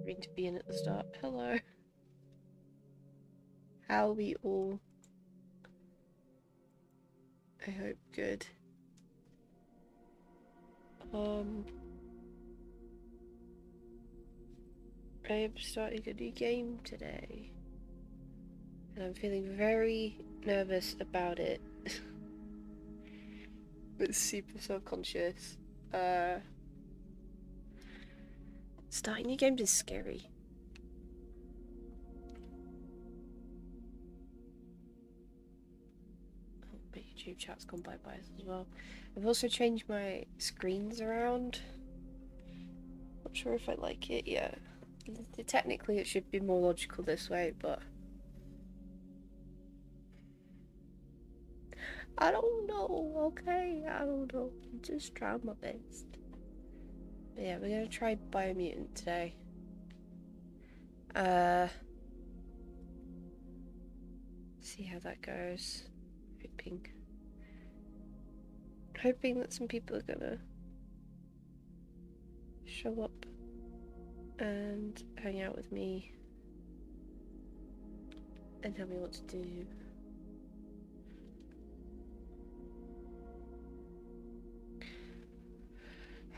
deserving to be in at the start. Hello. How are we all? I hope good. I am starting a new game today. And I'm feeling very nervous about it. But super self-conscious. Starting new games is scary. Oh, my YouTube chat's gone bye-bye as well. I've also changed my screens around. Not sure if I like it yet. Technically it should be more logical this way, but I don't know, okay? I don't know. I'm just trying my best. But yeah, we're gonna try Biomutant today. See how that goes. Hoping that some people are gonna show up and hang out with me and tell me what to do.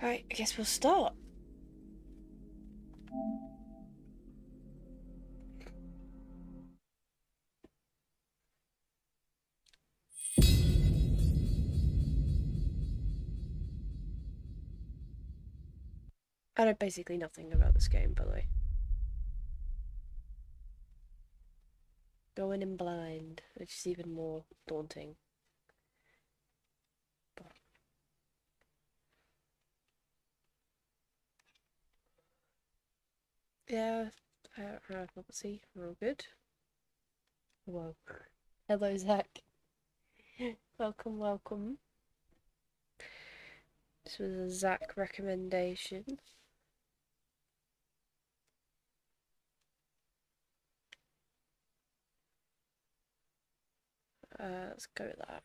Right, I guess we'll start. I know basically nothing about this game, by the way. Going in blind, which is even more daunting. But yeah, let's see, we're all good. Whoa. Hello, Zach. Welcome, welcome. This was a Zach recommendation. Let's go with that.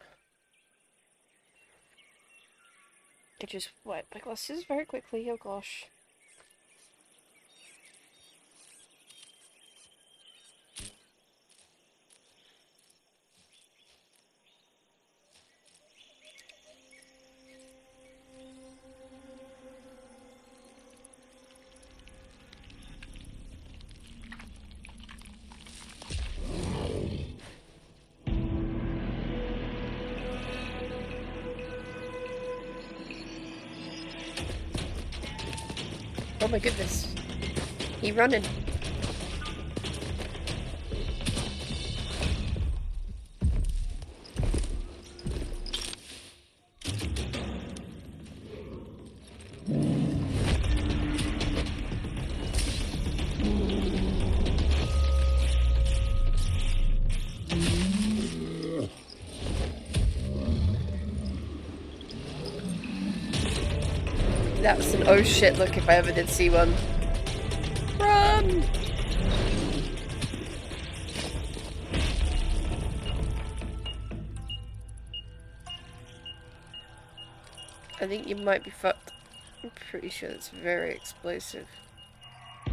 I just wiped my glasses very quickly, oh gosh. Oh my goodness. He running. That was an oh shit look if I ever did see one. Run! I think you might be fucked. I'm pretty sure it's very explosive. I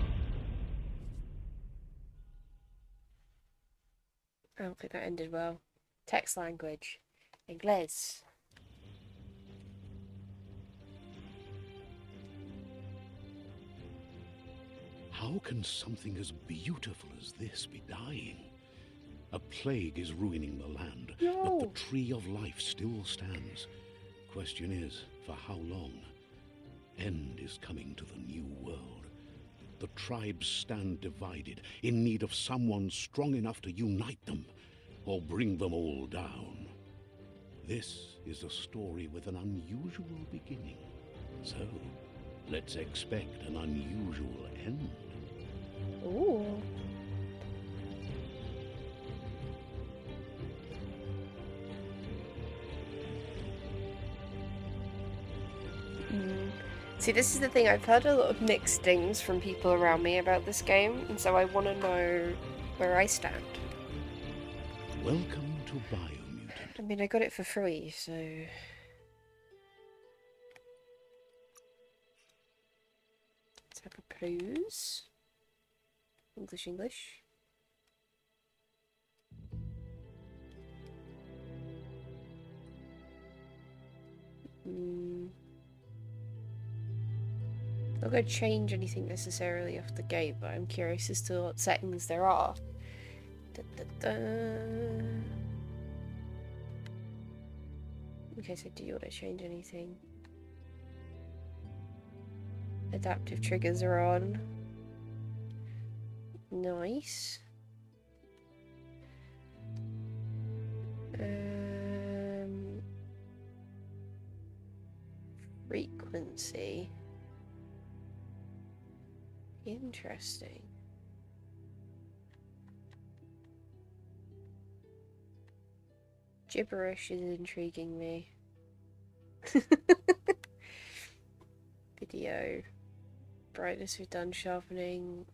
don't think that ended well. Text language. Inglés. How can something as beautiful as this be dying? A plague is ruining the land, but the tree of life still stands. Question is, for how long? End is coming to the new world. The tribes stand divided, in need of someone strong enough to unite them, or bring them all down. This is a story with an unusual beginning. So, let's expect an unusual end. Ooh. See, this is the thing, I've heard a lot of mixed things from people around me about this game, and so I want to know where I stand. Welcome to Biomutant. I mean, I got it for free, so... Let's have a peruse. English, English. Not going to change anything necessarily off the gate, but I'm curious as to what settings there are. Okay, so do you want to change anything? Adaptive triggers are on. Nice. Frequency. Interesting. Gibberish is intriguing me. Video. Brightness we've done, sharpening.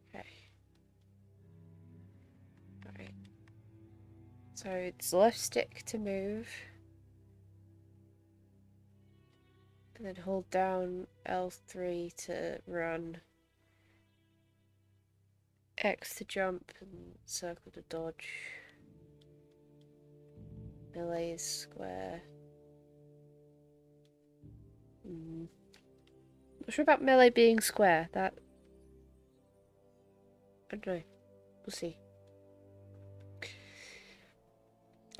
Okay. Alright. So it's left stick to move. And then hold down L3 to run. X to jump and circle to dodge. Melee is square. Not sure about melee being square. That... I don't know. We'll see.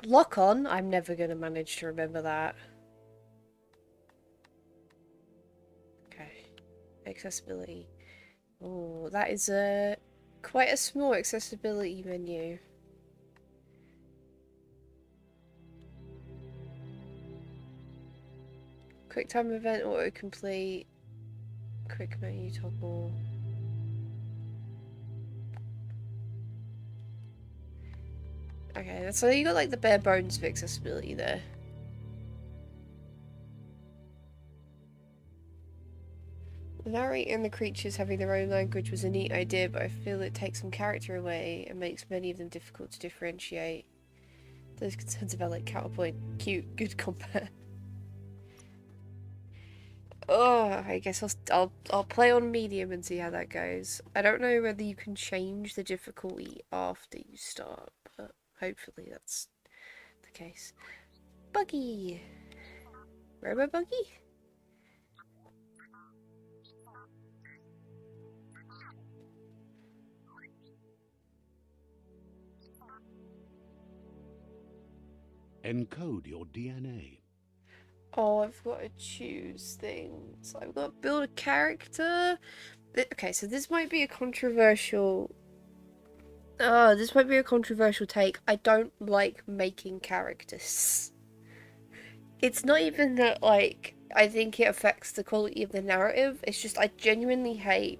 Lock on? I'm never going to manage to remember that. Okay. Accessibility. Oh, that is quite a small accessibility menu. Quick time event autocomplete. Quick menu toggle. Okay, so you got like the bare bones of accessibility there. Narrating the creatures having their own language was a neat idea, but I feel it takes some character away and makes many of them difficult to differentiate. Those concerns about like counterpoint, cute, good combat. Oh, I guess I'll play on medium and see how that goes. I don't know whether you can change the difficulty after you start, but hopefully that's the case. Buggy! Robo Buggy? Encode your DNA. Oh, I've got to choose things. I've got to build a character. Okay, so this might be a controversial... this might be a controversial take. I don't like making characters. It's not even that, like, I think it affects the quality of the narrative. It's just I genuinely hate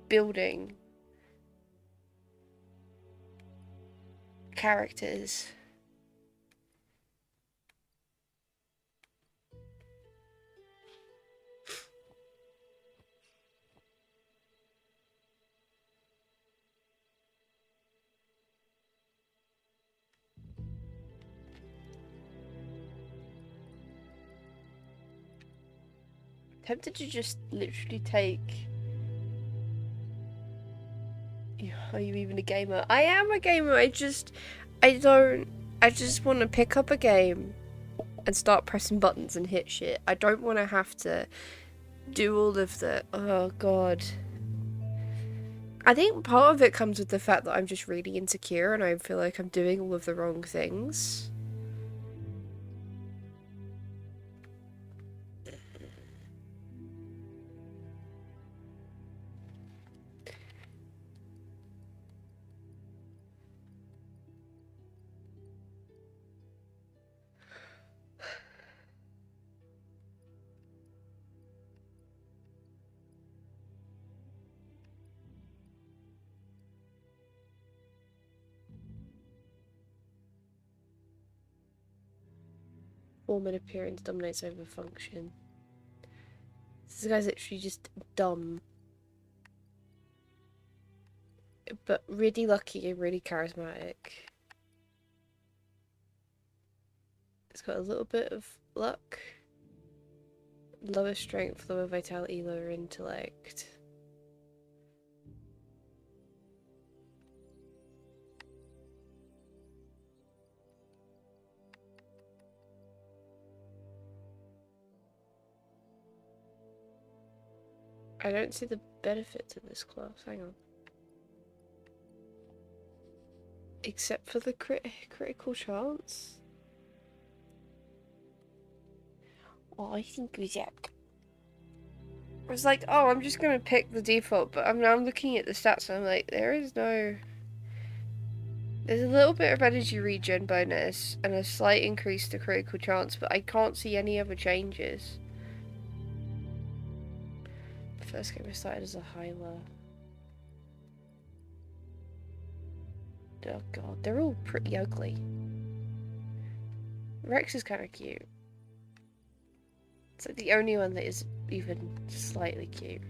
building characters. Tempted to just literally take... Are you even a gamer? I am a gamer, I just want to pick up a game and start pressing buttons and hit shit. I don't want to have to do all of the... Oh god. I think part of it comes with the fact that I'm just really insecure and I feel like I'm doing all of the wrong things. Form and appearance dominates over function. This guy's literally just dumb. But really lucky and really charismatic. It's got a little bit of luck. Lower strength, lower vitality, lower intellect. I don't see the benefit to this class. Hang on. Except for the critical chance? Oh, I think we check. I was like, oh, I'm just gonna pick the default, but I'm looking at the stats and I'm like, there's a little bit of energy regen bonus and a slight increase to critical chance, but I can't see any other changes. The first game I started as a healer. Oh god, they're all pretty ugly. Rex is kind of cute. It's like the only one that is even slightly cute.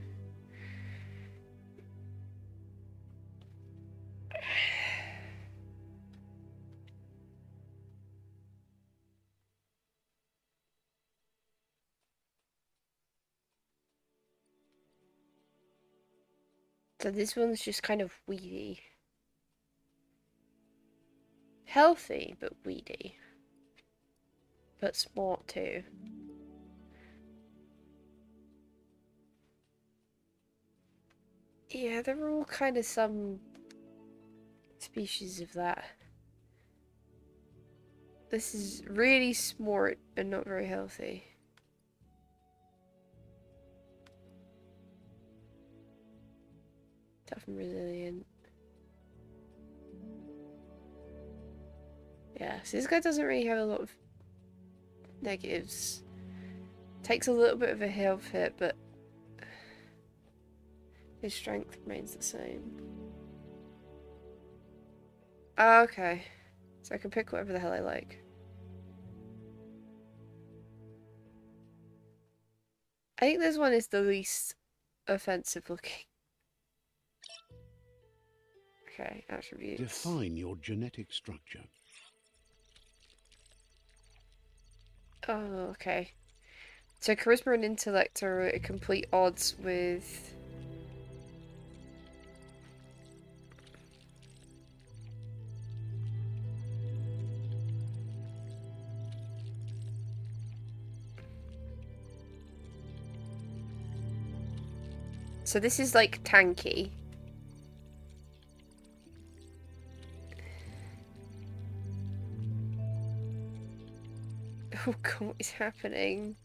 So this one's just kind of weedy. Healthy, but weedy. But smart too. Yeah, they're all kind of some species of that. This is really smart and not very healthy. Tough and resilient. Yeah, so this guy doesn't really have a lot of negatives. Takes a little bit of a health hit, but his strength remains the same. Oh, okay. So I can pick whatever the hell I like. I think this one is the least offensive looking. Okay, attributes. Define your genetic structure. Oh, okay. So charisma and intellect are at complete odds with... So this is like tanky. Oh god, what is happening?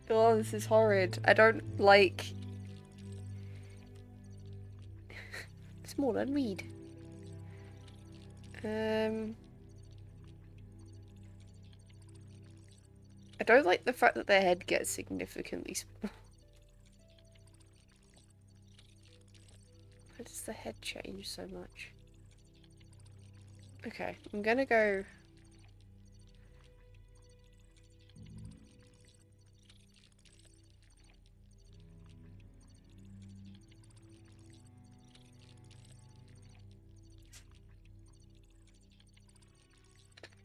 Oh, this is horrid. I don't like... Small and read. I don't like the fact that their head gets significantly small. Why does the head change so much? Okay, I'm gonna go...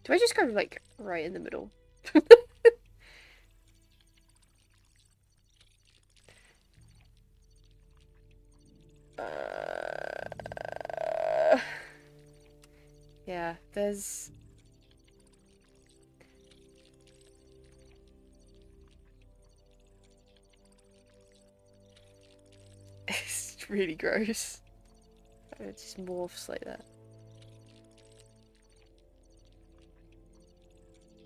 Do I just go, like, right in the middle? Yeah, there's... It's really gross. It just morphs like that.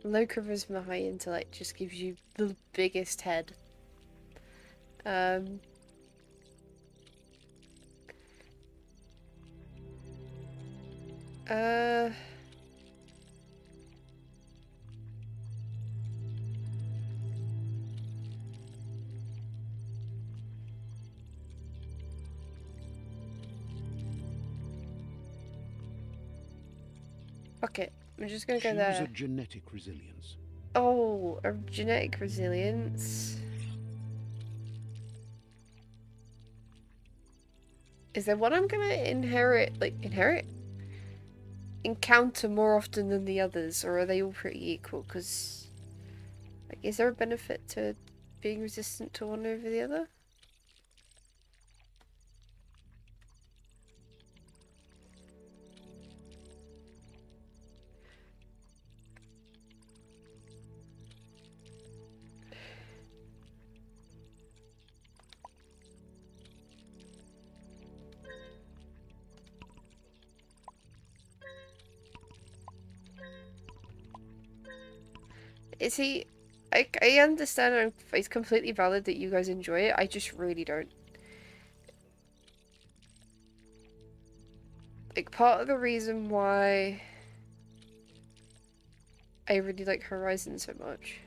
Low charisma, high intellect just gives you the biggest head. Uh... Fuck it. I'm just gonna go Choose there. a genetic resilience. Oh, a genetic resilience. Is there one I'm gonna inherit? Like, inherit? Encounter more often than the others, or are they all pretty equal? Because Like, is there a benefit to being resistant to one over the other? Is he... I understand and it's completely valid that you guys enjoy it, I just really don't. Like, part of the reason why I really like Horizon so much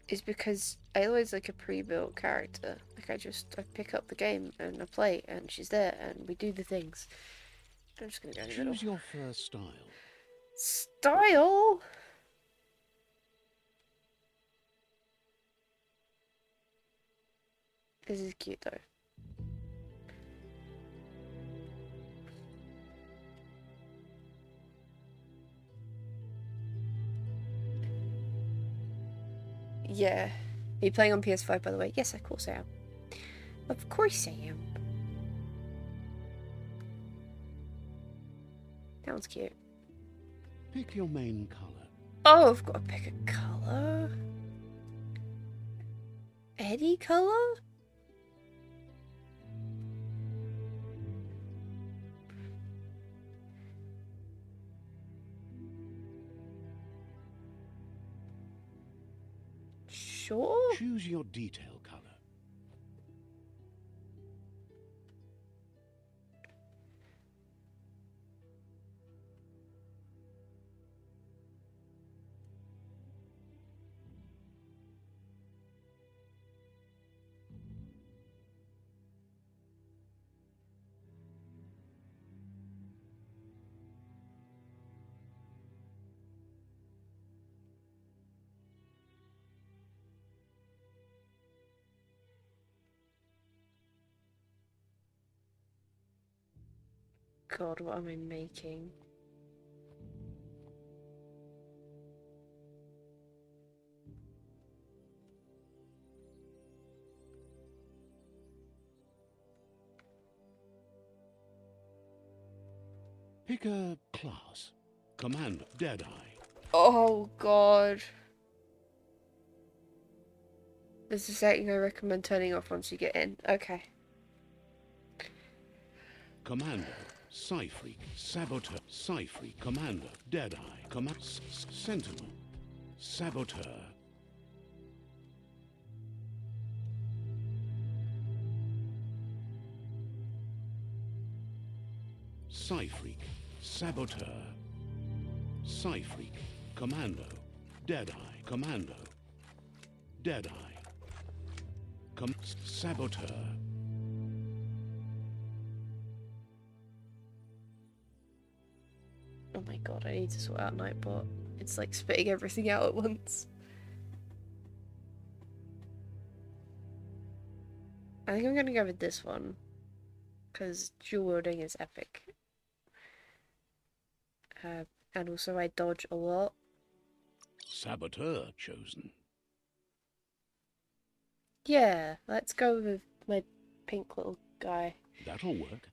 is because I always like a pre-built character. Like, I pick up the game and I play and she's there and we do the things. I'm just gonna go in the middle. Choose your first style. Style? This is cute though. Yeah. Are you playing on PS5 by the way? Yes, of course I am. Of course I am. That one's cute. Pick your main color. Oh, I've got to pick a colour. Any colour? Sure. Choose your detail color. God, what am I making? Pick a class. Commander, Deadeye. Oh God. This is a setting I recommend turning off once you get in. Okay. Commander, Psyfreak, Saboteur, Psyfreak, Commander, Deadeye, Sentinel, Saboteur. Psyfreak, Saboteur, Psyfreak, Commando, Deadeye, Commando, Deadeye, Saboteur. Oh my God, I need to sort out Nightbot. It's like spitting everything out at once. I think I'm gonna go with this one. Because dual wielding is epic. And also I dodge a lot. Saboteur chosen. Yeah, let's go with my pink little guy. That'll work.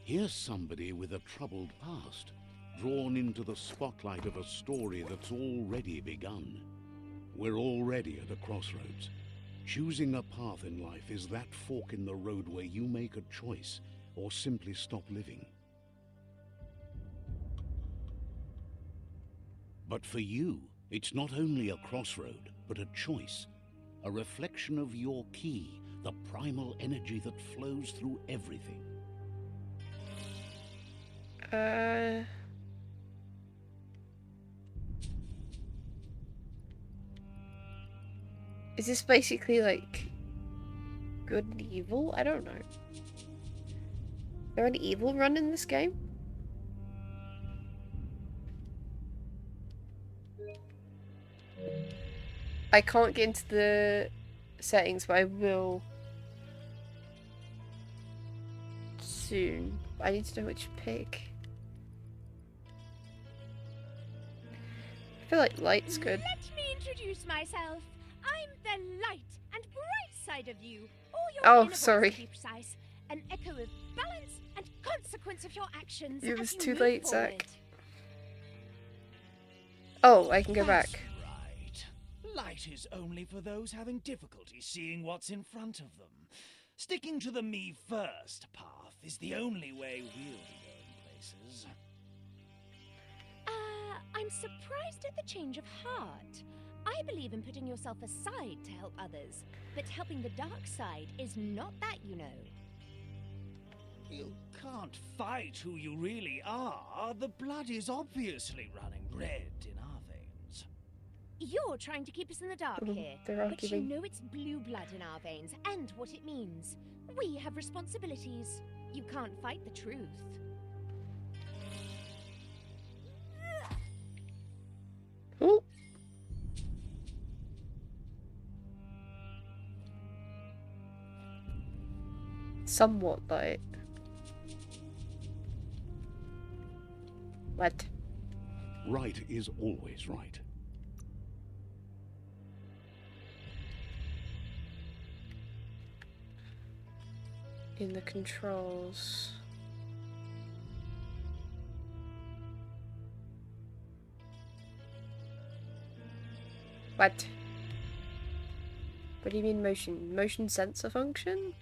Here's somebody with a troubled past, drawn into the spotlight of a story that's already begun. We're already at a crossroads. Choosing a path in life is that fork in the road where you make a choice or simply stop living. But for you, it's not only a crossroad, but a choice. A reflection of your key, the primal energy that flows through everything. Is this basically like good and evil? I don't know. Is there an evil run in this game? I can't get into the settings, but I will soon. I need to know which to pick. feel like light's good. Let me introduce myself. I'm the light and bright side of you. Or your Oh, inner voice, sorry. to be precise. An echo of balance and consequence of your actions. It as was you too move late, forward. Zach. Oh, I can go That's back. right. Light is only for those having difficulty seeing what's in front of them. Sticking to the me first path is the only way we'll be going places. I'm surprised at the change of heart. I believe in putting yourself aside to help others, but helping the dark side is not that, you know. You can't fight who you really are. The blood is obviously running red in our veins. You're trying to keep us in the dark here, they're but you arguing. know it's blue blood in our veins and what it means. We have responsibilities. You can't fight the truth. Ooh. Somewhat light. What? Right is always right. In the controls. What? What do you mean motion? Motion sensor function?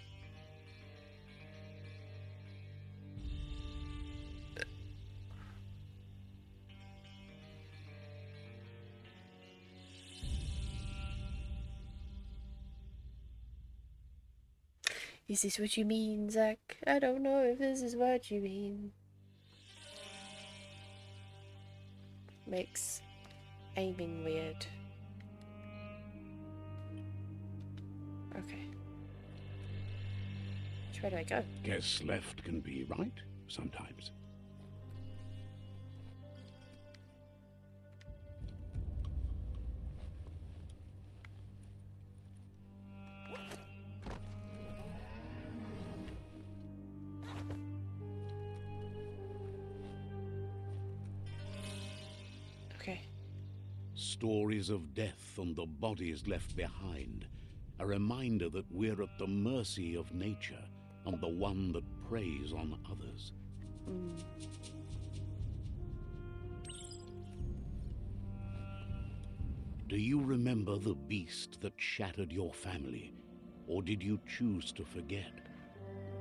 Is this what you mean, Zach? I don't know if this is what you mean. Makes aiming weird. Okay. Which way do I go? Guess left can be right sometimes. Okay. Stories of death and the bodies left behind. A reminder that we're at the mercy of nature and the one that preys on others. Do you remember the beast that shattered your family? Or did you choose to forget?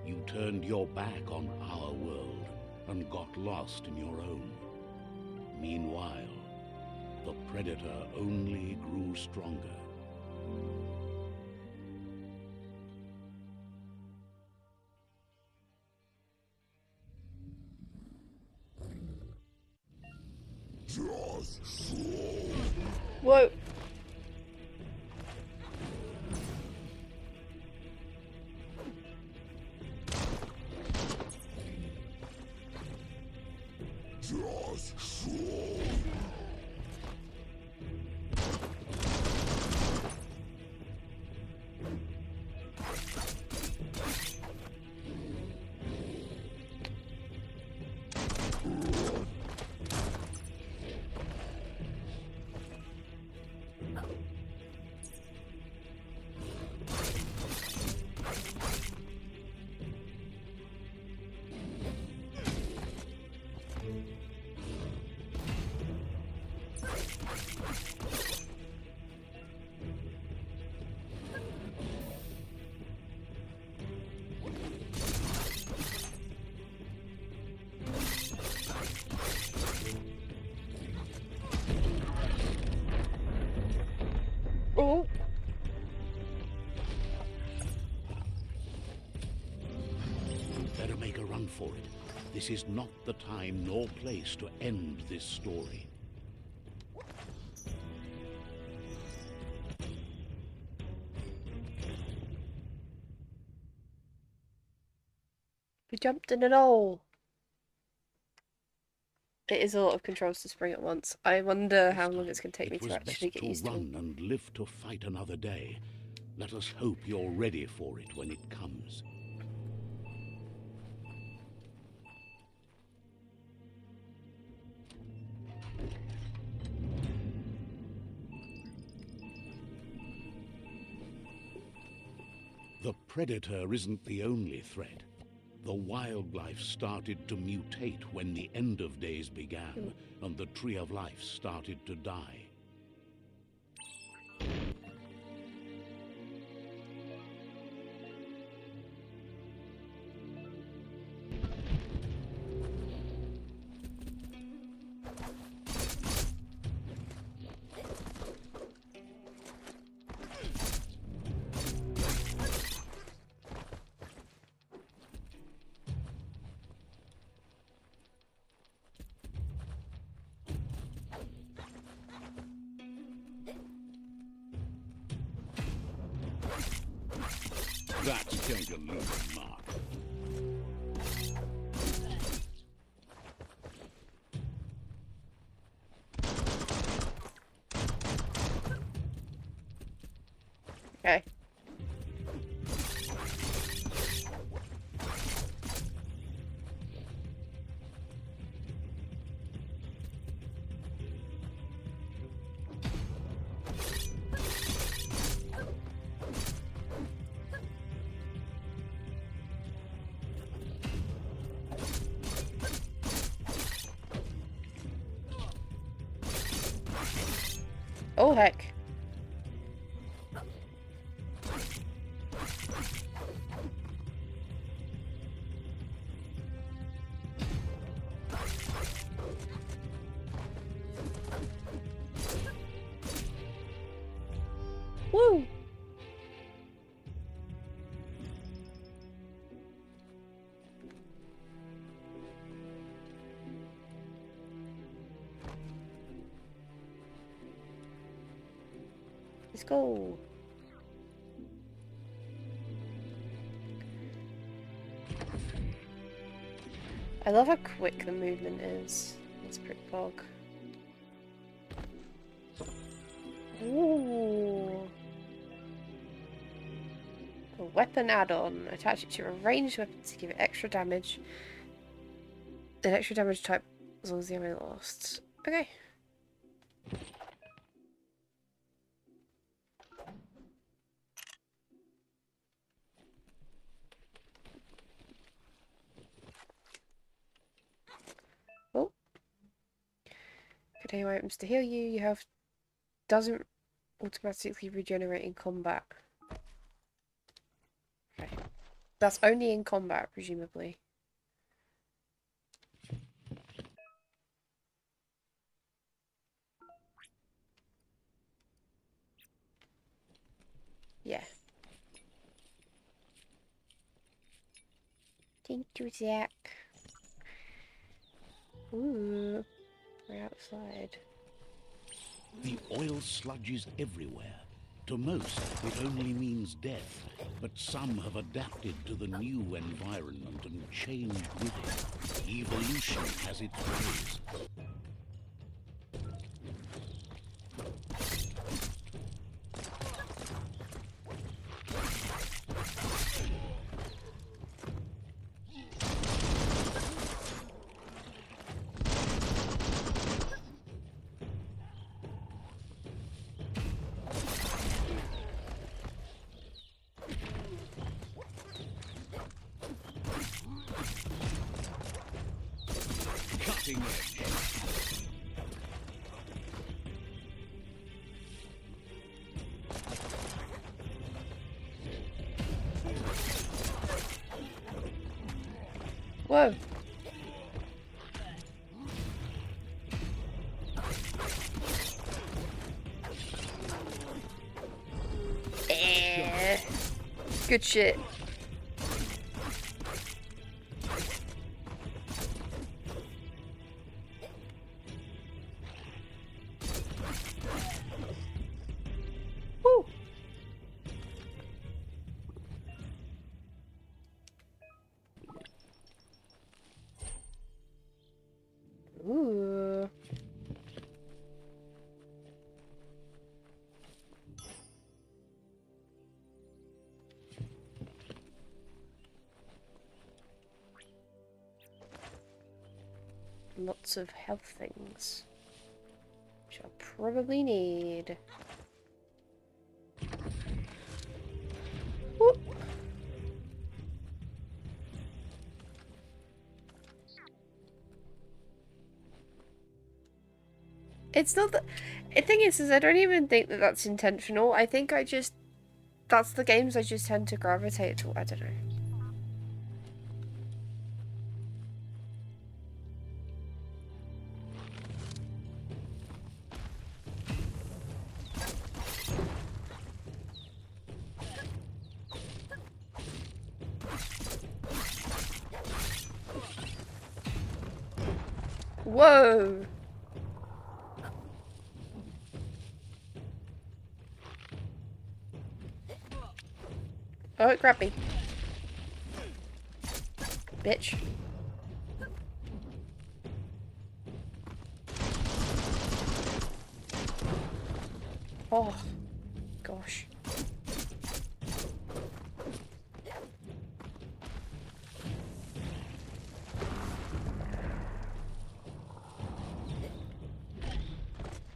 You turned your back on our world and got lost in your own. Meanwhile, the predator only grew stronger. Whoa! Oh! Better make a run for it. This is not the time nor place to end this story. We jumped in an hole! It is a lot of controls to spring at once. I wonder how long it's going to take me to actually get used to It was them. best to run and live to fight another day. Let us hope you're ready for it when it comes. The predator isn't the only threat. The wildlife started to mutate when the end of days began, and the tree of life started to die. That's going to leave a mark. Okay. Oh heck. Woo! Let's go. I love how quick the movement is. It's pretty bog. Ooh. A weapon add-on. Attach it to a ranged weapon to give it extra damage. An extra damage type as long as the ammo lasts. Okay. Oh. Continue items to heal you. You have doesn't automatically regenerate in combat. Okay. That's only in combat, presumably. Yeah. Thank you, Zach. Ooh. We're outside. The oil sludges everywhere. To most, it only means death, but some have adapted to the new environment and changed with it. Evolution has its ways. Cutting edge. Whoa. Good shit. Woo. Ooh. Lots of health things, which I'll probably need. Whoop. It's not that. The thing is I don't even think that that's intentional. I think that's the games I just tend to gravitate to. I don't know. Whoa! Oh, it grabbed me. Bitch. Oh, gosh.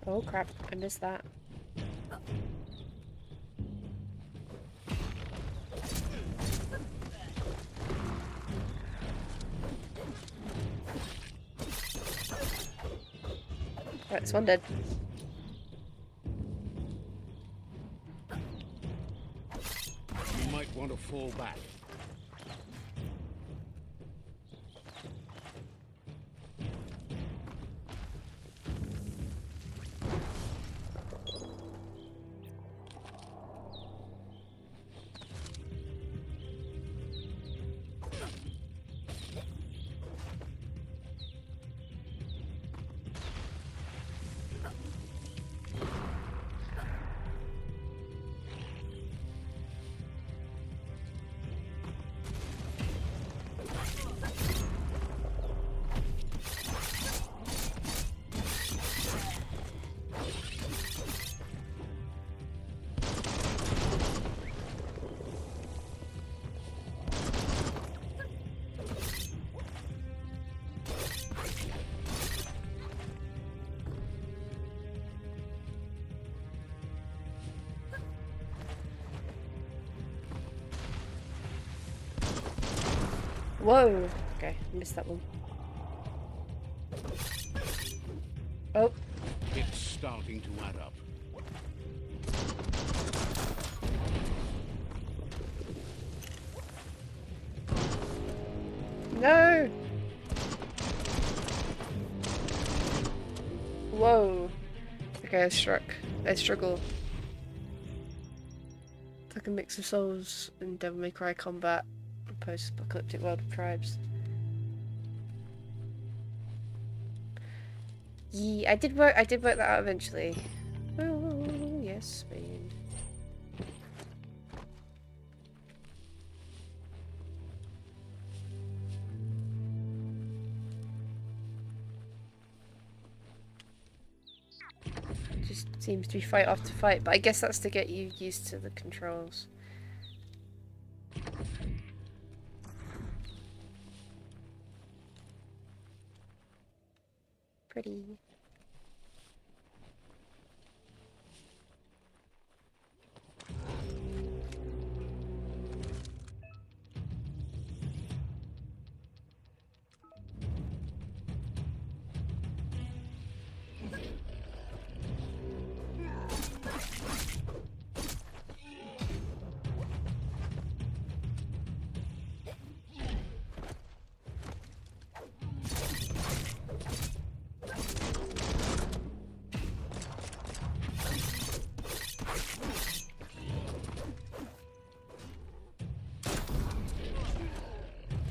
Oh crap, I missed that. Right, this one dead. You might want to fall back. Whoa! Okay, missed that one. Oh. It's starting to add up. No! Whoa. Okay, I struggle. It's like a mix of Souls and Devil May Cry combat. Post-apocalyptic world of tribes. Yeah, I did work that out eventually. Oh, yes, man. Just seems to be fight after fight, but I guess that's to get you used to the controls. Pretty.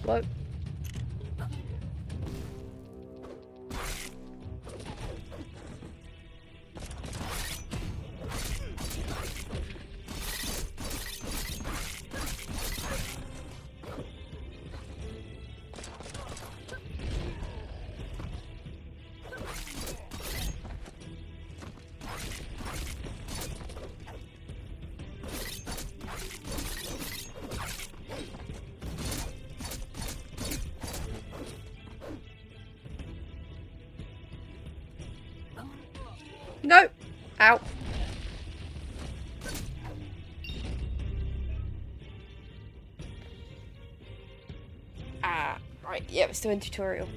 What? No! Ow. Ah, right, yeah, we're still in tutorial.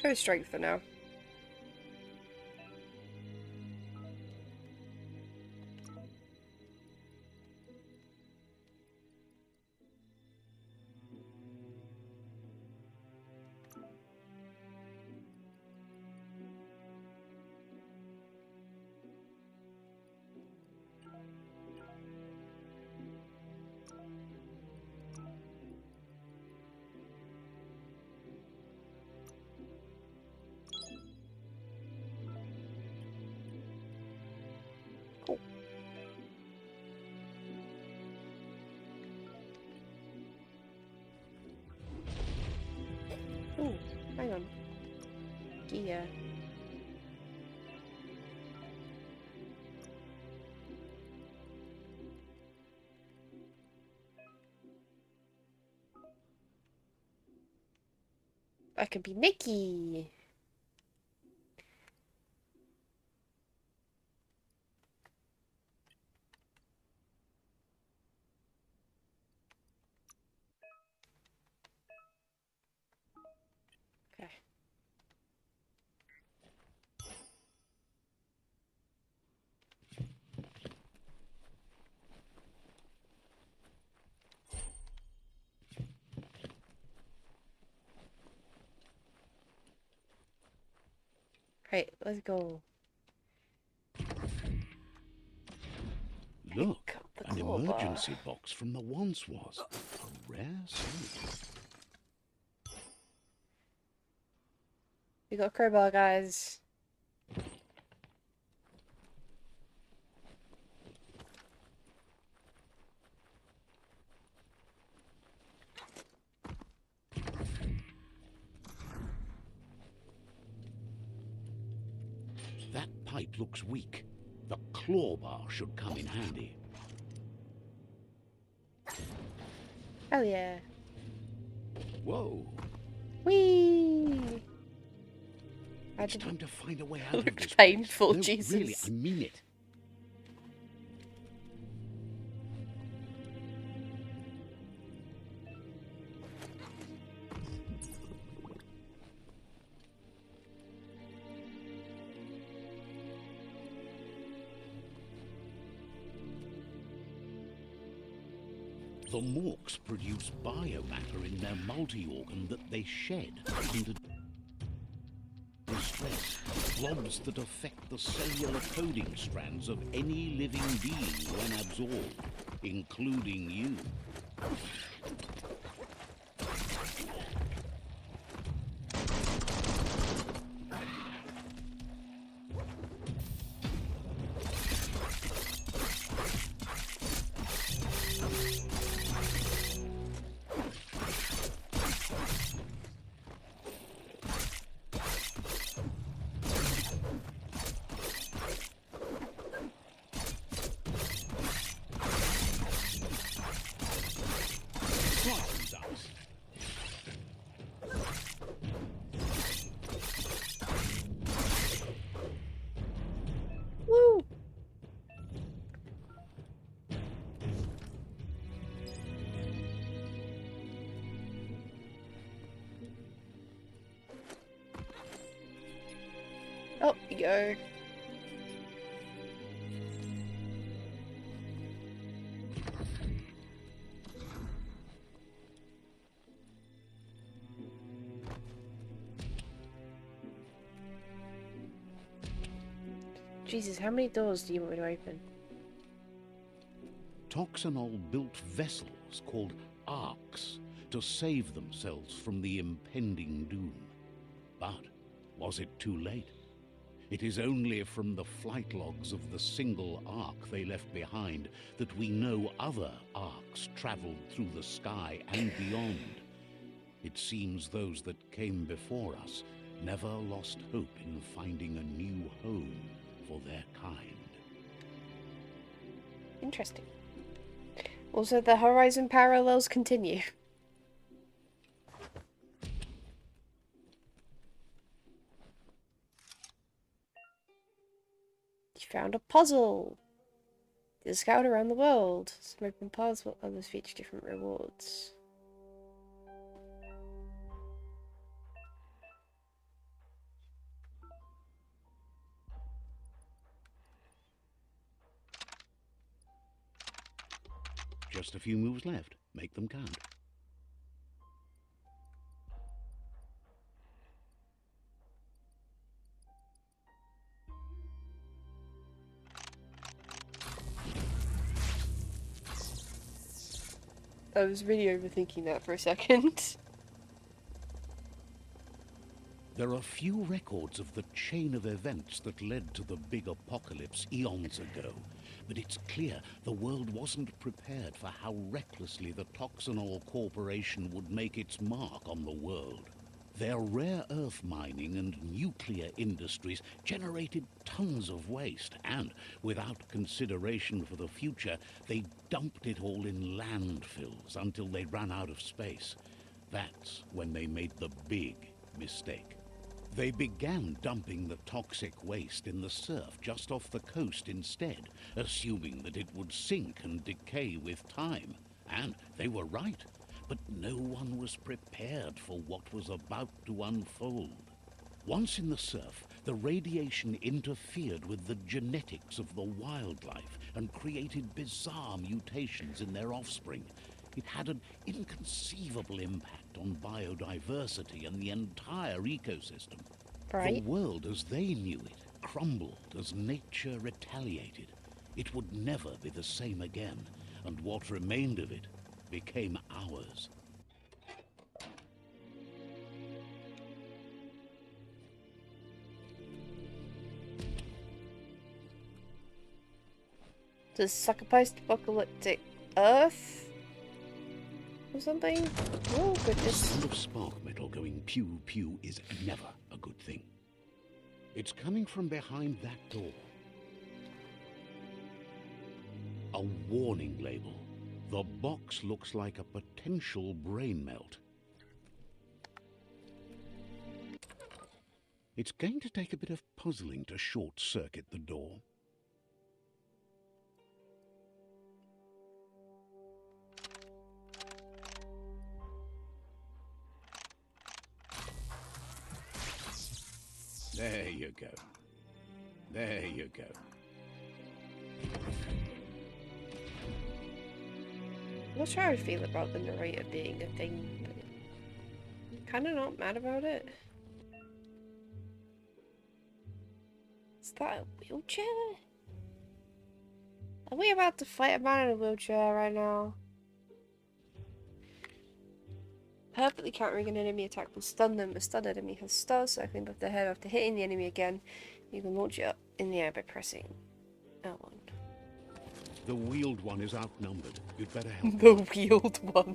Go strength for now. Ooh, hang on. Gear. I could be Nikki. Okay. Right, let's go. Look, Pick up the an claw bar. emergency box from the once was. A rare sight. We got a crowbar, guys. That pipe looks weak. The claw bar should come in handy. Hell yeah. Whoa. Whee! I It's didn't time to find a way out of look this painful, place. No, Jesus. really, I mean it. The Morks produce biomatter in their multi-organ that they shed under distress. Blobs that affect the cellular coding strands of any living being when absorbed, including you. Woo! Up you go. Jesus, how many doors do you want me to open? Toxanol built vessels called arks to save themselves from the impending doom. But was it too late? It is only from the flight logs of the single ark they left behind that we know other arks traveled through the sky and beyond. It seems those that came before us never lost hope in finding a new home for their kind. Interesting. Also, the horizon parallels continue. You found a puzzle. You scout around the world. Some open paths while others feature different rewards. Just a few moves left. Make them count. I was really overthinking that for a second. There are few records of the chain of events that led to the big apocalypse eons ago, but it's clear the world wasn't prepared for how recklessly the Toxanol Corporation would make its mark on the world. Their rare earth mining and nuclear industries generated tons of waste, and, without consideration for the future, they dumped it all in landfills until they ran out of space. That's when they made the big mistake. They began dumping the toxic waste in the surf just off the coast instead, assuming that it would sink and decay with time. And they were right. But no one was prepared for what was about to unfold. Once in the surf, the radiation interfered with the genetics of the wildlife and created bizarre mutations in their offspring. It had an inconceivable impact on biodiversity and the entire ecosystem. Right. The world as they knew it crumbled as nature retaliated. It would never be the same again, and what remained of it became ours. Does suck a post-apocalyptic Earth? Or something? Oh, The goodness. sound of spark metal going pew-pew is never a good thing. It's coming from behind that door. A warning label. The box looks like a potential brain melt. It's going to take a bit of puzzling to short-circuit the door. There you go. There you go. I'm not sure how I feel about the narrator being a thing, but I'm kind of not mad about it. Is that a wheelchair? Are we about to fight a man in a wheelchair right now? Perfectly countering an enemy attack will stun them. A stunned enemy has stars circling above their head after hitting the enemy again. You can launch it up in the air by pressing L1. The wheeled one is outnumbered. You'd better help. The wheeled one.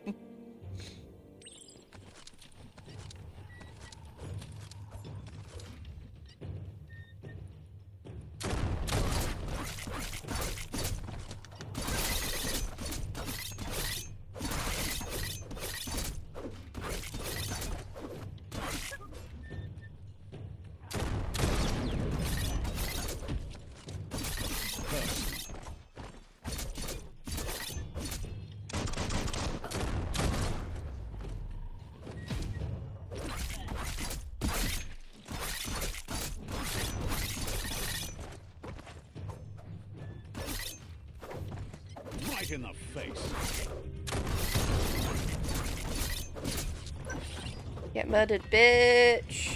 Right in the face. Get murdered, bitch.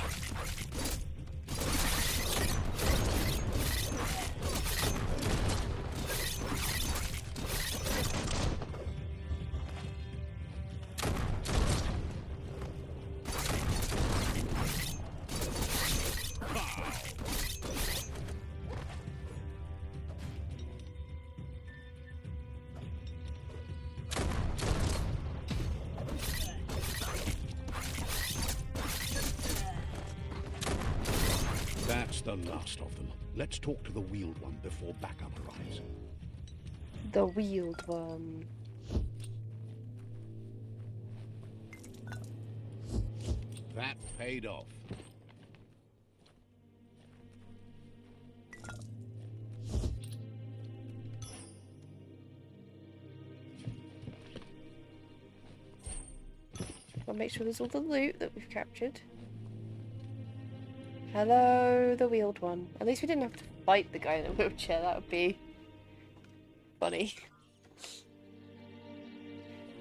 That's the last of them. Let's talk to the wheeled one before backup arrives. The wheeled one. That paid off. I'll make sure there's all the loot that we've captured. Hello, the wheeled one. At least we didn't have to fight the guy in the wheelchair. That would be funny.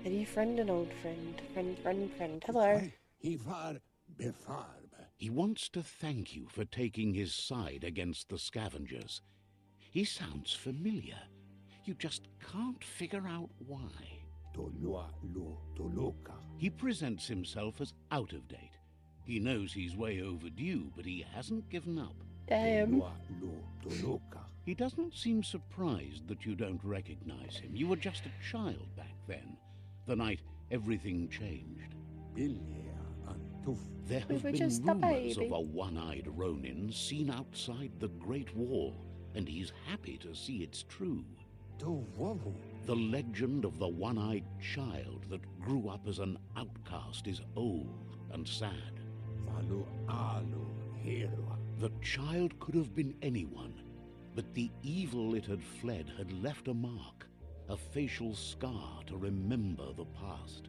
A new friend, an old friend. Friend. Hello. He wants to thank you for taking his side against the scavengers. He sounds familiar. You just can't figure out why. He presents himself as out of date. He knows he's way overdue, but he hasn't given up. Damn. He doesn't seem surprised that you don't recognize him. You were just a child back then, the night everything changed. There have been rumors of a one-eyed Ronin seen outside the Great Wall, and he's happy to see it's true. The legend of the one-eyed child that grew up as an outcast is old and sad. The child could have been anyone, but the evil it had fled had left a mark, a facial scar to remember the past.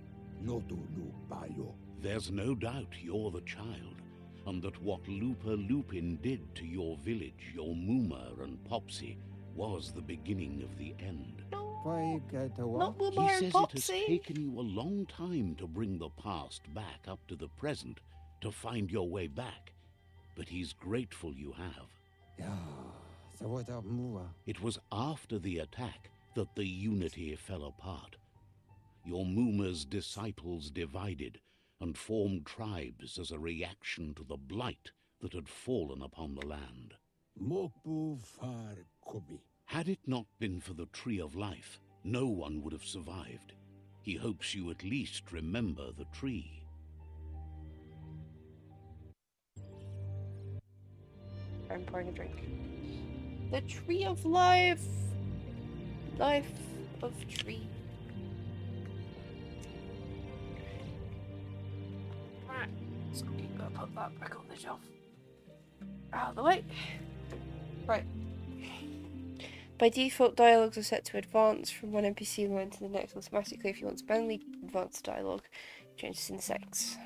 There's no doubt you're the child, and that what Looper Lupin did to your village, your Moomer and Popsy, was the beginning of the end. Not Moomer He and says it has Popsy. taken you a long time to bring the past back up to the present, to find your way back, but he's grateful you have. It was after the attack that the unity fell apart. Your Moomer's disciples divided and formed tribes as a reaction to the blight that had fallen upon the land. Had it not been for the Tree of Life, no one would have survived. He hopes you at least remember the tree. I'm pouring a drink. The Tree of Life. Life of tree. Right. So I'm gonna put that back on the shelf. Out of the way. Right. By default, dialogues are set to advance from one NPC line to the next automatically. If you want to manually advance dialogue, change this in settings.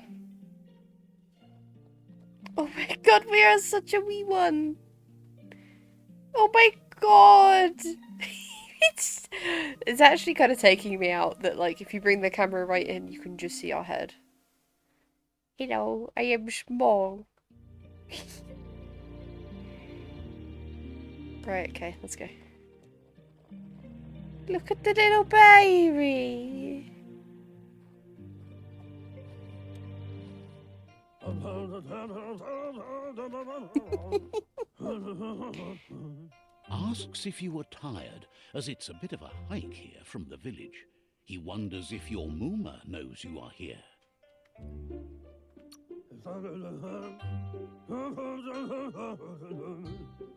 Oh my god, we are such a wee one! Oh my god! It's actually kind of taking me out that, like, if you bring the camera right in, you can just see our head. Hello, I am small. Right, okay, let's go. Look at the little baby! Asks if you were tired, as it's a bit of a hike here from the village. He wonders if your Moomer knows you are here.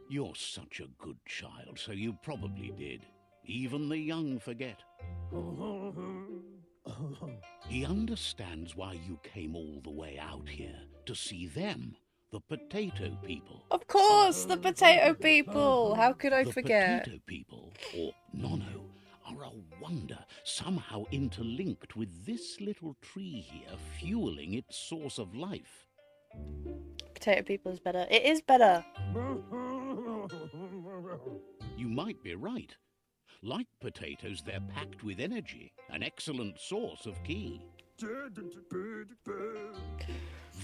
You're such a good child, so you probably did. Even the young forget. He understands why you came all the way out here, to see them, the potato people. Of course, the potato people! How could I forget? The potato people, or Nono, are a wonder, somehow interlinked with this little tree here, fueling its source of life. Potato people is better. It is better! You might be right. Like potatoes, they're packed with energy, an excellent source of ki. The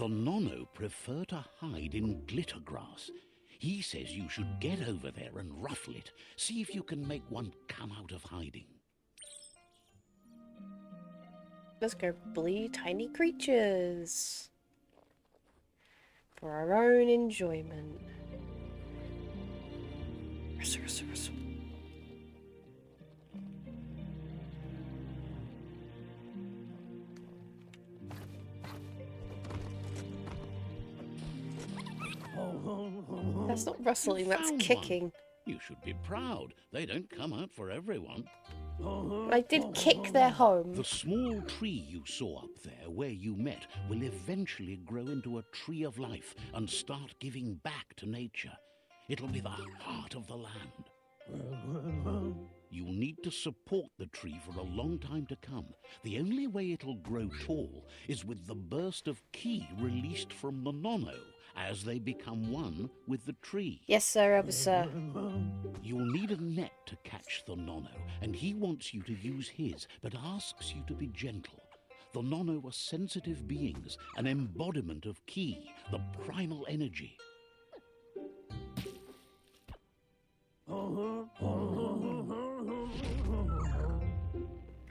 Nono prefer to hide in glitter grass. He says you should get over there and ruffle it. See if you can make one come out of hiding. Let's go bully tiny creatures. For our own enjoyment. Rustle, rustle, rustle. That's not rustling, that's Found kicking. one. You should be proud. They don't come out for everyone. I did kick their home. The small tree you saw up there where you met will eventually grow into a tree of life and start giving back to nature. It'll be the heart of the land. You'll need to support the tree for a long time to come. The only way it'll grow tall is with the burst of ki released from the Nono as they become one with the tree. Yes, sir, officer. You'll need a net to catch the Nono, and he wants you to use his, but asks you to be gentle. The Nono are sensitive beings, an embodiment of Ki, the primal energy.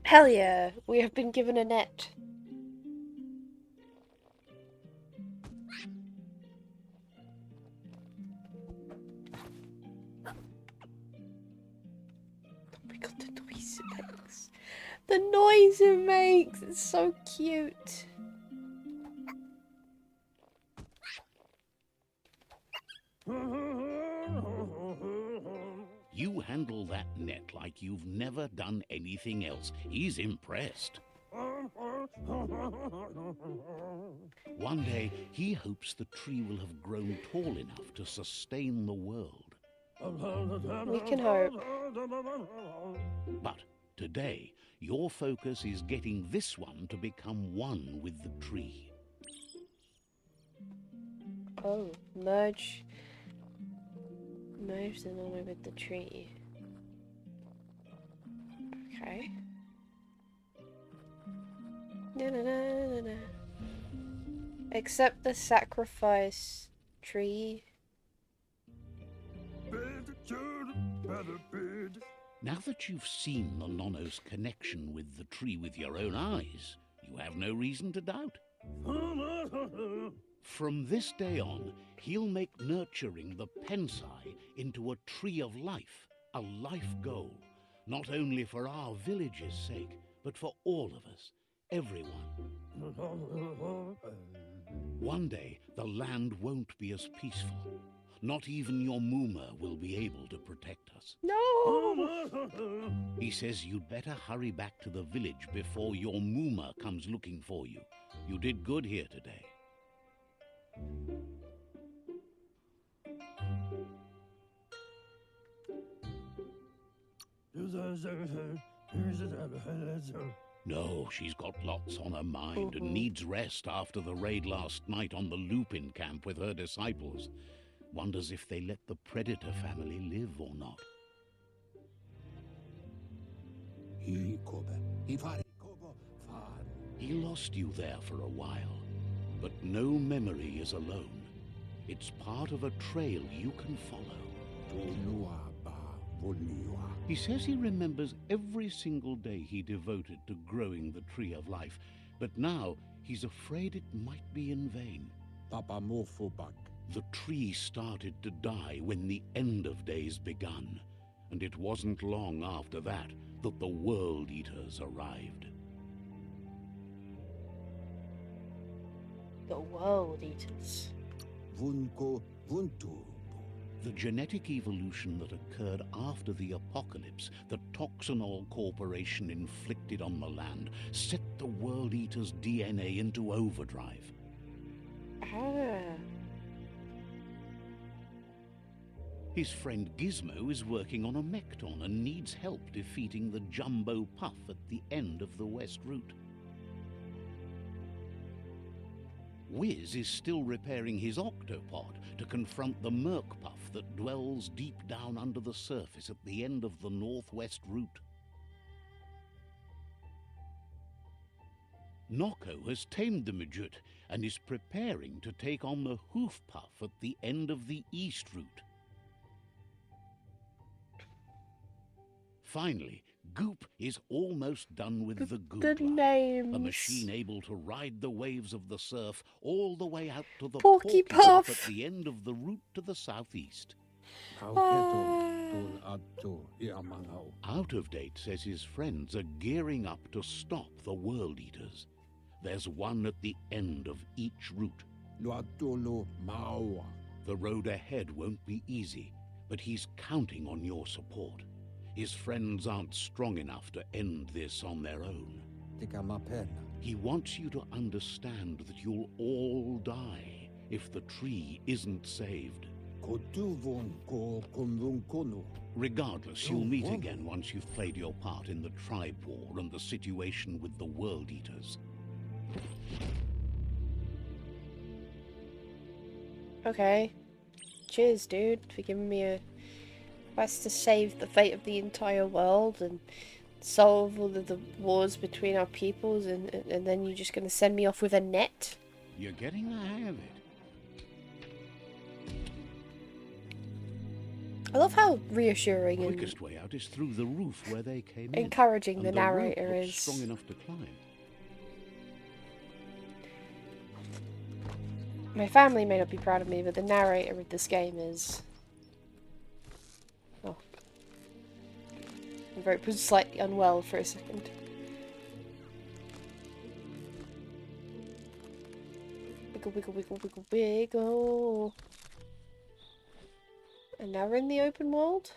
Hell yeah, we have been given a net. Oh my god, the noise it makes. The noise it makes! It's so cute. You handle that net like you've never done anything else. He's impressed. One day, he hopes the tree will have grown tall enough to sustain the world. We can hope. But today, your focus is getting this one to become one with the tree. Oh, merge the Nono with the tree. Okay. Na-na-na-na-na. Accept the sacrifice tree. Now that you've seen the Nono's connection with the tree with your own eyes, you have no reason to doubt. From this day on, he'll make nurturing the Pensai into a tree of life, a life goal, not only for our village's sake, but for all of us, everyone. One day, the land won't be as peaceful. Not even your Muma will be able to protect us. No! He says you'd better hurry back to the village before your Muma comes looking for you. You did good here today. No, she's got lots on her mind and needs rest after the raid last night on the Lupin camp with her disciples. Wonders if they let the Predator family live or not. He lost you there for a while, but no memory is alone. It's part of a trail you can follow. He says he remembers every single day he devoted to growing the Tree of Life, but now he's afraid it might be in vain. The tree started to die when the end of days begun, and it wasn't long after that that the World Eaters arrived. The World Eaters. The genetic evolution that occurred after the apocalypse that Toxanol Corporation inflicted on the land set the World Eaters' DNA into overdrive. Ah. His friend Gizmo is working on a Mekton and needs help defeating the Jumbo Puff at the end of the West Route. Wiz is still repairing his octopod to confront the Merc Puff that dwells deep down under the surface at the end of the Northwest Route. Nocco has tamed the Midget and is preparing to take on the Hoof Puff at the end of the East Route. Finally, Goop is almost done with the Goop Good Line, names. a machine able to ride the waves of the surf all the way out to the Porky Puff Puff. at the end of the route to the southeast. Out of Date says his friends are gearing up to stop the World Eaters. There's one at the end of each route. The road ahead won't be easy, but he's counting on your support. His friends aren't strong enough to end this on their own. He wants you to understand that you'll all die if the tree isn't saved. Regardless, you'll meet again once you've played your part in the tribe war and the situation with the World Eaters. Okay. Cheers, dude, for giving me a quest to save the fate of the entire world and solve all of the wars between our peoples, and then you're just going to send me off with a net? You're getting the hang of it. I love how reassuring The and quickest way out is through the roof where they came in. encouraging the And rope narrator looks is. strong enough to climb. My family may not be proud of me, but the narrator of this game is. Oh. The rope was slightly unwell for a second. Wiggle, wiggle, wiggle, wiggle, wiggle. And now we're in the open world?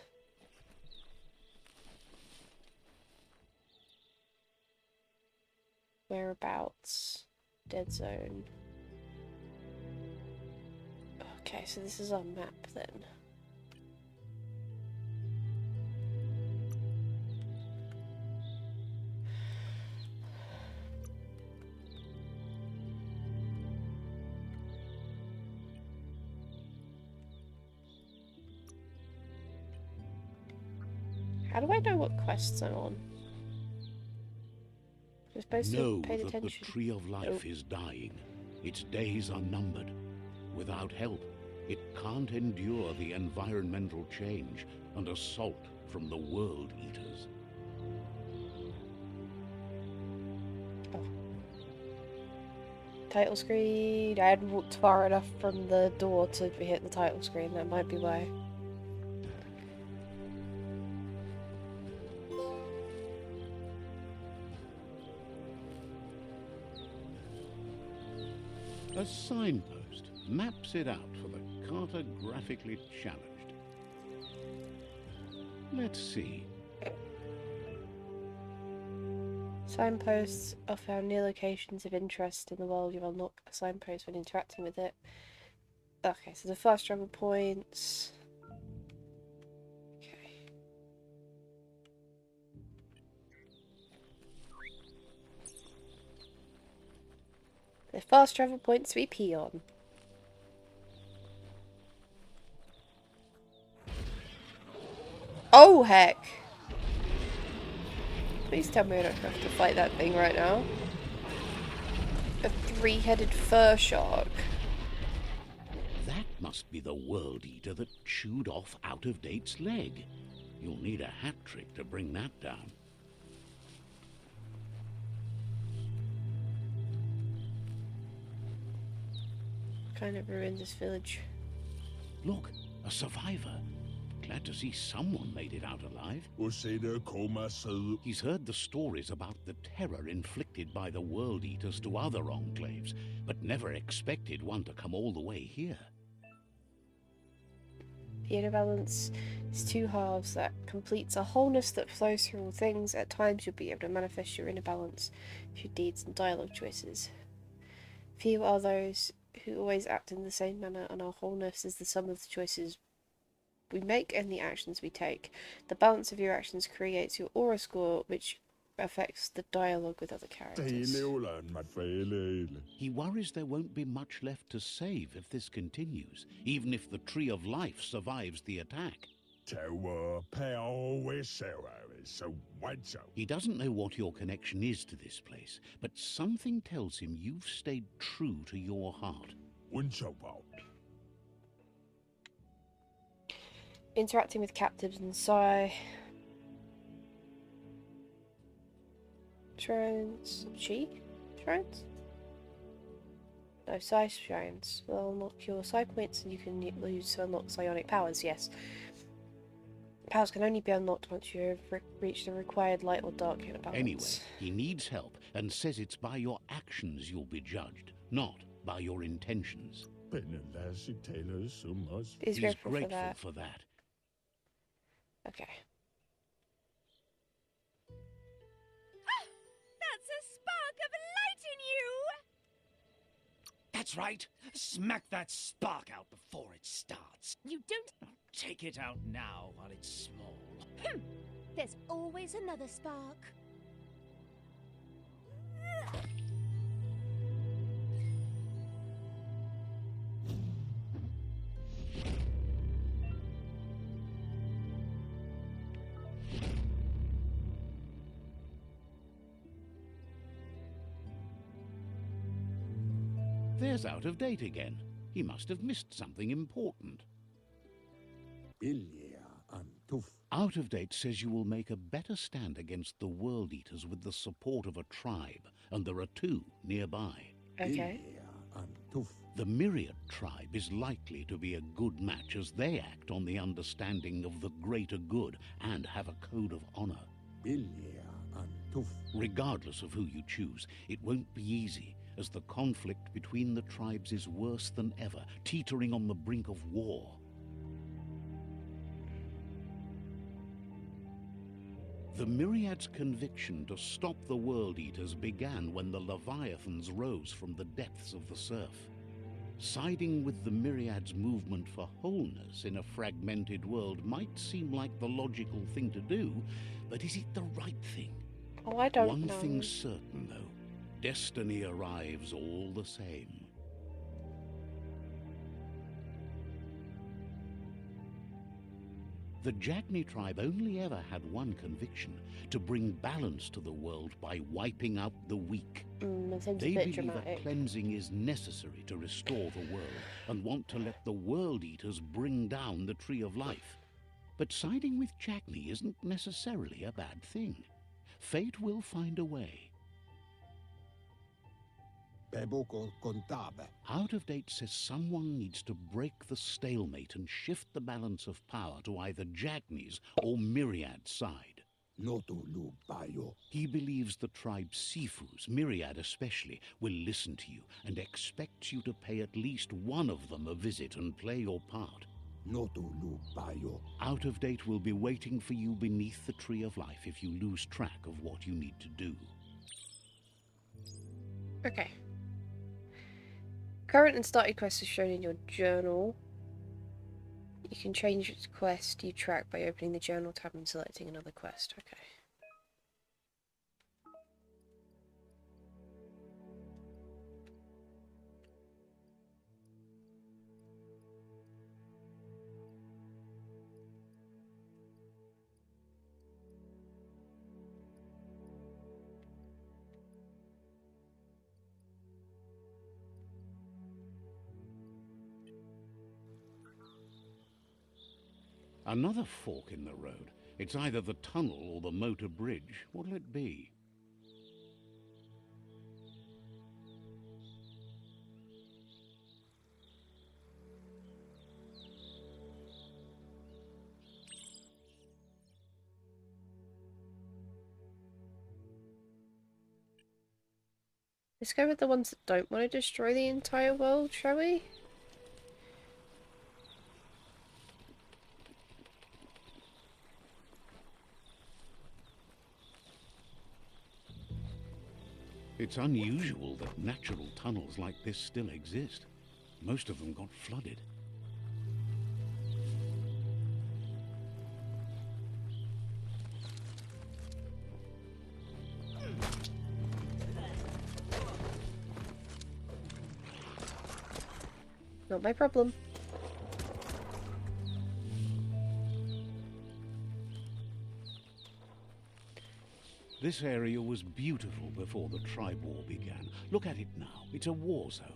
Whereabouts? Dead zone. Okay, so this is our map then. How do I know what quests I'm on? You're supposed Know to pay that attention. the tree of life is dying. Its days are numbered. Without help, it can't endure the environmental change and assault from the world eaters. Oh. Title screen. I hadn't walked far enough from the door to hit the title screen. That might be why. A signpost maps it out for the cartographically challenged. Let's see. Signposts are found near locations of interest in the world. You unlock a signpost when interacting with it. Okay, so the fast travel points. Okay. The fast travel points we pee on. Oh heck! Please tell me I don't have to fight that thing right now. A three-headed fur shark. That must be the world eater that chewed off Out-of-Date's leg. You'll need a hat trick to bring that down. Kind of ruined this village. Look, a survivor. Glad to see someone made it out alive. He's heard the stories about the terror inflicted by the world eaters to other enclaves, but never expected one to come all the way here. The inner balance is two halves that completes a wholeness that flows through all things. At times you'll be able to manifest your inner balance through deeds and dialogue choices. Few are those who always act in the same manner, and our wholeness is the sum of the choices we make and the actions we take. The balance of your actions creates your aura score, which affects the dialogue with other characters. He worries there won't be much left to save if this continues, even if the Tree of Life survives the attack. He doesn't know what your connection is to this place, but something tells him you've stayed true to your heart. Interacting with captives and Psi. Shrines. Shrines? No, Psi shrines. Will unlock your Psi points and you can use to unlock psionic powers, yes. Powers can only be unlocked once you have reached the required light or dark inner balance. Anyway, he needs help and says it's by your actions you'll be judged, not by your intentions. He's grateful for that. Okay. That's a spark of light in you! That's right. Smack that spark out before it starts. You don't... Take it out now while it's small. There's always another spark. There's Out of Date again. He must have missed something important. Out of Date says you will make a better stand against the World Eaters with the support of a tribe, and there are 2 nearby. Okay. The Myriad tribe is likely to be a good match as they act on the understanding of the greater good and have a code of honor. Regardless of who you choose, it won't be easy, as the conflict between the tribes is worse than ever, teetering on the brink of war. The Myriad's conviction to stop the World Eaters began when the Leviathans rose from the depths of the surf. Siding with the Myriad's movement for wholeness in a fragmented world might seem like the logical thing to do, but is it the right thing? Oh, I don't know. One thing's certain, though. Destiny arrives all the same. The Jagni tribe only ever had one conviction: to bring balance to the world by wiping out the weak. That seems They a bit believe dramatic. a cleansing is necessary to restore the world, and want to let the World Eaters bring down the Tree of Life. But siding with Jagni isn't necessarily a bad thing. Fate will find a way. Out of Date says someone needs to break the stalemate and shift the balance of power to either Jagni's or Myriad's side. He believes the tribe Sifus, Myriad especially, will listen to you and expects you to pay at least one of them a visit and play your part. Out of Date will be waiting for you beneath the Tree of Life if you lose track of what you need to do. Okay. Current and started quests are shown in your journal. You can change its quest you track by opening the journal tab and selecting another quest. Okay. Another fork in the road. It's either the tunnel or the motor bridge. What'll it be? Let's go with the ones that don't want to destroy the entire world, shall we? It's unusual that natural tunnels like this still exist. Most of them got flooded. Not my problem. This area was beautiful before the tribe war began. Look at it now. It's a war zone.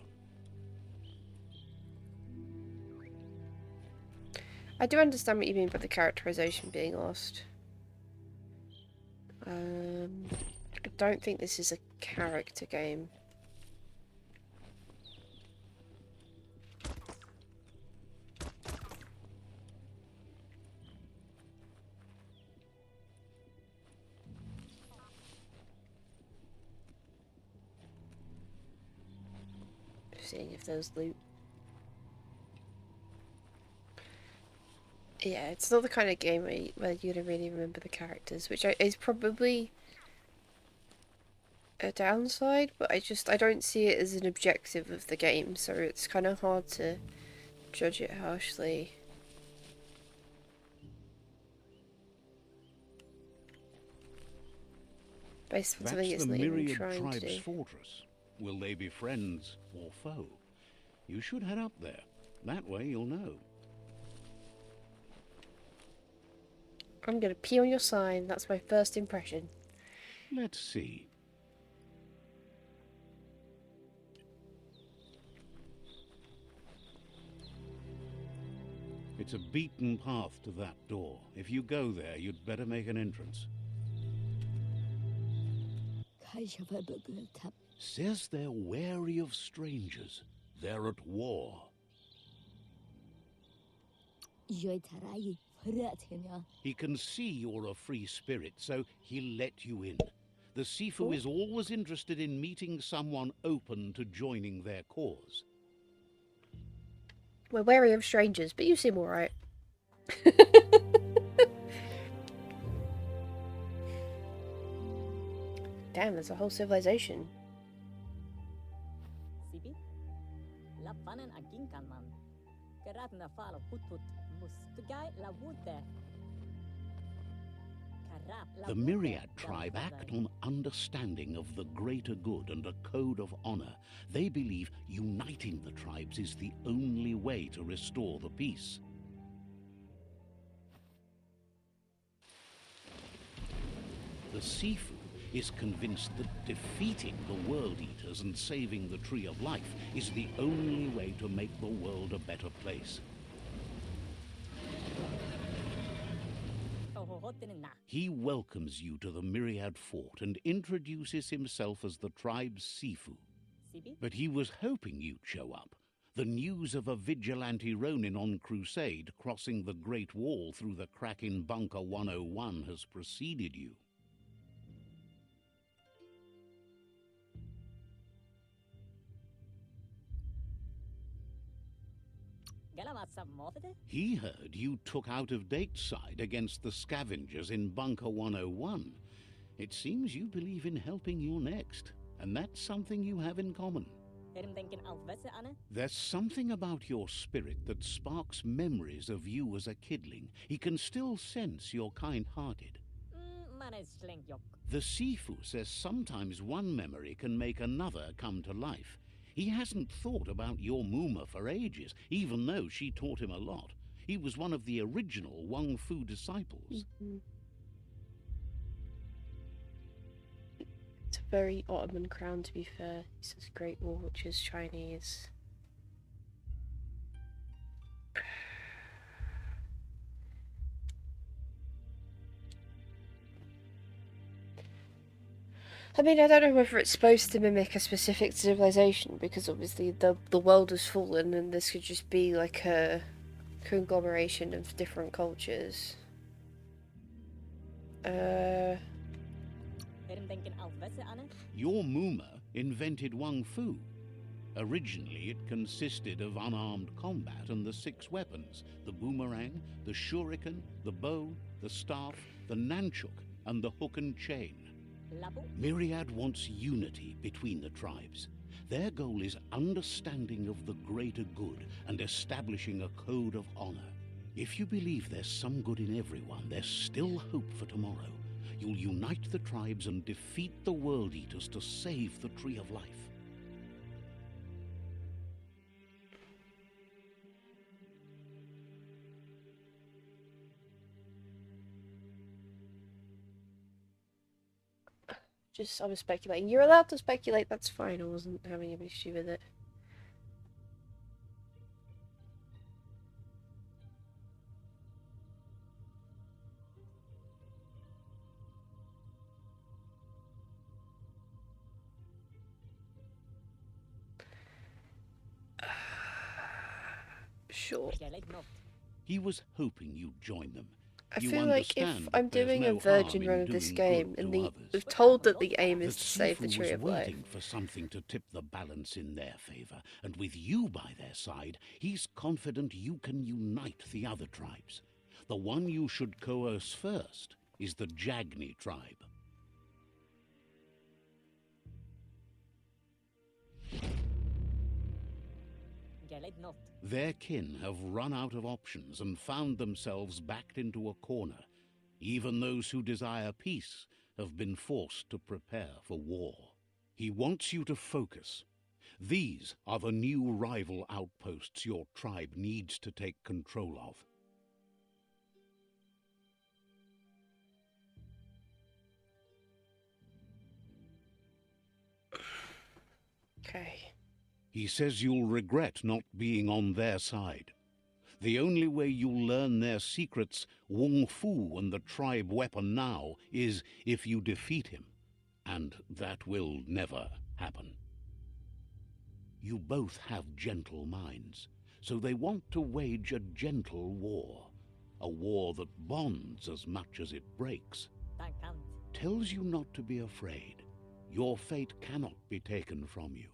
I do understand what you mean by the characterization being lost. I don't think this is a character game. Seeing if there's loot. Yeah, it's not the kind of game where you're gonna really remember the characters, which is probably a downside, but I don't see it as an objective of the game, so it's kind of hard to judge it harshly. Based on something it's That's the not even Myriad trying to tribe's do. fortress. Will they be friends or foe? You should head up there. That way you'll know. I'm gonna pee on your sign, that's my first impression. Let's see. It's a beaten path to that door. If you go there, you'd better make an entrance. Says they're wary of strangers. They're at war. He can see you're a free spirit, so he'll let you in. The Sifu is always interested in meeting someone open to joining their cause. We're wary of strangers, but you seem alright. Damn, there's a whole civilization. The Myriad tribe act on understanding of the greater good and a code of honor. They believe uniting the tribes is the only way to restore the peace. The Sifu is convinced that defeating the World Eaters and saving the Tree of Life is the only way to make the world a better place. He welcomes you to the Myriad Fort and introduces himself as the tribe's Sifu. But he was hoping you'd show up. The news of a vigilante Ronin on crusade crossing the Great Wall through the crack in Bunker 101 has preceded you. He heard you took out-of-date side against the scavengers in Bunker 101. It seems you believe in helping your next, and that's something you have in common. There's something about your spirit that sparks memories of you as a kidling. He can still sense you're kind-hearted. The Sifu says sometimes one memory can make another come to life. He hasn't thought about your Muma for ages, even though she taught him a lot. He was one of the original Wang Fu disciples. It's a very Ottoman crown, to be fair. He says Great Wall, which is Chinese. I mean, I don't know whether it's supposed to mimic a specific civilization, because obviously the world has fallen and this could just be like a conglomeration of different cultures. Your Muma invented Wang Fu. Originally, it consisted of unarmed combat and the 6 weapons: the boomerang, the shuriken, the bow, the staff, the nunchuk, and the hook and chain. Myriad wants unity between the tribes. Their goal is understanding of the greater good and establishing a code of honor. If you believe there's some good in everyone, there's still hope for tomorrow. You'll unite the tribes and defeat the World Eaters to save the Tree of Life. I was speculating. You're allowed to speculate, that's fine. I wasn't having an issue with it. Sure. He was hoping you'd join them. I You feel like if understand I'm that there's doing a no virgin harm run in of this doing game, good and to we're others. told that the aim is But to save the Sifu Tree was of Life. waiting for something to tip the balance in their favor, and with you by their side, he's confident you can unite the other tribes. The one you should coerce first is the Jagni tribe. Their kin have run out of options and found themselves backed into a corner. Even those who desire peace have been forced to prepare for war. He wants you to focus. These are the new rival outposts your tribe needs to take control of. Okay. He says you'll regret not being on their side. The only way you'll learn their secrets, Wung Fu and the tribe weapon now, is if you defeat him. And that will never happen. You both have gentle minds, so they want to wage a gentle war. A war that bonds as much as it breaks. Tells you not to be afraid. Your fate cannot be taken from you.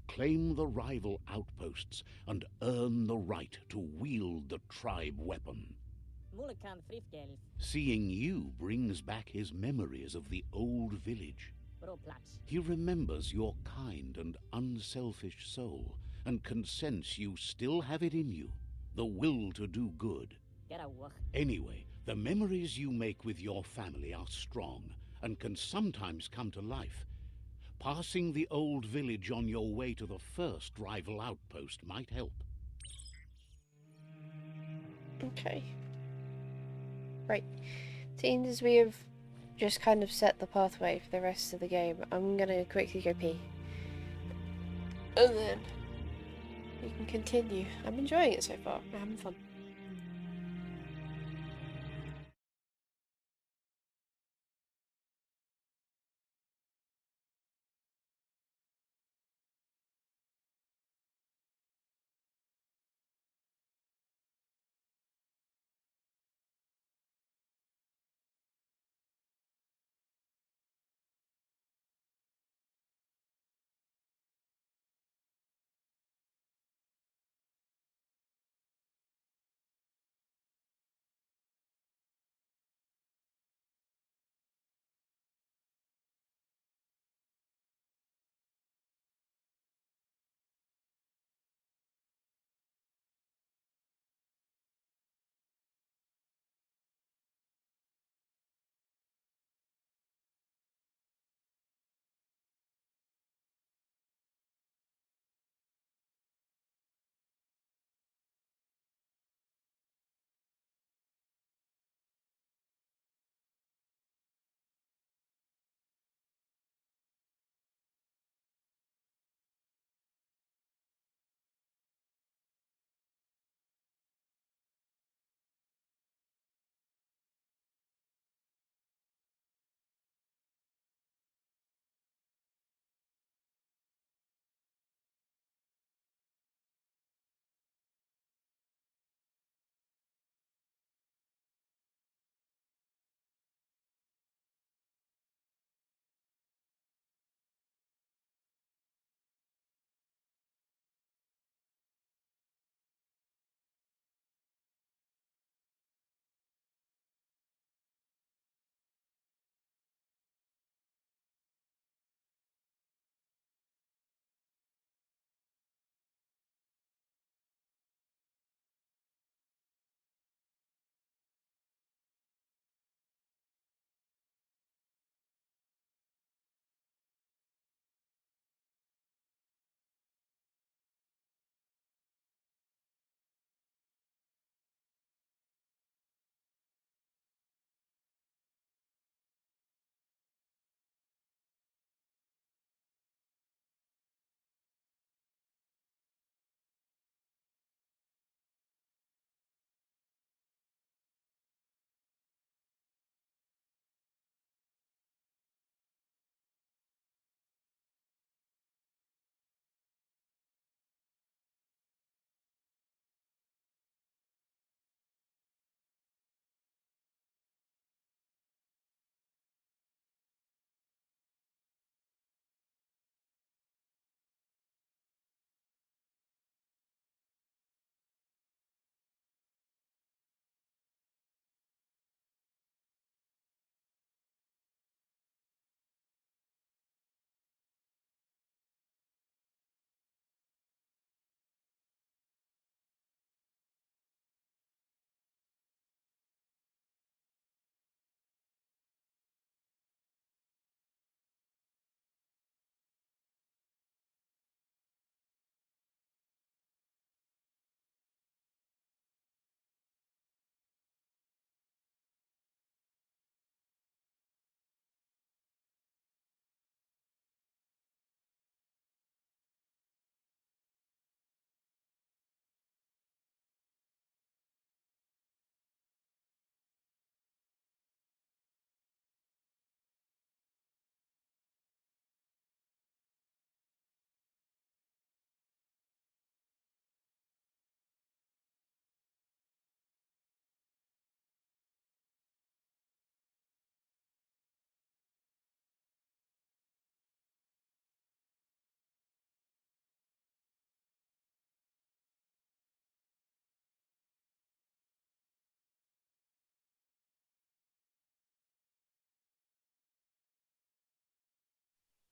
Claim the rival outposts and earn the right to wield the tribe weapon. Seeing you brings back his memories of the old village. He remembers your kind and unselfish soul, and can sense you still have it in you, the will to do good. Anyway, the memories you make with your family are strong, and can sometimes come to life. Passing the old village on your way to the first rival outpost might help. Okay. Right. Seeing as we have just kind of set the pathway for the rest of the game, I'm gonna quickly go pee. And then we can continue. I'm enjoying it so far. I'm having fun.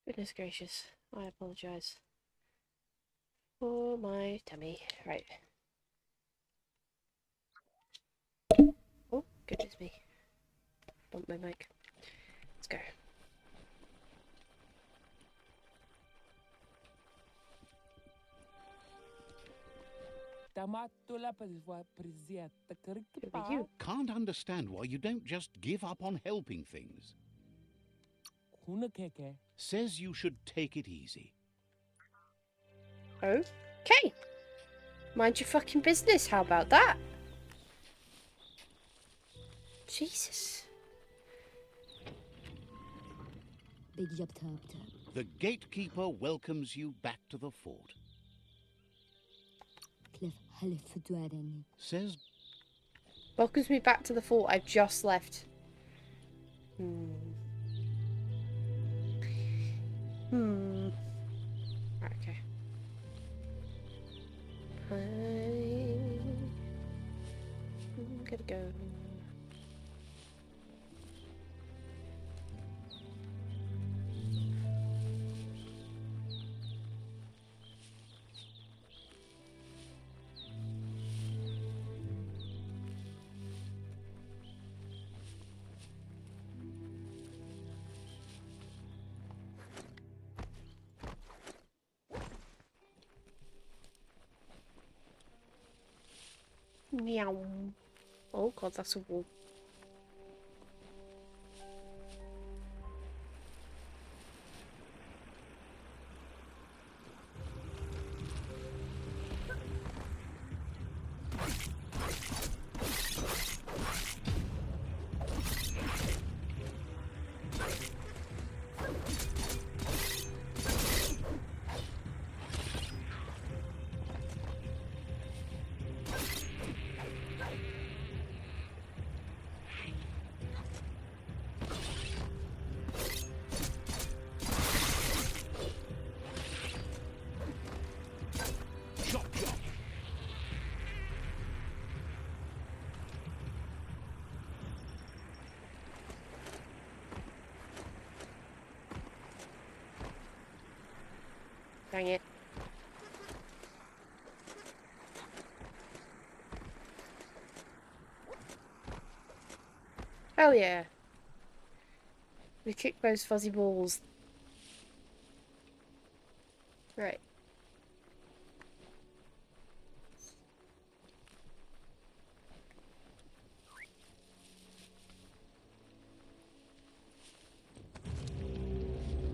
Goodness gracious. I apologise. For my tummy. Right. Oh, goodness me. Bump my mic. Let's go. Who are you? Can't understand why you don't just give up on helping things. Says you should take it easy. Okay. Mind your fucking business. How about that? Jesus. The gatekeeper welcomes you back to the fort. Says Welcomes me back to the fort I've just left. Right, okay. I'm gonna go. Meow. Oh god, that's a wall. Dang it. Hell yeah. We kick those fuzzy balls. Right.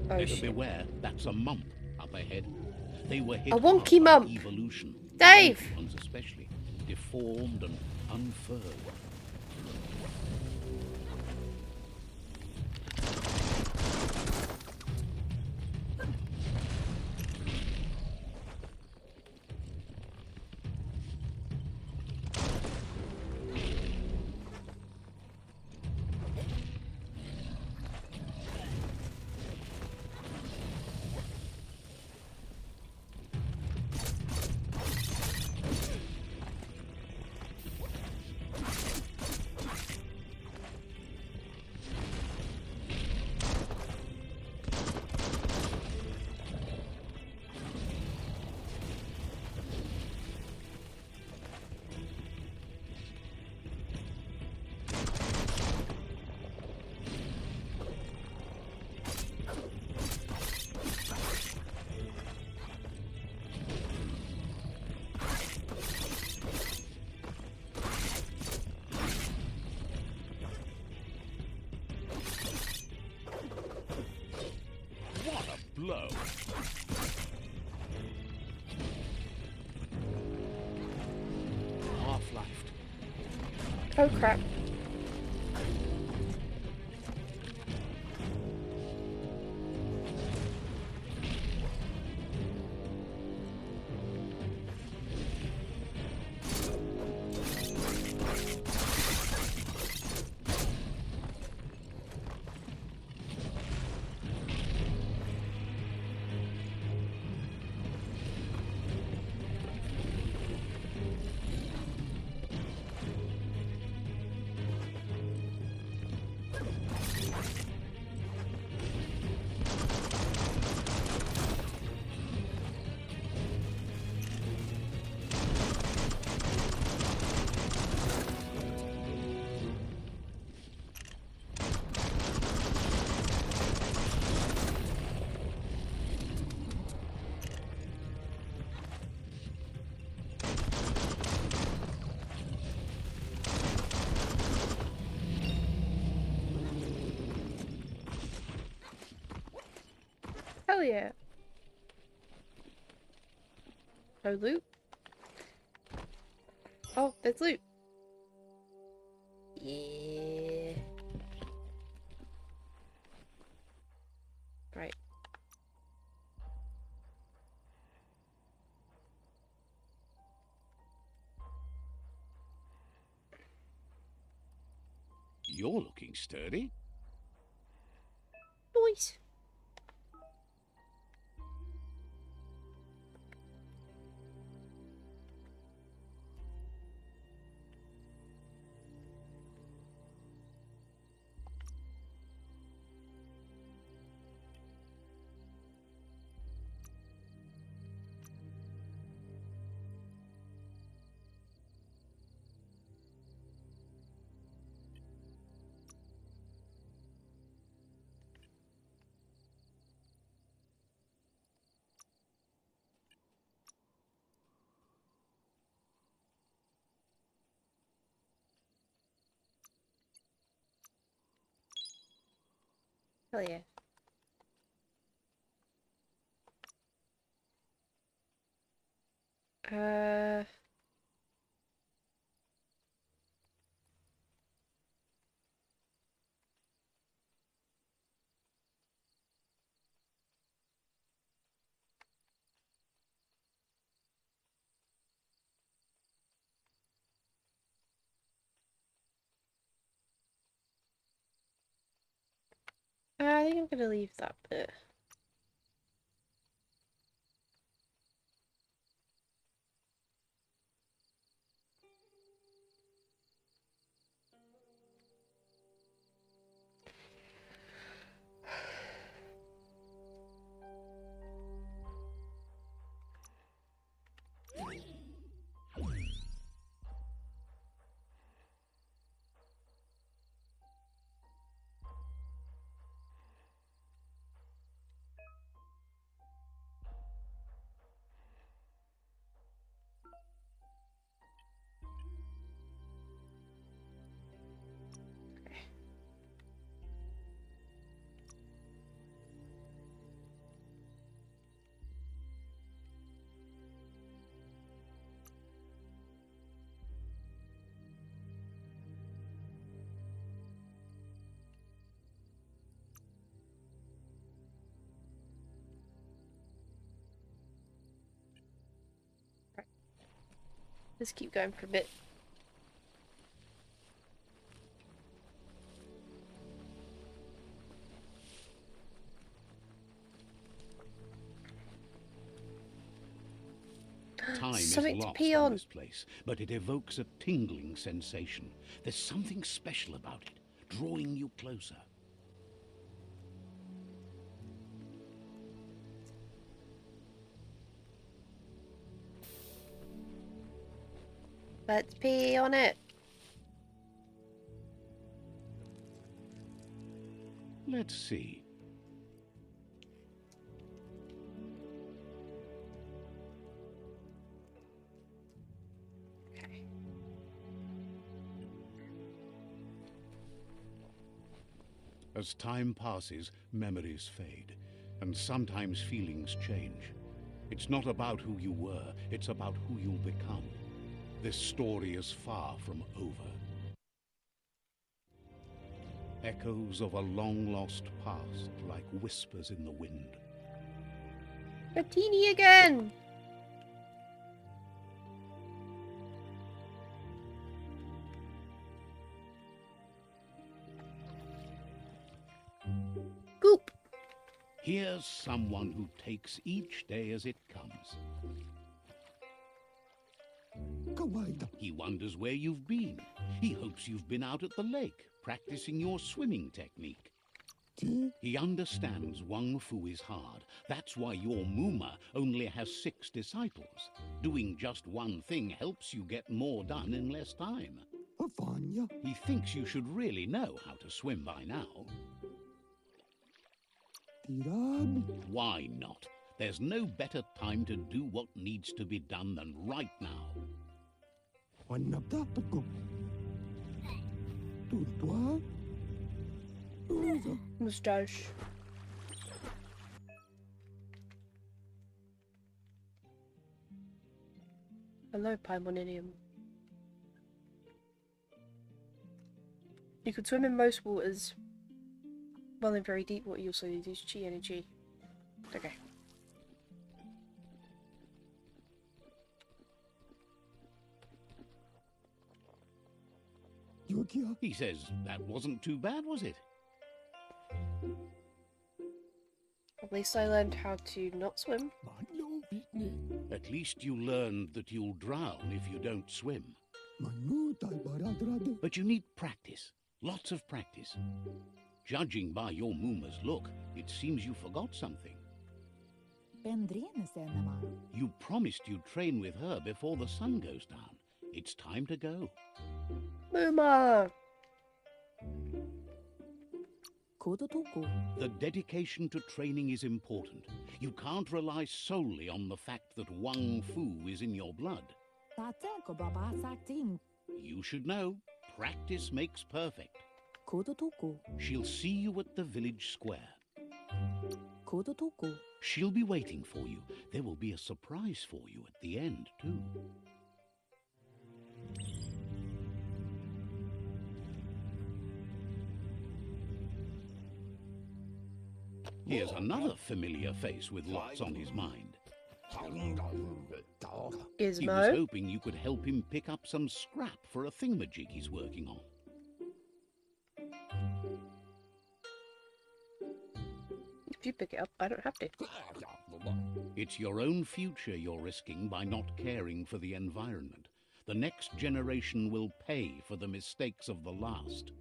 Oh, better shit. beware, that's a mump up ahead. They were hit A wonky hard by mump. evolution. Dave! Young ones especially, deformed and unfurled. Blow. Half-lifed. Oh crap. yeah. No loot? Oh, there's loot. Yeah. Right. You're looking sturdy. Nice. Hell yeah. Uh, I think I'm gonna leave that bit. Right. Let's keep going for a bit. Time is Something to lost pee in on. this place, but it evokes a tingling sensation. There's something special about it, drawing you closer. Let's pee on it. Let's see. Okay. As time passes, memories fade, and sometimes feelings change. It's not about who you were, it's about who you'll become. This story is far from over. Echoes of a long-lost past, like whispers in the wind. Martini again! Goop! Here's someone who takes each day as it comes. He wonders where you've been. He hopes you've been out at the lake, practicing your swimming technique. He understands Wang Fu is hard. That's why your Muma only has 6 disciples. Doing just one thing helps you get more done in less time. He thinks you should really know how to swim by now. Why not? There's no better time to do what needs to be done than right now. Moustache. Hello, Paimoninium. You can swim in most waters. Well, in very deep water, you also use chi energy. Okay. He says that wasn't too bad, was it? At least I learned how to not swim. At least you learned that you'll drown if you don't swim. But you need practice. Lots of practice. Judging by your Mooma's look, it seems you forgot something. You promised you'd train with her before the sun goes down. It's time to go. Mooma! The dedication to training is important. You can't rely solely on the fact that Wang Fu is in your blood. You should know, practice makes perfect. She'll see you at the village square. She'll be waiting for you. There will be a surprise for you at the end, too. Here's another familiar face with lots on his mind. He was Gizmo? hoping you could help him pick up some scrap for a thingamajig he's working on. If you pick it up, I don't have to. It's your own future you're risking by not caring for the environment. The next generation will pay for the mistakes of the last.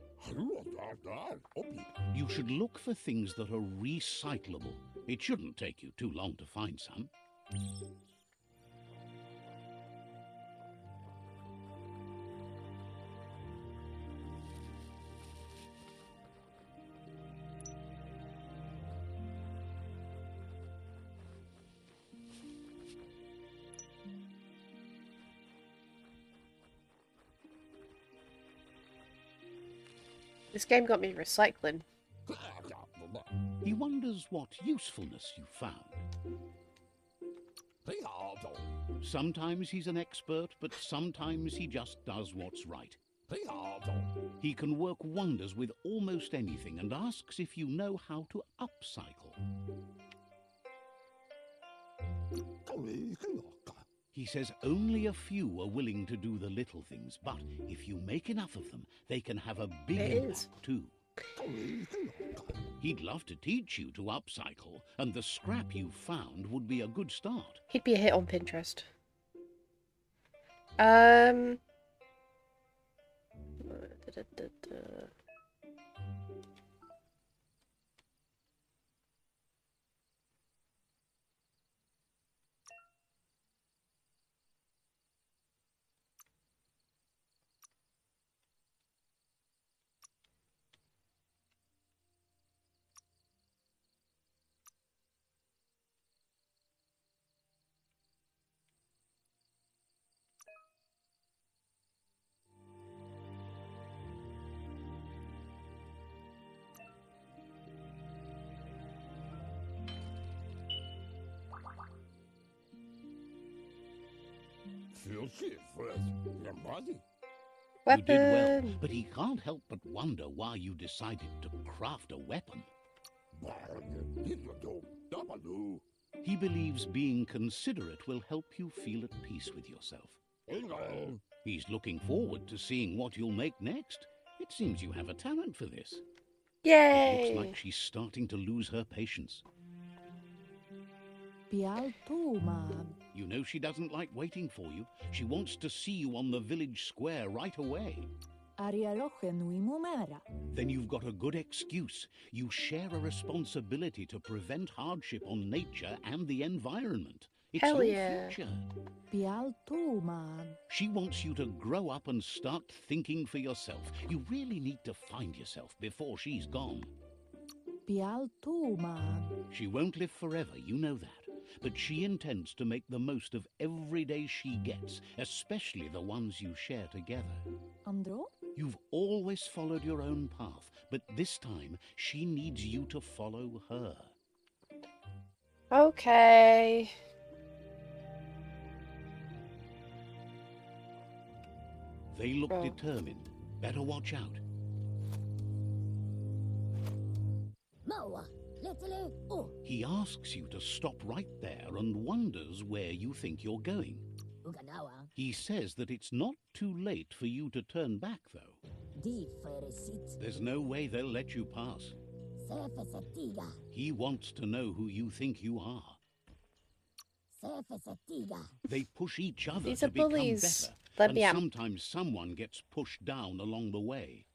You should look for things that are recyclable. It shouldn't take you too long to find some. This game got me recycling. He wonders what usefulness you found. Sometimes he's an expert, but sometimes he just does what's right. He can work wonders with almost anything and asks if you know how to upcycle. He says only a few are willing to do the little things, but if you make enough of them, they can have a big impact too. He'd love to teach you to upcycle, and the scrap you found would be a good start. He'd be a hit on Pinterest. You did well, but he can't help but wonder why you decided to craft a weapon. He believes being considerate will help you feel at peace with yourself. He's looking forward to seeing what you'll make next. It seems you have a talent for this. Yay! It looks like she's starting to lose her patience. You know she doesn't like waiting for you. She wants to see you on the village square right away. Then you've got a good excuse. You share a responsibility to prevent hardship on nature and the environment. It's Hell your yeah. future. She wants you to grow up and start thinking for yourself. You really need to find yourself before she's gone. She won't live forever, you know that. But she intends to make the most of every day she gets, especially the ones you share together. You've always followed your own path, but this time she needs you to follow her. Okay. They look Oh. determined. Better watch out. He asks you to stop right there and wonders where you think you're going. He says that it's not too late for you to turn back, though. There's no way they'll let you pass. He wants to know who you think you are. They push each other These to are become bullies. better, Let and me out. sometimes someone gets pushed down along the way.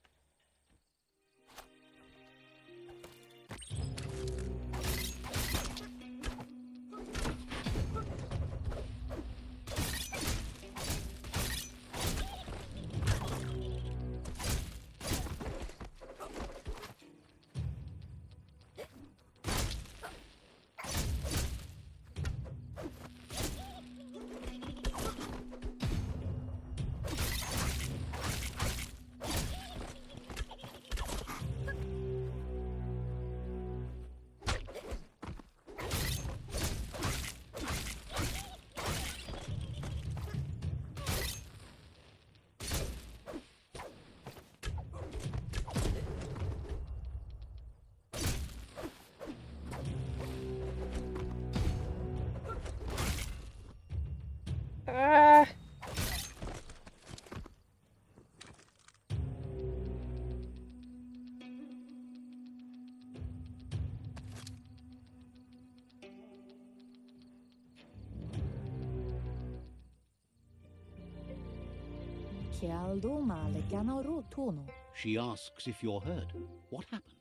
Ah! She asks if you're hurt. What happened?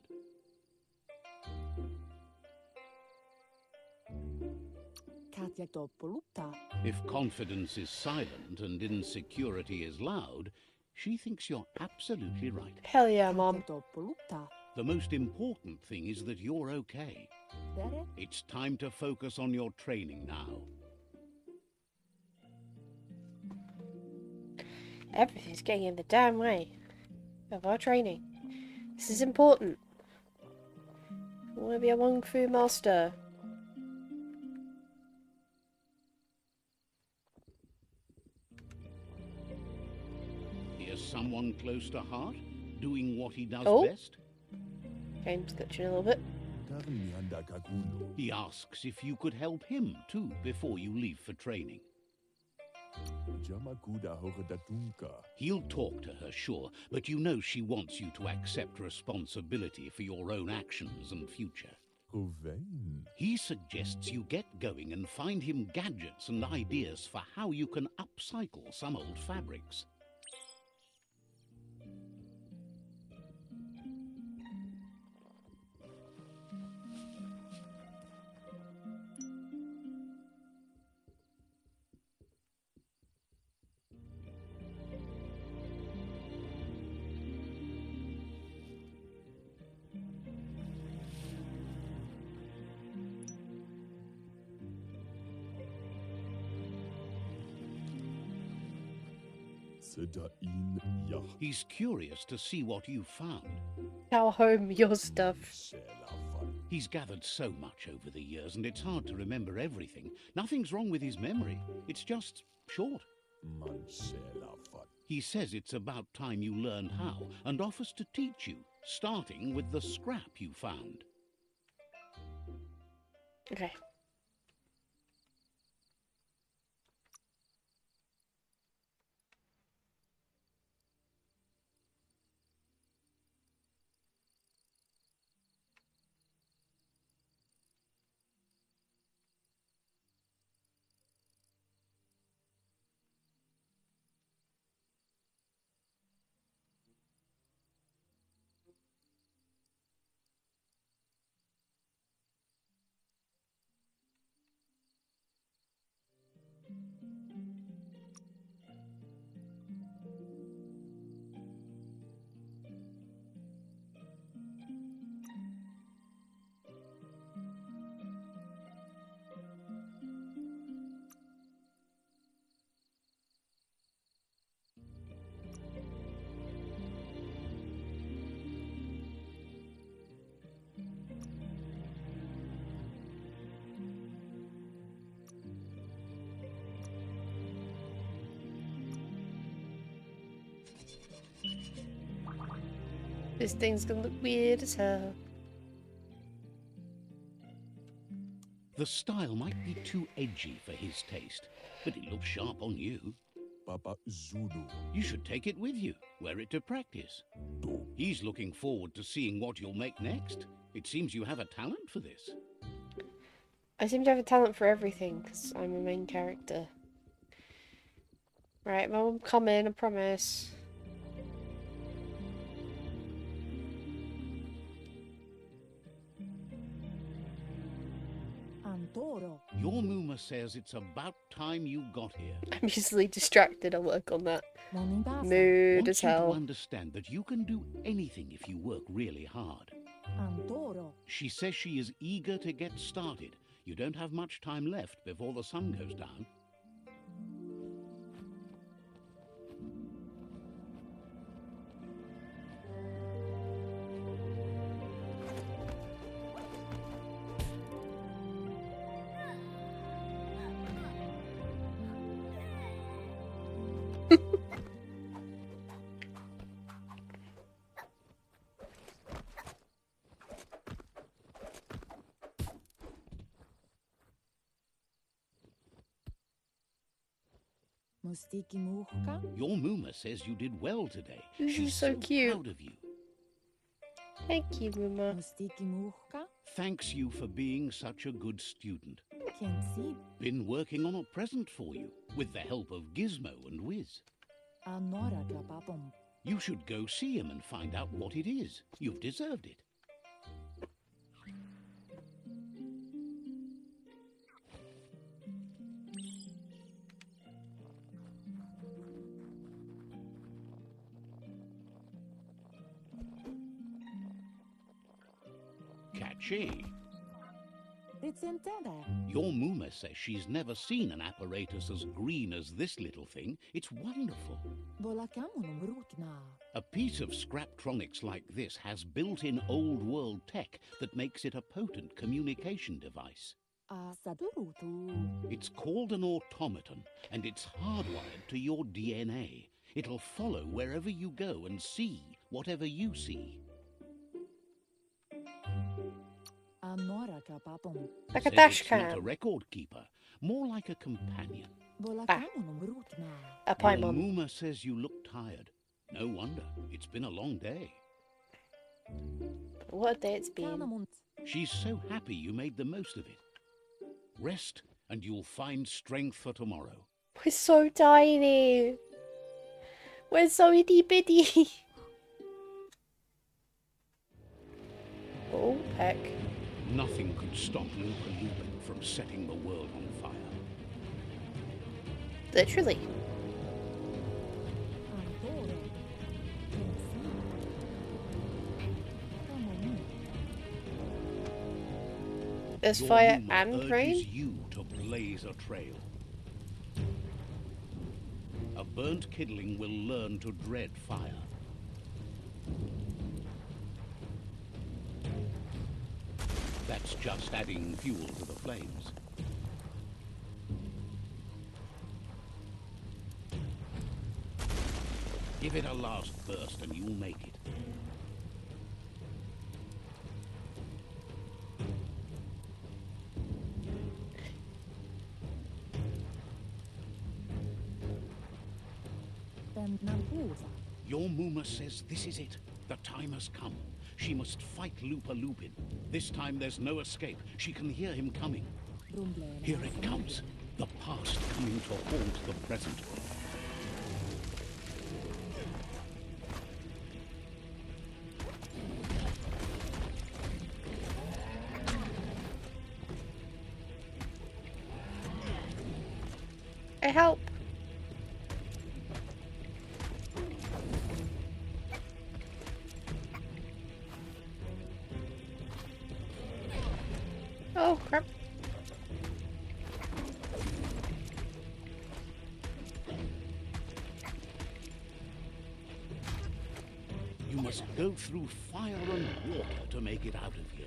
If confidence is silent and insecurity is loud, she thinks you're absolutely right. Hell yeah, Mom. The most important thing is that you're okay. It's time to focus on your training now. Everything's getting in the damn way of our training. This is important. I want to be a Wong Fu master. Here's someone close to heart, doing what he does Oh. best. Game's glitching a little bit. He asks if you could help him too before you leave for training. He'll talk to her, sure, but you know she wants you to accept responsibility for your own actions and future. He suggests you get going and find him gadgets and ideas for how you can upcycle some old fabrics. He's curious to see what you've found. Tell home your stuff. He's gathered so much over the years, and it's hard to remember everything. Nothing's wrong with his memory. It's just short. He says it's about time you learned how, and offers to teach you, starting with the scrap you found. Okay. This thing's gonna look weird as hell. The style might be too edgy for his taste, but it looks sharp on you. Papa Zulu. You should take it with you, wear it to practice. Do. He's looking forward to seeing what you'll make next. It seems you have a talent for this. I seem to have a talent for everything, because I'm a main character. Right, Mum, I'm coming, I promise. Antoro. Your Muma says it's about time you got here. I'm easily distracted, I'll work on that. Monindasa. Mood Want as you to hell. understand that you can do anything if you work really hard. Antoro. She says she is eager to get started. You don't have much time left before the sun goes down. Mustiki muhka. Your Muma says you did well today. This is She's so cute. proud of you. Thank you, Muma. Mustiki muhka. Thanks you for being such a good student. Kensi. Been working on a present for you, with the help of Gizmo and Wiz. Anora kapapom. You should go see him and find out what it is. You've deserved it. Catchy. Ritsentende. Your Muma says she's never seen an apparatus as green as this little thing. It's wonderful. Volakamunum rutna. A piece of Scraptronics like this has built-in old-world tech that makes it a potent communication device. Sadurutu. It's called an automaton, and it's hardwired to your DNA. It'll follow wherever you go and see whatever you see. Anora kapapom. Like a Said dash it's not a cam. record keeper, more like a companion. Volakamunum rutna. A Your Paimon. Muma says you look tired. No wonder. It's been a long day. What a day it's been. Kanamunt. She's so happy you made the most of it. Rest, and you'll find strength for tomorrow. We're so tiny. We're so itty bitty. Oh, heck. Nothing could stop Lupa Lupin from setting the world on fire. Literally. Antoro. Kensi. Kanamunt. There's Your fire Muma and urges rain? you to blaze a trail. A burnt kidling will learn to dread fire. That's just adding fuel to the flames. Give it a last burst and you'll make it. Nampusa. Your Muma says this is it. The time has come. She must fight Lupa Lupin. This time there's no escape. She can hear him coming. Rumble. Here it comes. The past coming to haunt the present. I help. Oh, crap. You must go through fire and water to make it out of here.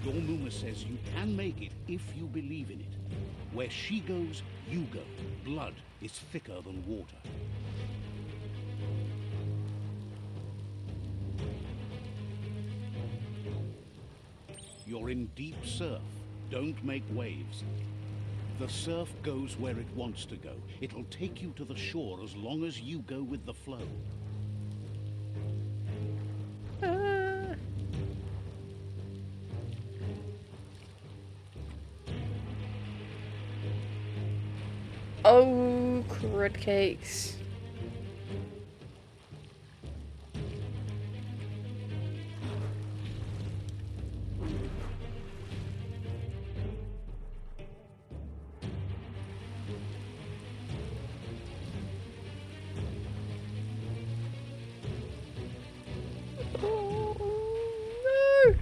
Your Muma says you can make it if you believe in it. Where she goes, you go. Blood is thicker than water. You're in deep surf. Don't make waves. The surf goes where it wants to go. It'll take you to the shore as long as you go with the flow. Oh, crud cakes. Oh, no.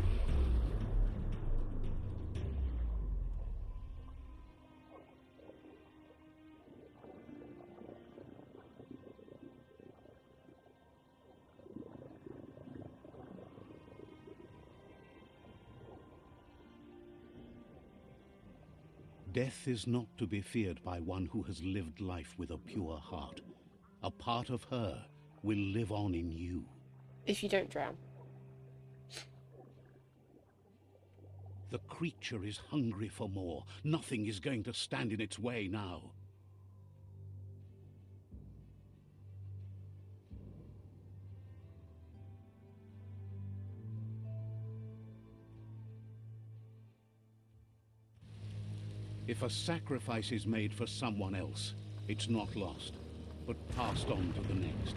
Death is not to be feared by one who has lived life with a pure heart. A part of her will live on in you. If you don't drown. The creature is hungry for more. Nothing is going to stand in its way now. If a sacrifice is made for someone else, it's not lost, but passed on to the next.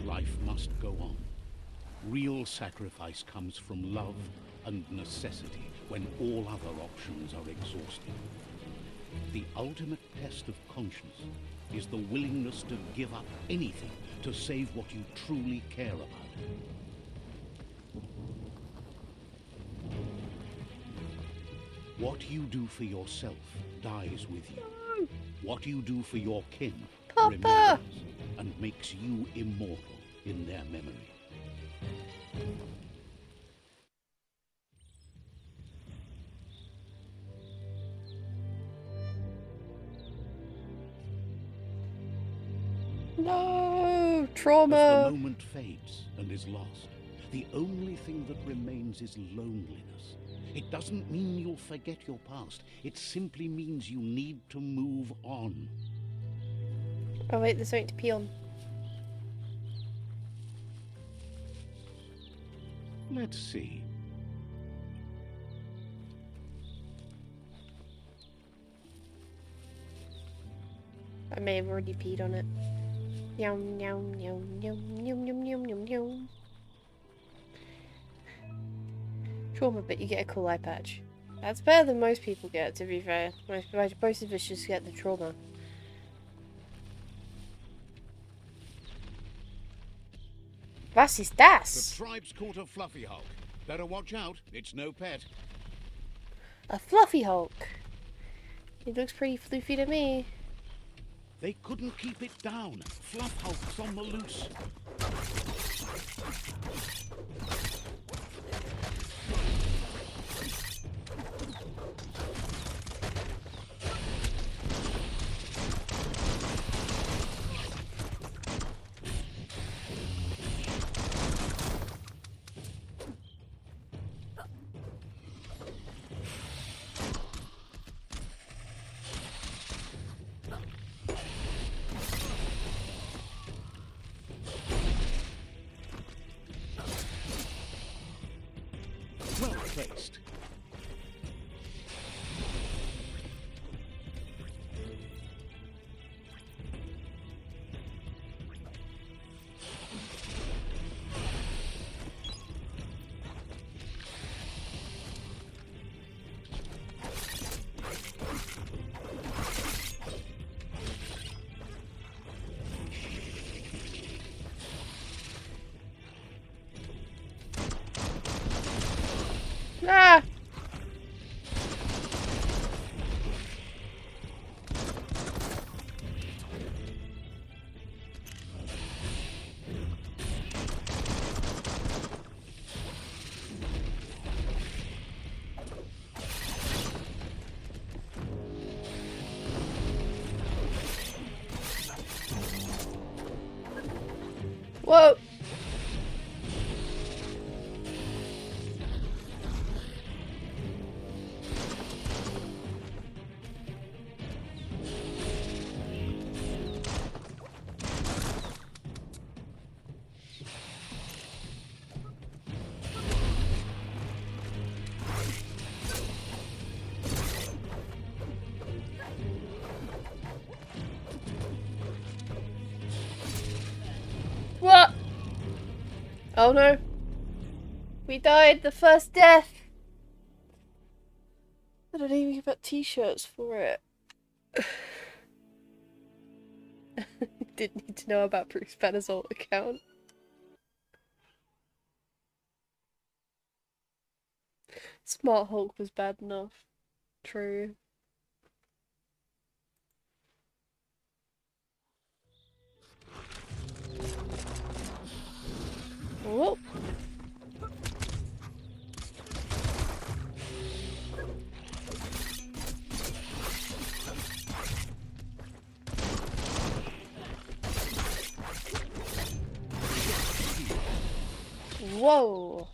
Life must go on. Real sacrifice comes from love and necessity when all other options are exhausted. The ultimate test of conscience is the willingness to give up anything to save what you truly care about. What you do for yourself dies with you. What you do for your kin remembers and makes you immortal in their memory. No! As Trauma! the moment fades and is lost, the only thing that remains is loneliness. It doesn't mean you'll forget your past. It simply means you need to move on. Oh wait, there's something to pee on. Let's see. I may have already peed on it. Yum yum yum yum yum yum yum yum yum. Trauma, but you get a cool eye patch. That's better than most people get, to be fair. Most of us just get the trauma. Was ist The das? tribe's caught a fluffy hulk. Better watch out. It's no pet. A fluffy Hulk. It looks pretty floofy to me. They couldn't keep it down. Fluff hulk's on the loose. Whoa! What? Oh no. We died the first death. I don't even get t-shirts for it. Didn't need to know about Bruce Banner's alt account. Smart Hulk was bad enough. True. Whoa. Whoa.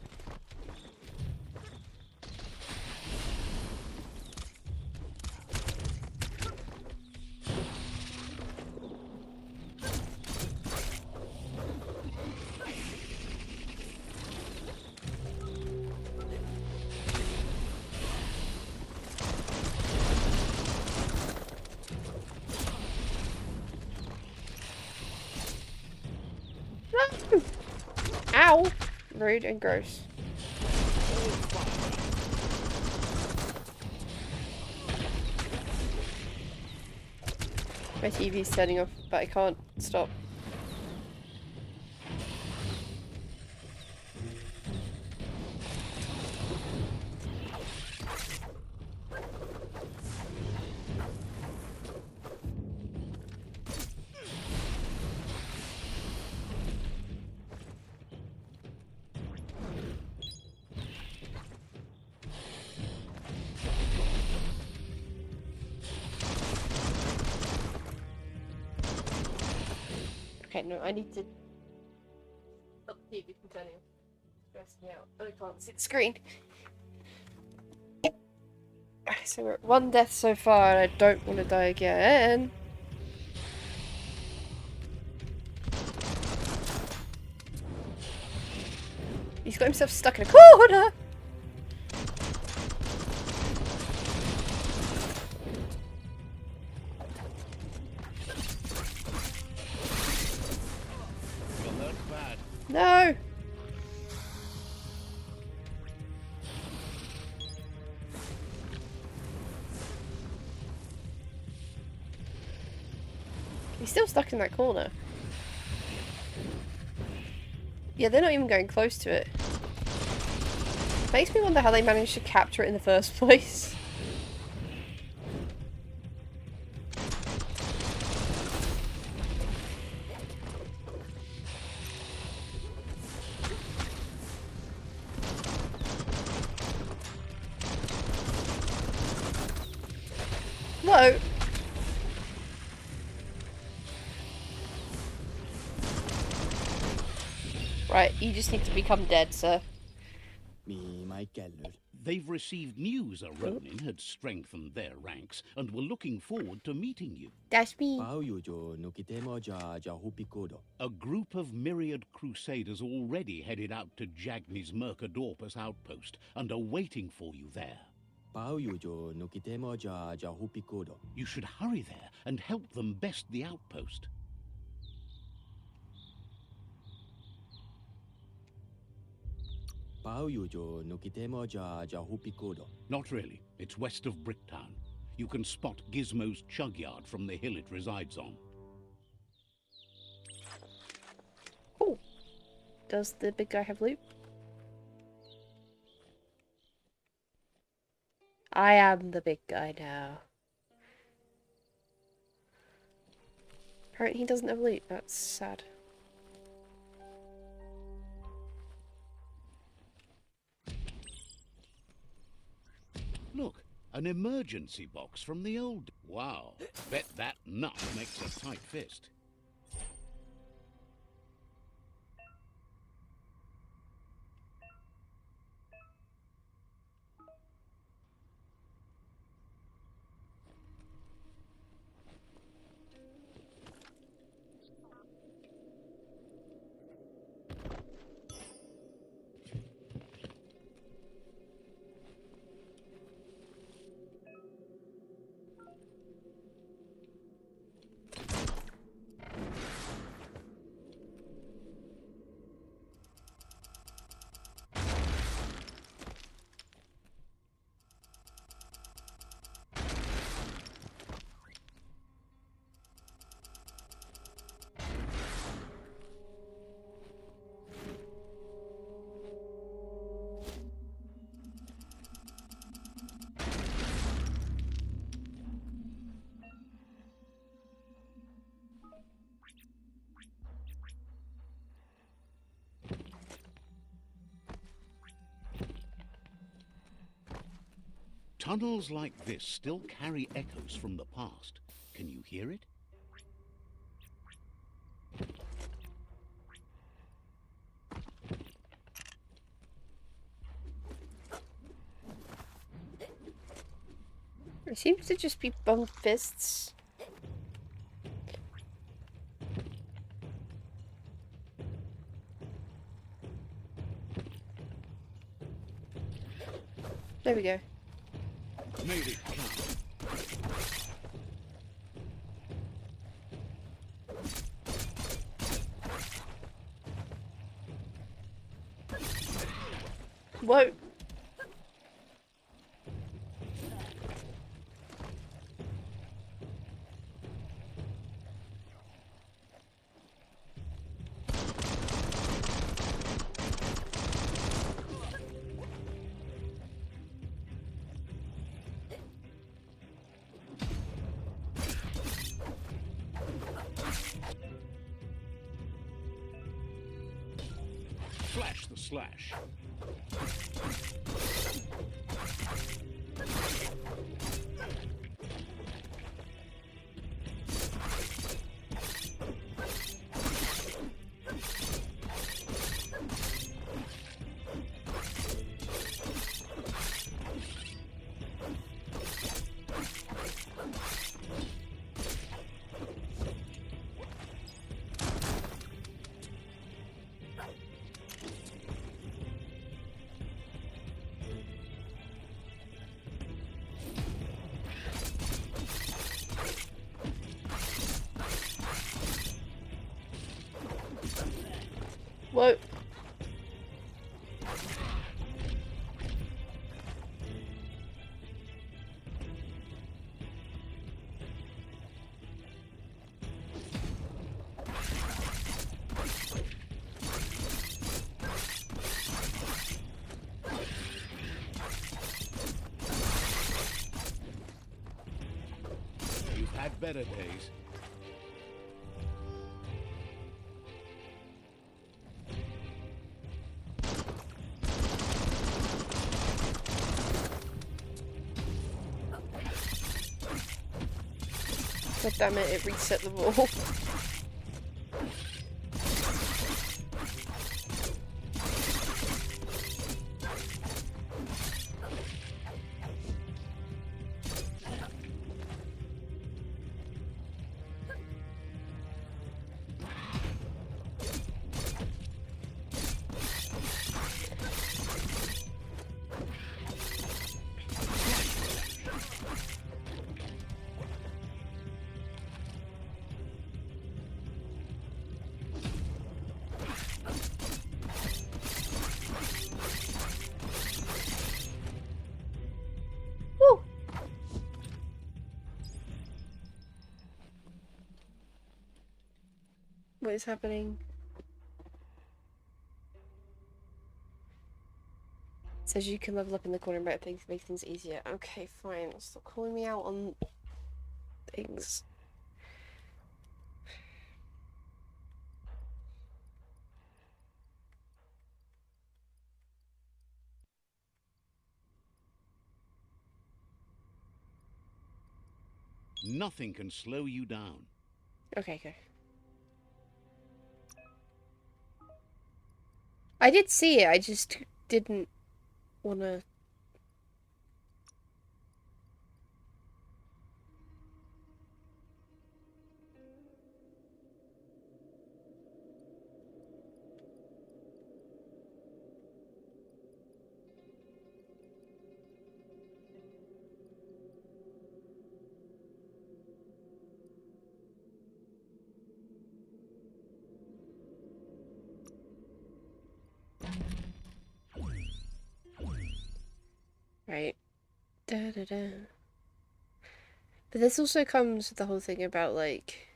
No. Ow. Rude and gross. My TV's turning off, but I can't stop. Okay, no, I need to... Oh, TV from turning off. Stressing me out. I can't see the screen. So we're at 1 death so far, and I don't want to die again. He's got himself stuck in a corner! No! He's still stuck in that corner. Yeah, they're not even going close to it. Makes me wonder how they managed to capture it in the first place. Whoa! Right, you just need to become dead, sir. They've received news a Ronin had strengthened their ranks and were looking forward to meeting you. That's me. A group of myriad crusaders already headed out to Jagni's Mercadorpus outpost and are waiting for you there. You should hurry there and help them best the outpost. Not really. It's west of Bricktown. You can spot Gizmo's chug yard from the hill it resides on. Oh, does the big guy have loot? I am the big guy now. Apparently he doesn't have loot. That's sad. Look, an emergency box from the old... Wow, bet that nut makes a tight fist. Tunnels like this still carry echoes from the past. Can you hear it? It seems to just be bump fists. There we go. Made it count. Whoa. Flash the slash. Whoa. You've had better days. God damn it, it reset the wall. Woo! What is happening? It says you can level up in the corner about things, make things easier. Okay, fine. Stop calling me out on things. Nothing can slow you down. Okay, okay. I did see it, I just didn't wanna... Right. Da da da. But this also comes with the whole thing about, like...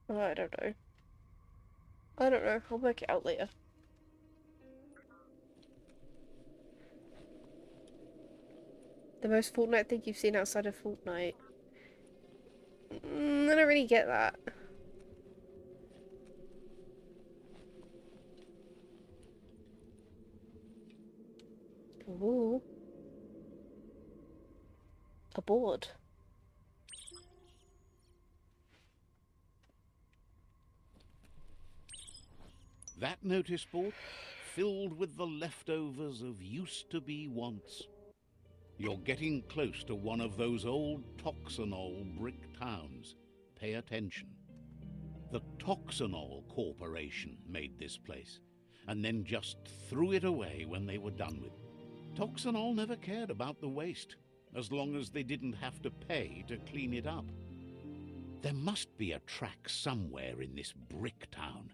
Oh, I don't know. I don't know. I'll work it out later. The most Fortnite thing you've seen outside of Fortnite? I don't really get that. Ooh. A board. That notice board, filled with the leftovers of used-to-be wants. You're getting close to one of those old Toxanol brick towns. Pay attention. The Toxanol Corporation made this place, and then just threw it away when they were done with it. Toxanol never cared about the waste, as long as they didn't have to pay to clean it up. There must be a track somewhere in this brick town.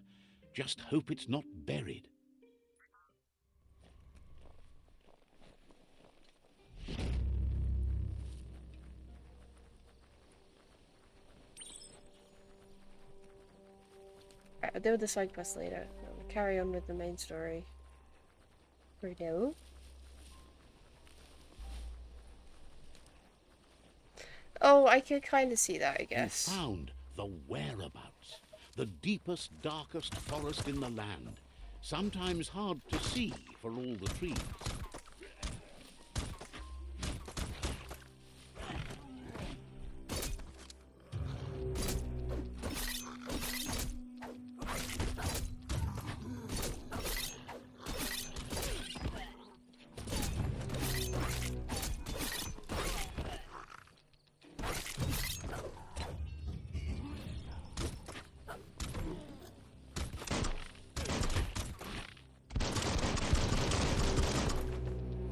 Just hope it's not buried. Right, I'll deal with the side quest later. I'll carry on with the main story. For now. Oh, I could kind of see that, I guess. You found the whereabouts. The deepest, darkest forest in the land. Sometimes hard to see for all the trees.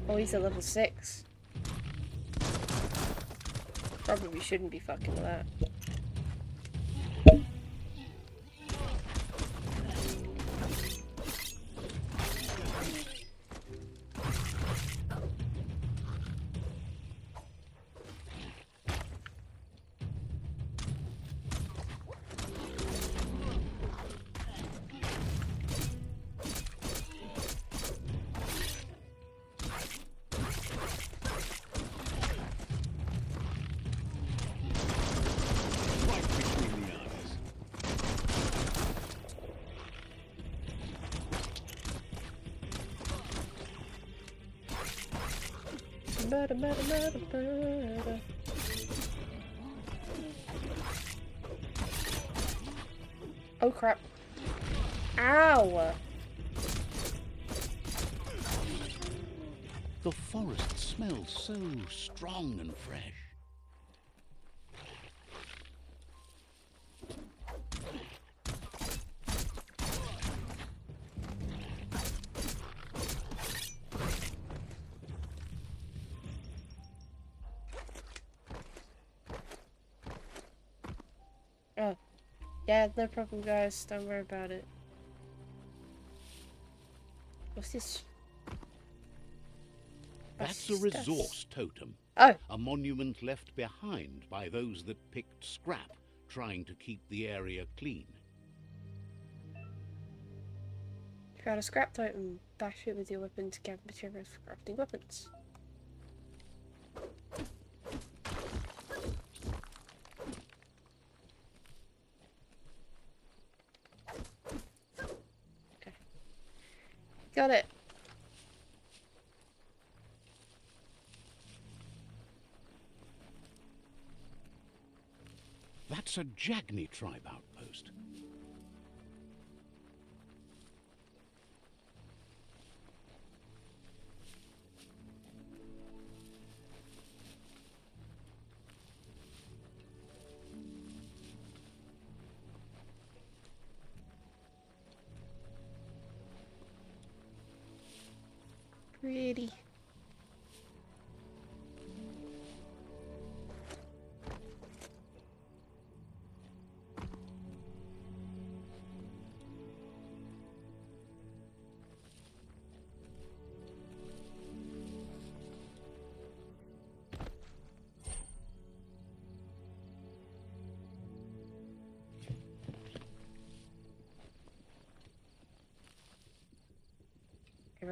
Oh, he's at level 6. Probably shouldn't be fucking with that. Oh crap. Ow! The forest smells so strong and fresh. Oh. Yeah, no problem, guys. Don't worry about it. What's this? That's a resource totem. Oh! A monument left behind by those that picked scrap, trying to keep the area clean. Found a scrap totem. Bash it with your weapon to gather materials for crafting weapons. Okay. Got it. That's a Jagni tribe outpost. Pretty.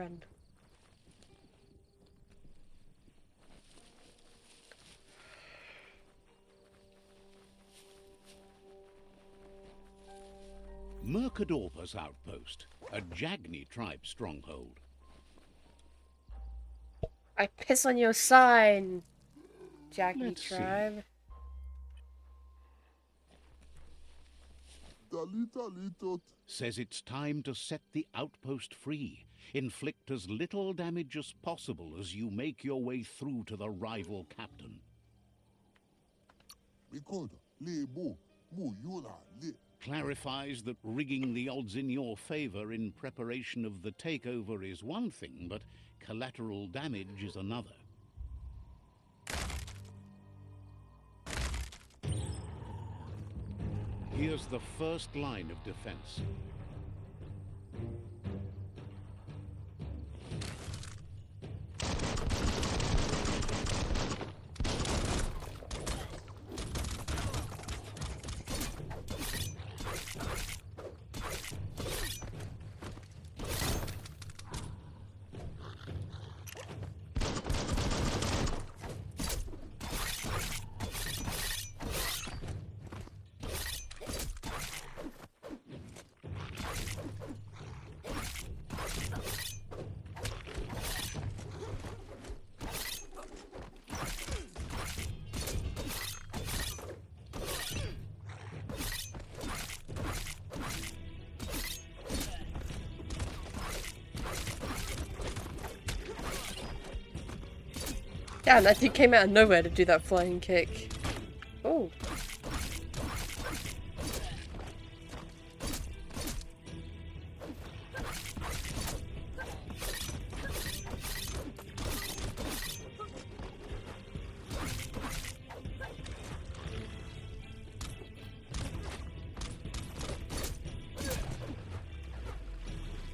run. Mercadorpus Outpost, a Jagni tribe stronghold. I piss on your sign, Jaggy Let's see. tribe. Says it's time to set the outpost free. Inflict as little damage as possible as you make your way through to the rival captain. Clarifies that rigging the odds in your favor in preparation of the takeover is one thing, but collateral damage is another. Here's the first line of defense. Damn, that dude came out of nowhere to do that flying kick. Oh.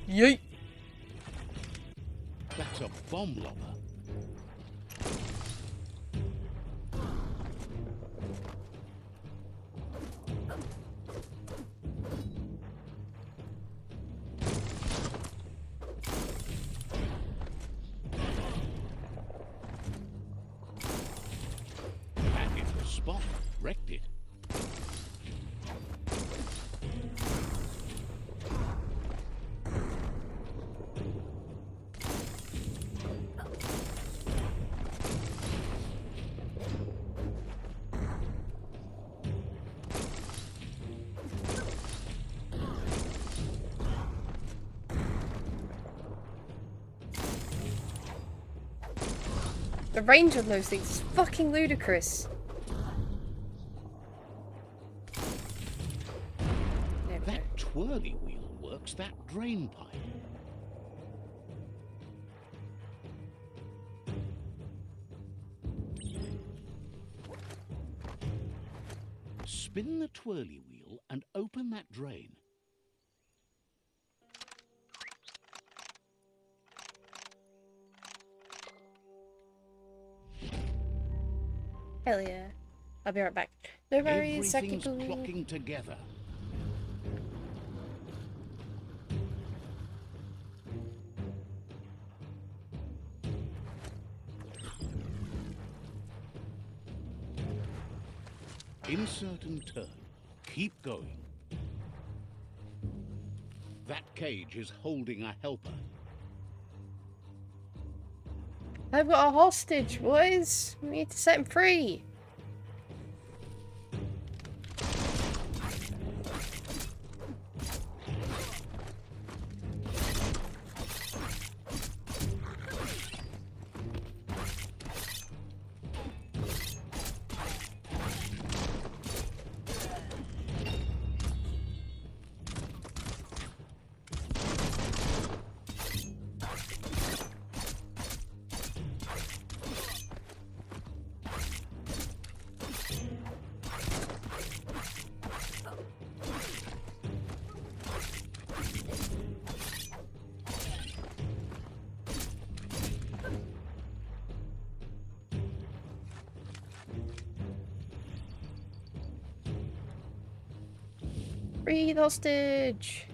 Yeet. That's a bomb lobber. That hit the spot. Wrecked it. The range on those things is fucking ludicrous. There we go. That twirly wheel works that drain pipe. Spin the twirly wheel and open that drain. Hell yeah. I'll be right back. No worries, Everything's second. clocking together. Insert and turn. Keep going. That cage is holding a helper. I've got a hostage, boys. We need to set him free. Free the hostage.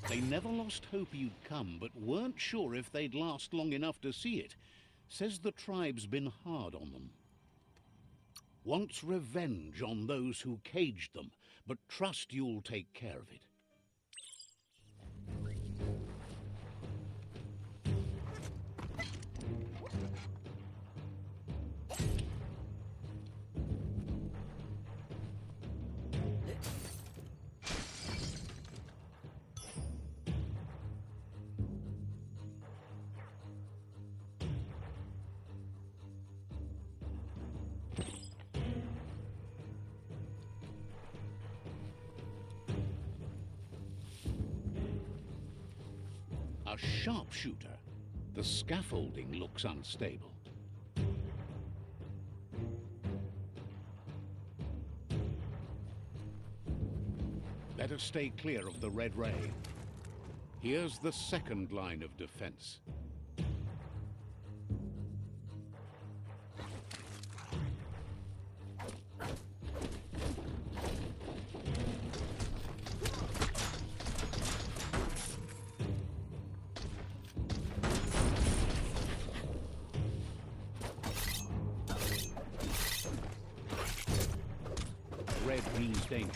They never lost hope you'd come, but weren't sure if they'd last long enough to see it. Says the tribe's been hard on them. Wants revenge on those who caged them, but trust you'll take care of it. A sharpshooter. The scaffolding looks unstable. Better stay clear of the red ray. Here's the second line of defense. Red means danger.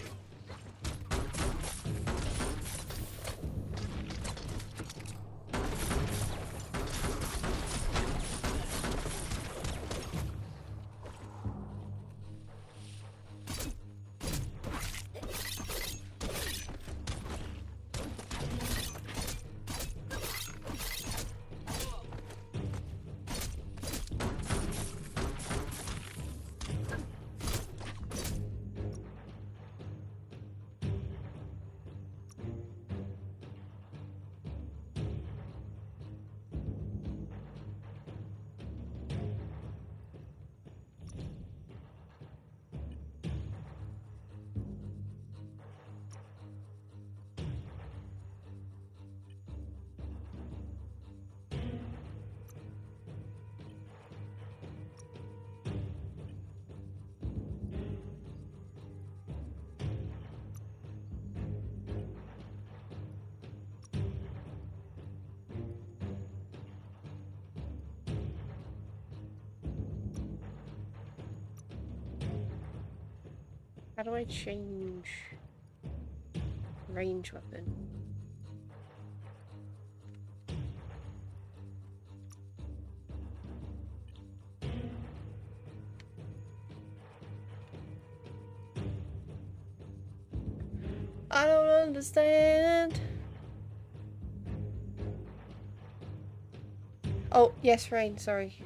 How do I change range weapon? I don't understand. Oh, yes, Rain, sorry.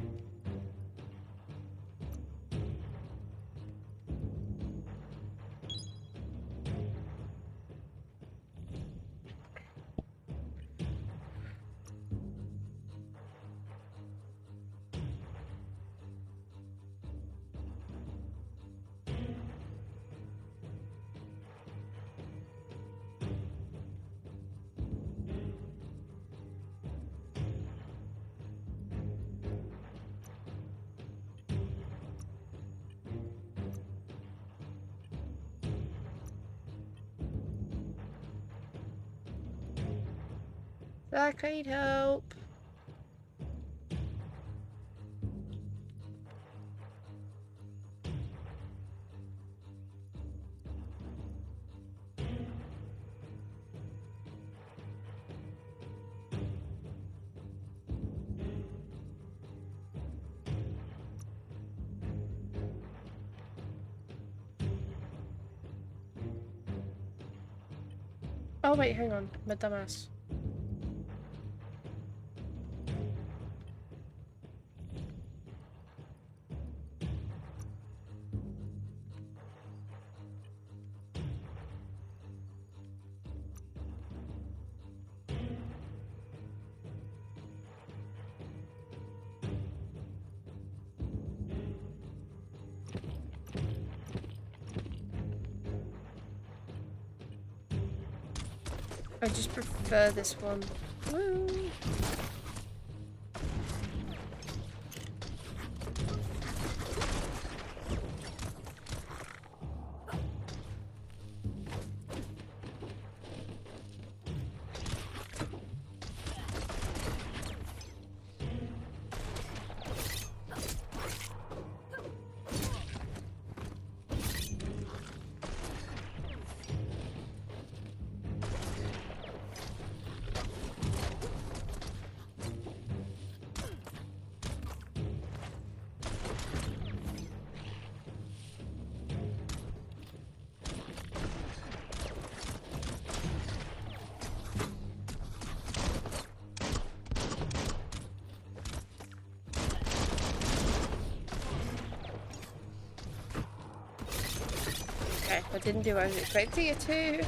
Zach, I need help. Oh wait, hang on, I'm a dumbass. I just prefer this one. Woo. Okay, I didn't do what I was expecting you to.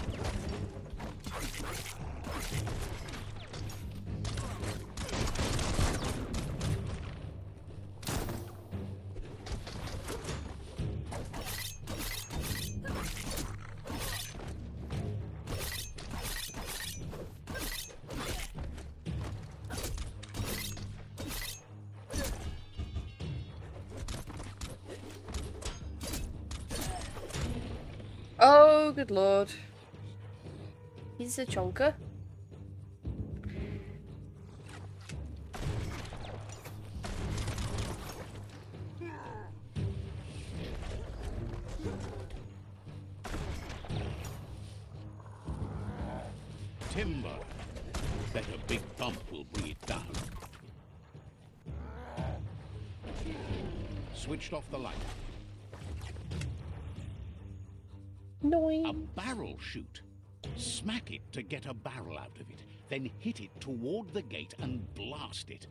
Oh, good lord. He's a chonker. Timber. Bet a big bump will bring it down. Switched off the light. A Annoying. barrel shoot. Smack it to get a barrel out of it. Then hit it toward the gate and blast it.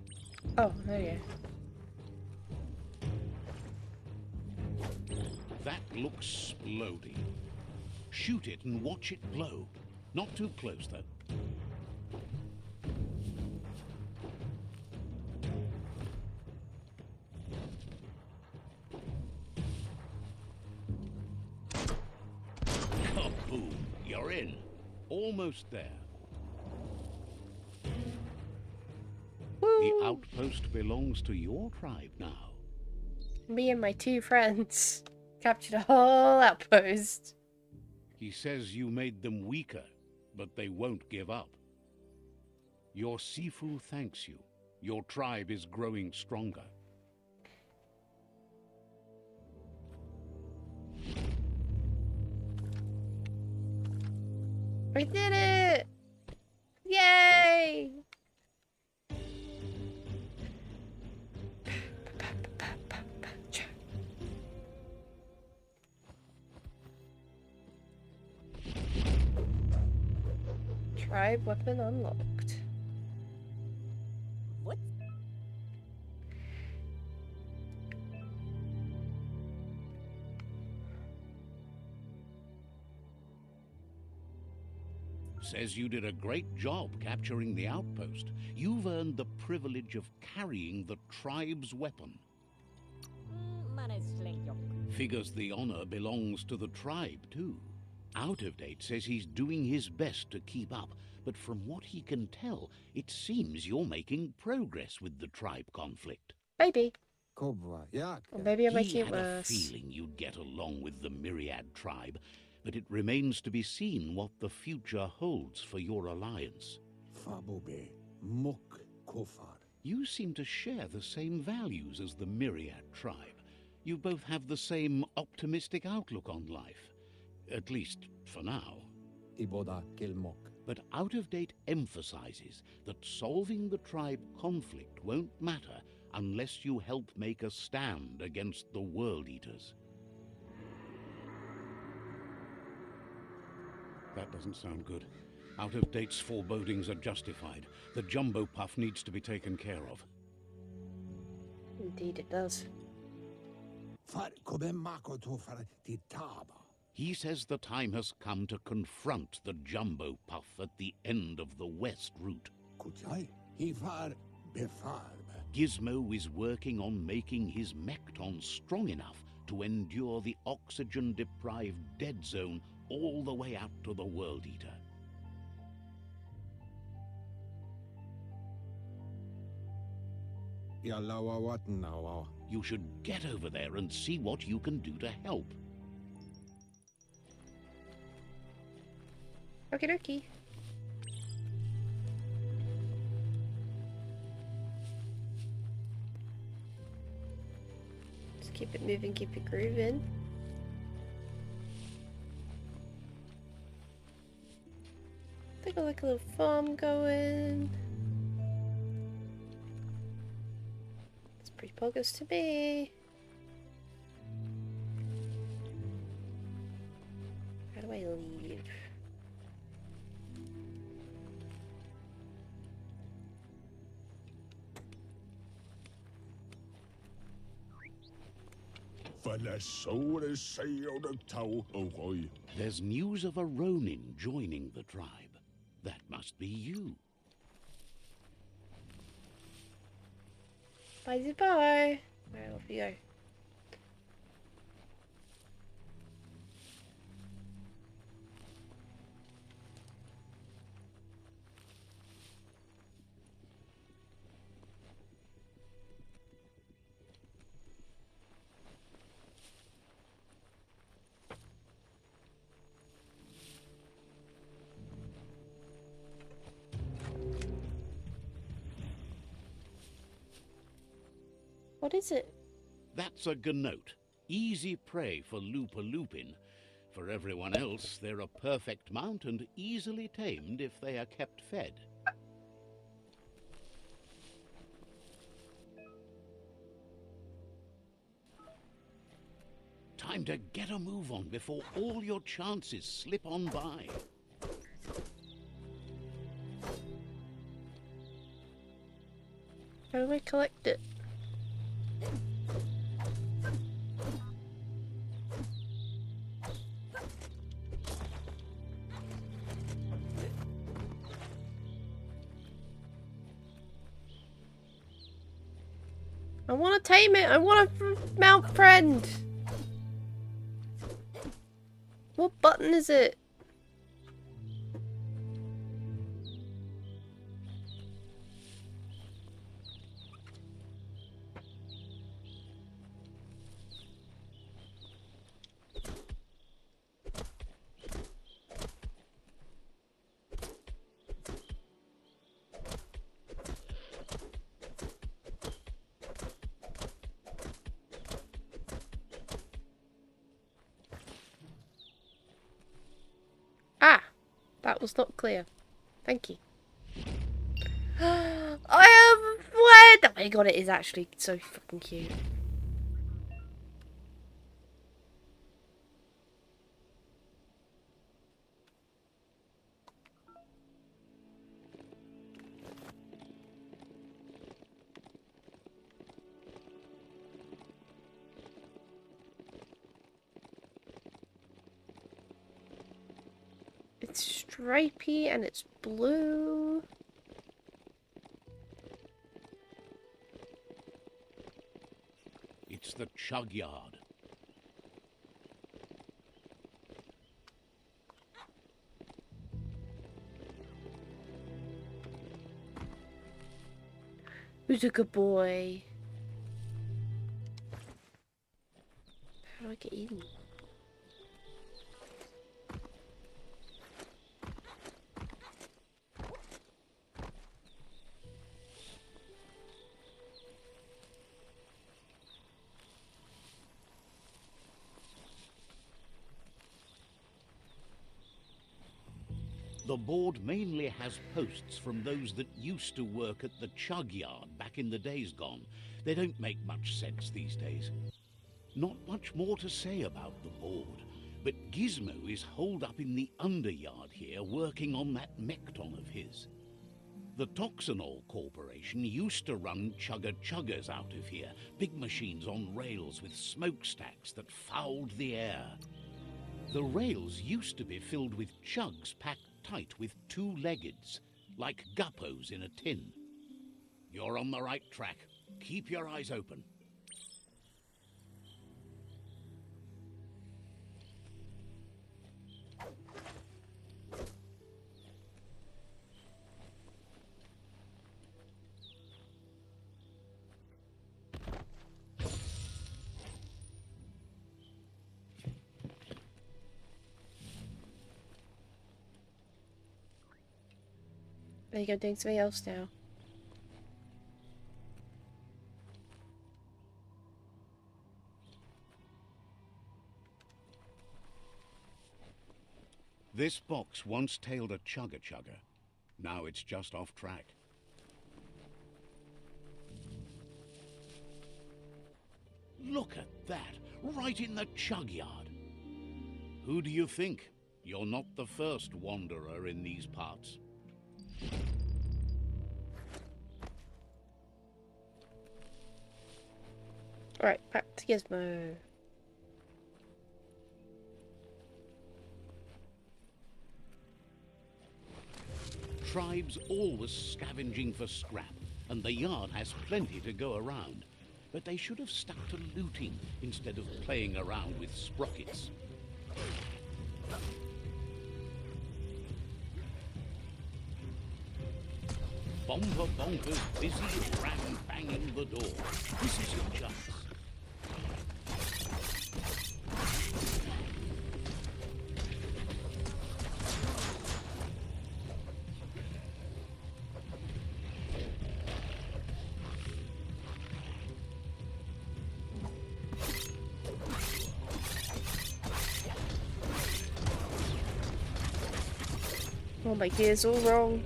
Oh, there you go. That looks splody. Shoot it and watch it blow. Not too close, though. Kaboom! You're in. Almost there. The Woo! outpost belongs to your tribe now. Me and my 2 friends captured a whole outpost. He says you made them weaker, but they won't give up. Your Sifu thanks you. Your tribe is growing stronger. We did it! Yay! Tribe weapon unlocked. What? Says you did a great job capturing the outpost. You've earned the privilege of carrying the tribe's weapon. Figures the honor belongs to the tribe, too. Out of Date says he's doing his best to keep up, but from what he can tell, it seems you're making progress with the tribe conflict. Maybe. Or Or maybe I'm He making it had a worse. feeling you'd get along with the Myriad tribe, but it remains to be seen what the future holds for your alliance. Fabobe, Mok Kofar. You seem to share the same values as the Myriad tribe. You both have the same optimistic outlook on life. At least, for now. Iboda Kilmok. But Out of Date emphasizes that solving the tribe conflict won't matter unless you help make a stand against the World Eaters. That doesn't sound good. Out of Date's forebodings are justified. The jumbo puff needs to be taken care of. Indeed it does. Far Kobe Mako Tofar Titaba. He says the time has come to confront the jumbo puff at the end of the west route. Kuchai, Hifar Befar. Gizmo is working on making his Mekton strong enough to endure the oxygen-deprived dead zone all the way out to the World Eater. Yalawa what now? You should get over there and see what you can do to help. Okie dokie. Just keep it moving, keep it grooving. I got like a little farm going. It's pretty bogus to me. How do I leave? There's news of a Ronin joining the tribe. That must be you. Bye. Right, off you go. What is it? That's a gnote. Easy prey for Lupin. For everyone else, they're a perfect mount and easily tamed if they are kept fed. Time to get a move on before all your chances slip on by. How do I collect it? I want to tame it. I want a mount friend. What button is it? Ah, that was not clear. Thank you. I am wed. Oh my god, it is actually so fucking cute. It's stripy and it's blue. It's the Chug Yard. Who's a good boy? How do I get in? The board mainly has posts from those that used to work at the Chug Yard back in the days gone. They don't make much sense these days. Not much more to say about the board, but Gizmo is holed up in the underyard here working on that Mekton of his. The Toxanol Corporation used to run chugger-chuggers out of here, big machines on rails with smokestacks that fouled the air. The rails used to be filled with chugs packed tight with two-leggeds, like guppos in a tin. You're on the right track. Keep your eyes open. There you go, doing something else now. This box once tailed a chugger-chugger. Now it's just off track. Look at that, right in the Chug Yard. Who do you think? You're not the first wanderer in these parts. Alright, back to Gizmo. tribe's always scavenging for scrap, and the yard has plenty to go around. But they should have stuck to looting instead of playing around with sprockets. Bomber Bonker's busy banging the door. This is your chance. Oh, my gear's all wrong.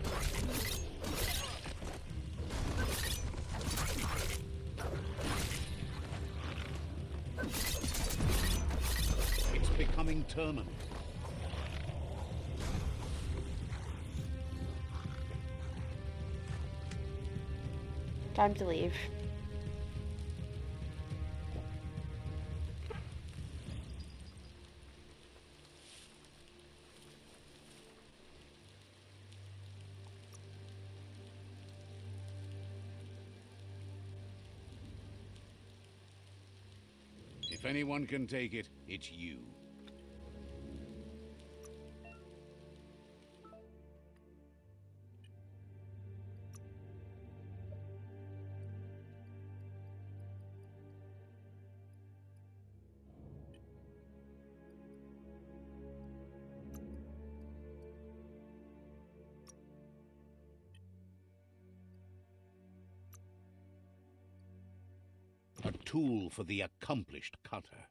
It's becoming terminal. Time to leave. If anyone can take it, it's you. A tool for the accomplished cutter.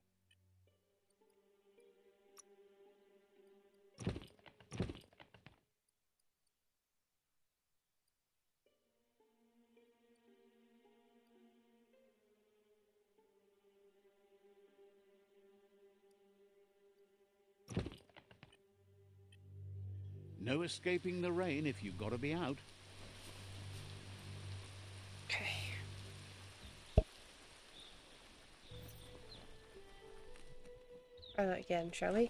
No escaping the rain if you've got to be out. Okay. Try that again, shall we?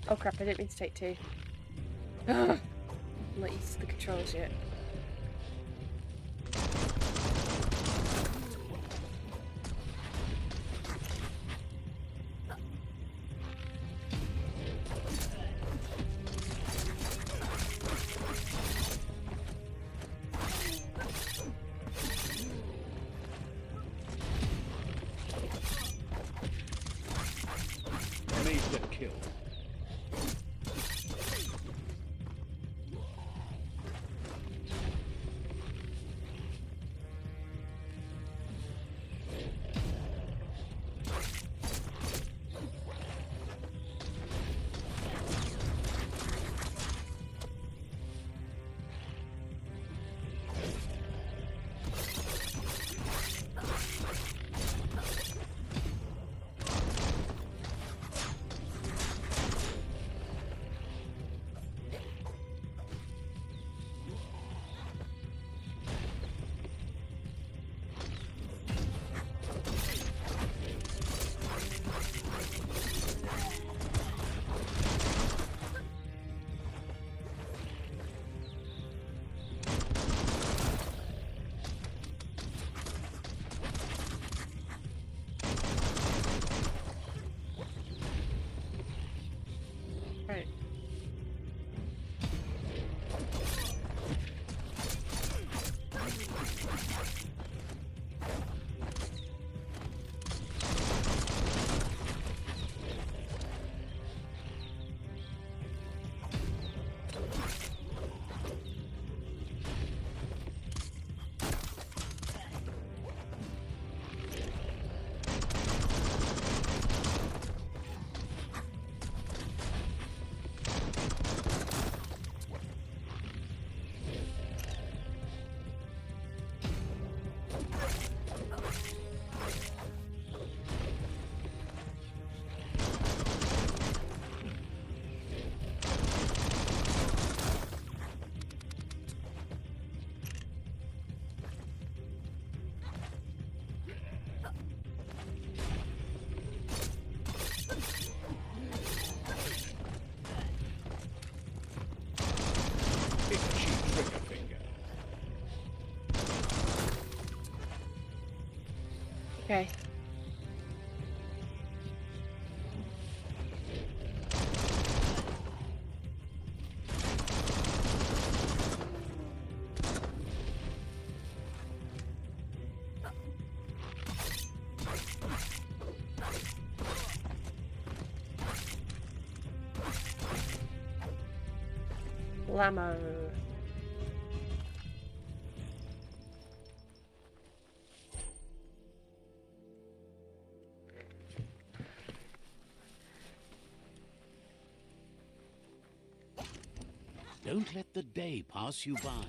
Oh crap, I didn't mean to take two. I'm not used to the controls yet. Made the kill. Itchy trigger finger. Okay. Lamo. Don't let the day pass you by.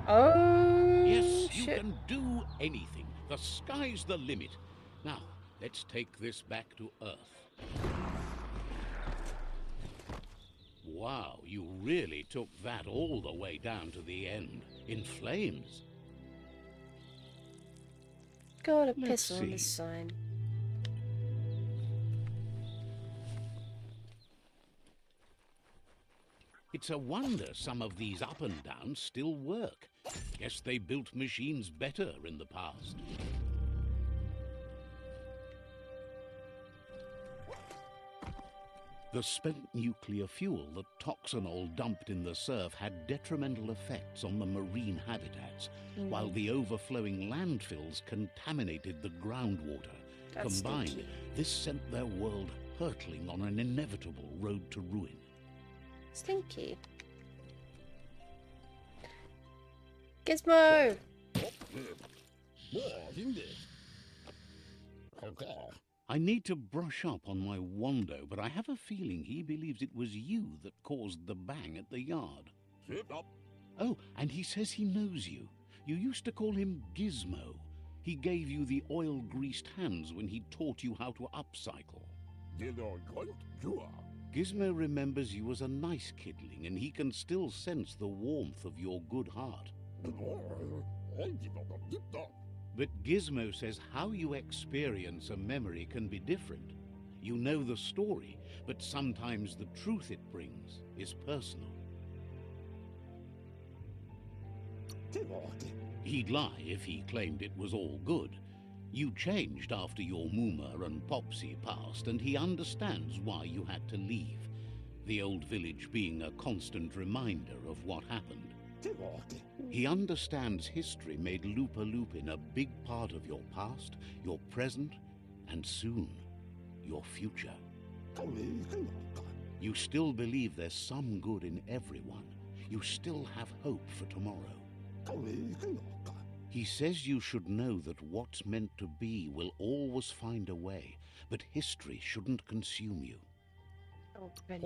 Oh, Yes, you shit. can do anything. The sky's the limit. Now, let's take this back to Earth. Wow, you really took that all the way down to the end. In flames. Gotta Let's piss on this see. sign. It's a wonder some of these up and downs still work. Guess they built machines better in the past. The spent nuclear fuel that Toxanol dumped in the surf had detrimental effects on the marine habitats, while the overflowing landfills contaminated the groundwater. That's Combined, stinky. this sent their world hurtling on an inevitable road to ruin. Stinky. Gizmo! I need to brush up on my Wando, but I have a feeling he believes it was you that caused the bang at the yard. Oh, and he says he knows you. You used to call him Gizmo. He gave you the oil-greased hands when he taught you how to upcycle. Gizmo remembers you as a nice kidling, and he can still sense the warmth of your good heart. But Gizmo says how you experience a memory can be different. You know the story, but sometimes the truth it brings is personal. He'd lie if he claimed it was all good. You changed after your Mooma and Popsy passed, and he understands why you had to leave. The old village being a constant reminder of what happened. He understands history made Lupa Lupin a big part of your past, your present, and soon, your future. You still believe there's some good in everyone. You still have hope for tomorrow. He says you should know that what's meant to be will always find a way, but history shouldn't consume you. Oh, bench.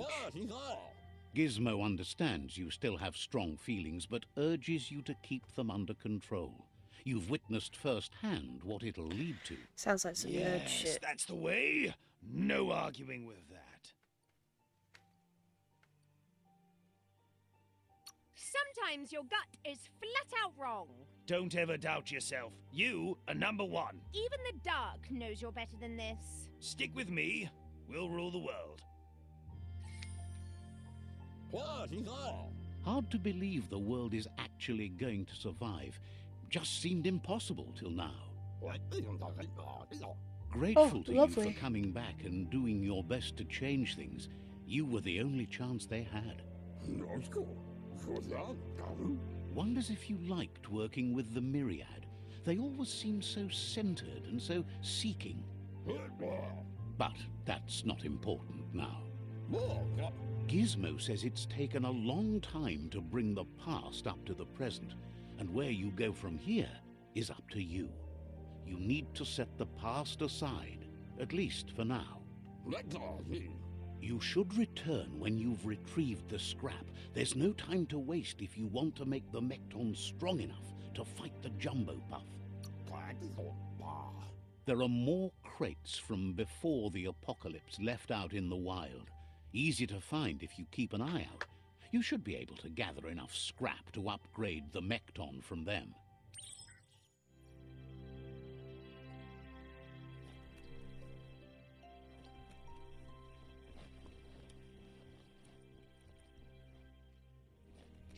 Gizmo understands you still have strong feelings, but urges you to keep them under control. You've witnessed firsthand what it'll lead to. Sounds like some nerd Yes, shit. that's the way. No arguing with that. Sometimes your gut is flat out wrong. Don't ever doubt yourself. You are number one. Even the dark knows you're better than this. Stick with me. We'll rule the world. Hard to believe the world is actually going to survive. Just seemed impossible till now. Grateful to you lovely. for coming back and doing your best to change things. You were the only chance they had. Wonders if you liked working with the Myriad. They always seem so centered and so seeking. But that's not important now. Gizmo says it's taken a long time to bring the past up to the present, and where you go from here is up to you. You need to set the past aside, at least for now. You should return when you've retrieved the scrap. There's no time to waste if you want to make the Mekton strong enough to fight the Jumbo Puff. There are more crates from before the apocalypse left out in the wild. Easy to find if you keep an eye out. You should be able to gather enough scrap to upgrade the Mekton from them.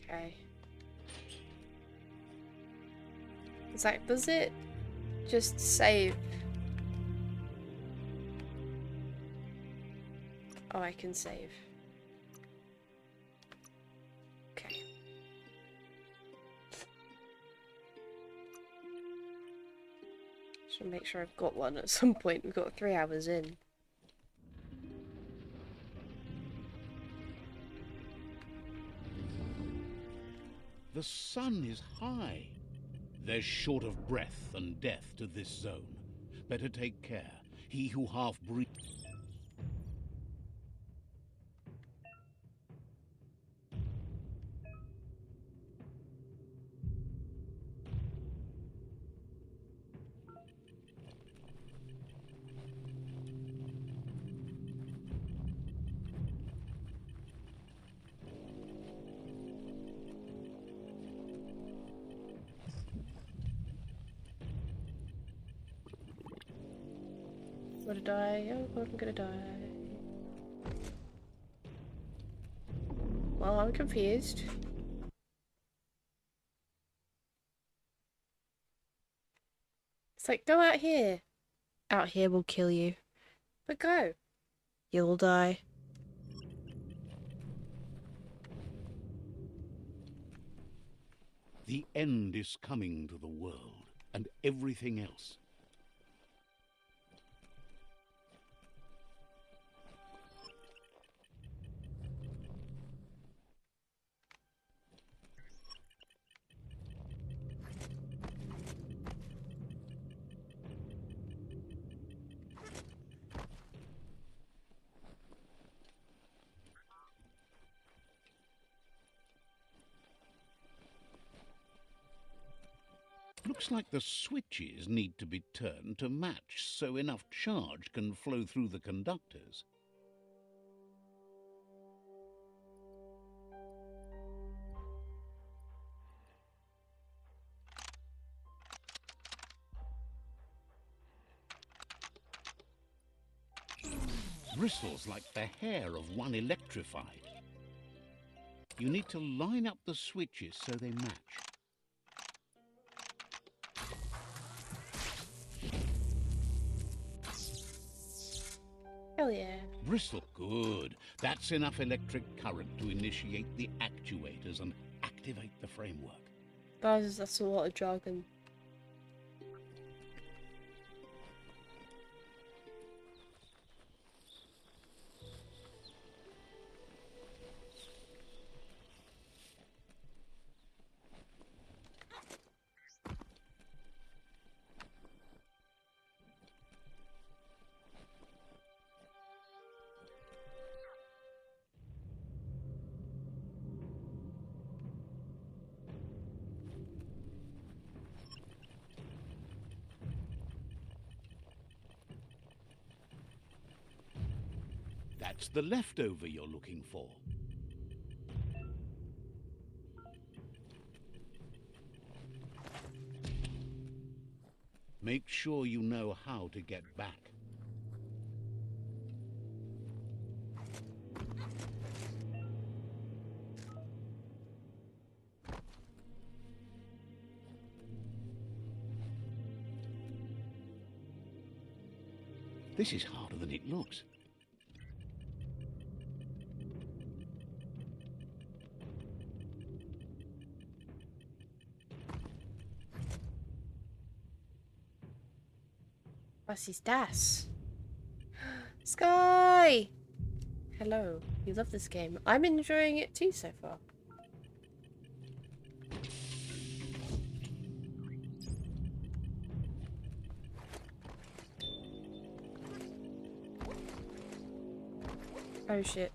Okay. It's like, does it just save? Oh, I can save. Okay. Should make sure I've got one at some point. We've got 3 hours in. The sun is high. There's short of breath and death to this zone. Better take care. He who half breathes. I'm gonna die. Oh god, I'm gonna die. Well, I'm confused. It's like, go out here. Out here will kill you. But go. You'll die. The end is coming to the world, and everything else. Looks like the switches need to be turned to match so enough charge can flow through the conductors. Bristles like the hair of one electrified. You need to line up the switches so they match. Hell yeah. Bristle, good. That's enough electric current to initiate the actuators and activate the framework. That's a lot of jargon. That's the leftover you're looking for. Make sure you know how to get back. This is harder than it looks. Was ist das? Sky! Hello. You love this game. I'm enjoying it too so far. Oh shit.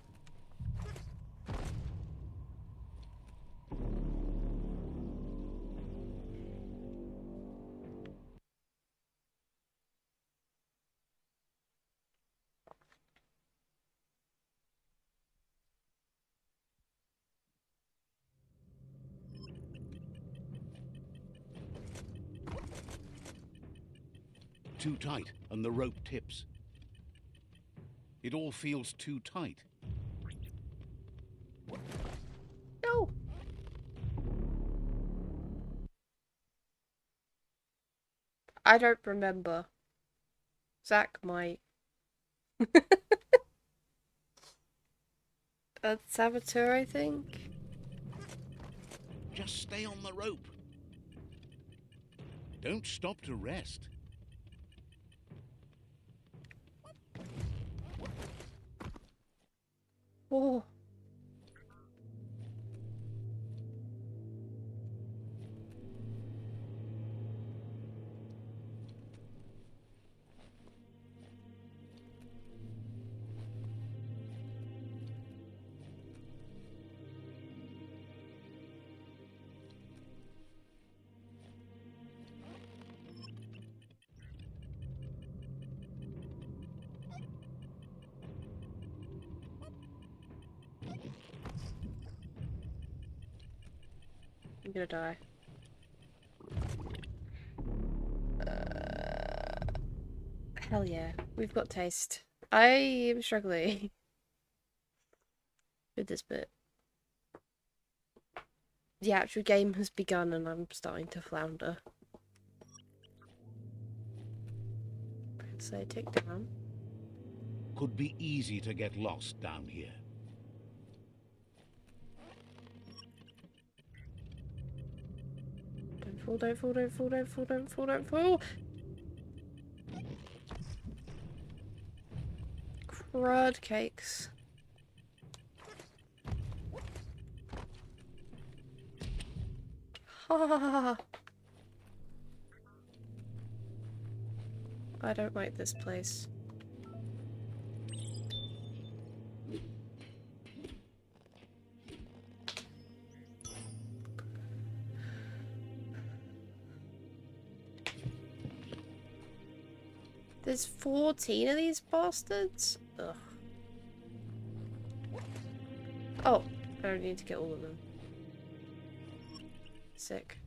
Too tight, and the rope tips. It all feels too tight. No! I don't remember. Zach might. A saboteur, I think? Just stay on the rope. Don't stop to rest. Oh. I'm gonna die. Hell yeah, we've got taste. I am struggling with this bit. The actual game has begun and I'm starting to flounder. So take down. Could be easy to get lost down here. Don't fall, don't fall, don't fall, don't fall, don't fall, don't fall! Crud cakes. Ha ha ha ha! I don't like this place. There's 14 of these bastards? Ugh. Oh, I don't need to get all of them. Sick.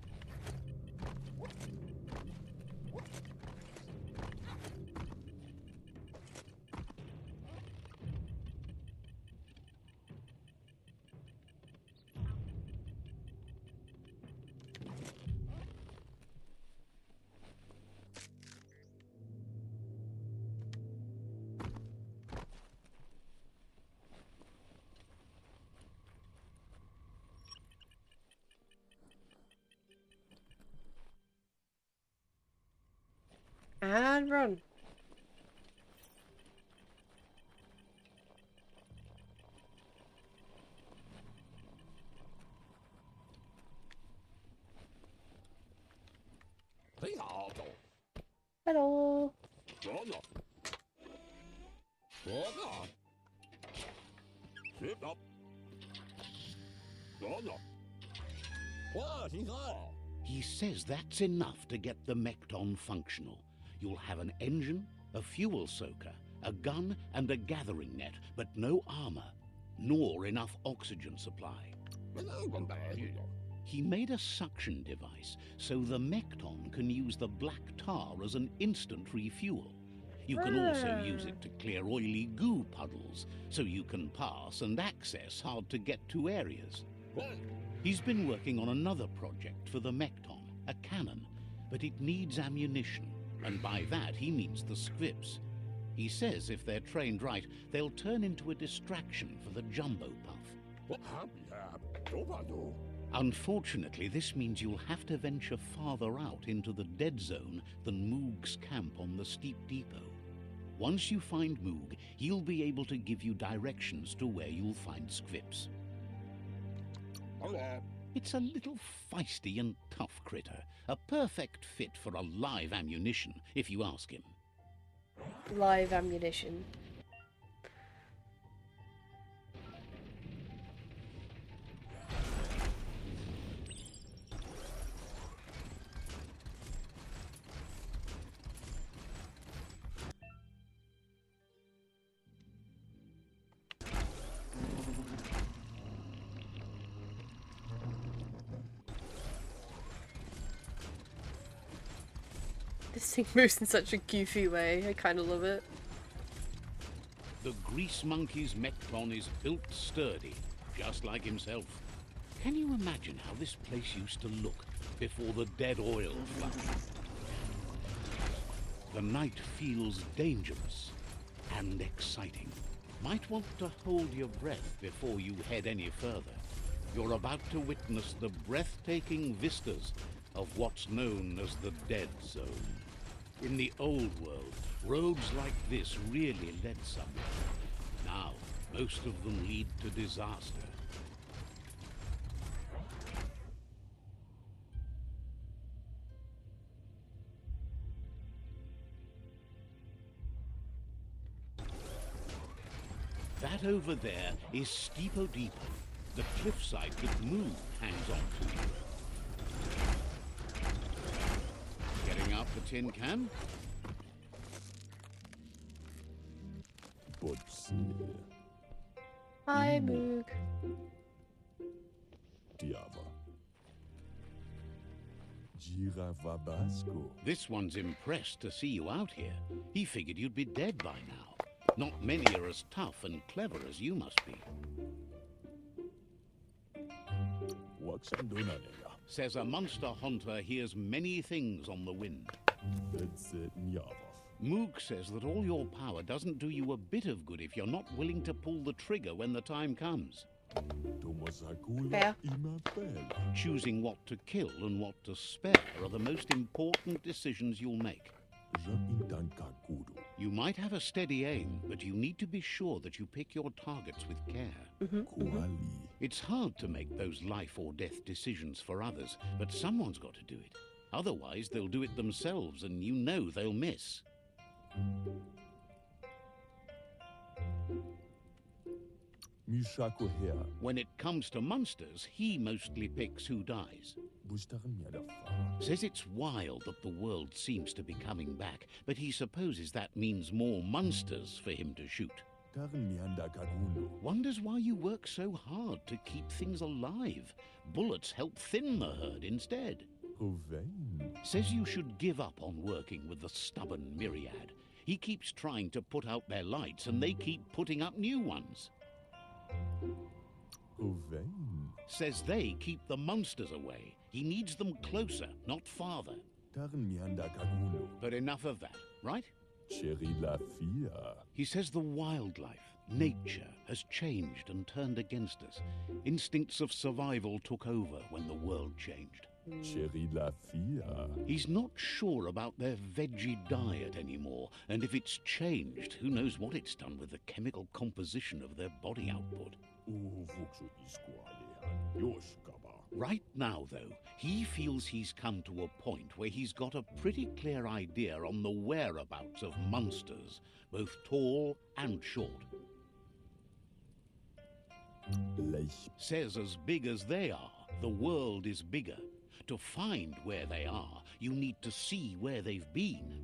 And run. Hello. He says that's enough to get the Mekton functional. You'll have an engine, a fuel soaker, a gun, and a gathering net, but no armor, nor enough oxygen supply. He made a suction device so the Mekton can use the black tar as an instant refuel. You can also use it to clear oily goo puddles, so you can pass and access hard-to-get-to areas. He's been working on another project for the Mekton, a cannon, but it needs ammunition, and by that he means the scripts. He says if they're trained right, they'll turn into a distraction for the Jumbo Puff. Unfortunately, this means you'll have to venture farther out into the dead zone than Moog's camp on the steep depot. Once you find Moog, he'll be able to give you directions to where you'll find scripts. It's a little feisty and tough critter, a perfect fit for a live ammunition, if you ask him. Live ammunition. This thing moves in such a goofy way. I kind of love it. The Grease Monkey's Mekton is built sturdy, just like himself. Can you imagine how this place used to look before the dead oil flooded? The night feels dangerous and exciting. Might want to hold your breath before you head any further. You're about to witness the breathtaking vistas of what's known as the Dead Zone. In the old world, roads like this really led somewhere. Now, most of them lead to disaster. That over there is Steepo Depot, the cliffside that Moog hangs on to. Getting out the tin can? Hi, Moog. This one's impressed to see you out here. He figured you'd be dead by now. Not many are as tough and clever as you must be. Says a monster hunter hears many things on the wind. Moog says that all your power doesn't do you a bit of good if you're not willing to pull the trigger when the time comes. Fair. Choosing what to kill and what to spare are the most important decisions you'll make. You might have a steady aim, but you need to be sure that you pick your targets with care. It's hard to make those life or death decisions for others, but someone's got to do it. Otherwise, they'll do it themselves, and you know they'll miss. When it comes to monsters, he mostly picks who dies. Says it's wild that the world seems to be coming back, but he supposes that means more monsters for him to shoot. Wonders why you work so hard to keep things alive. Bullets help thin the herd instead. Says you should give up on working with the stubborn Myriad. He keeps trying to put out their lights and they keep putting up new ones. Says they keep the monsters away. He needs them closer, not farther. But enough of that, right? He says the wildlife, nature, has changed and turned against us. Instincts of survival took over when the world changed. He's not sure about their veggie diet anymore, and if it's changed, who knows what it's done with the chemical composition of their body output. Right now, though, he feels he's come to a point where he's got a pretty clear idea on the whereabouts of monsters, both tall and short. Says as big as they are, the world is bigger. To find where they are, you need to see where they've been.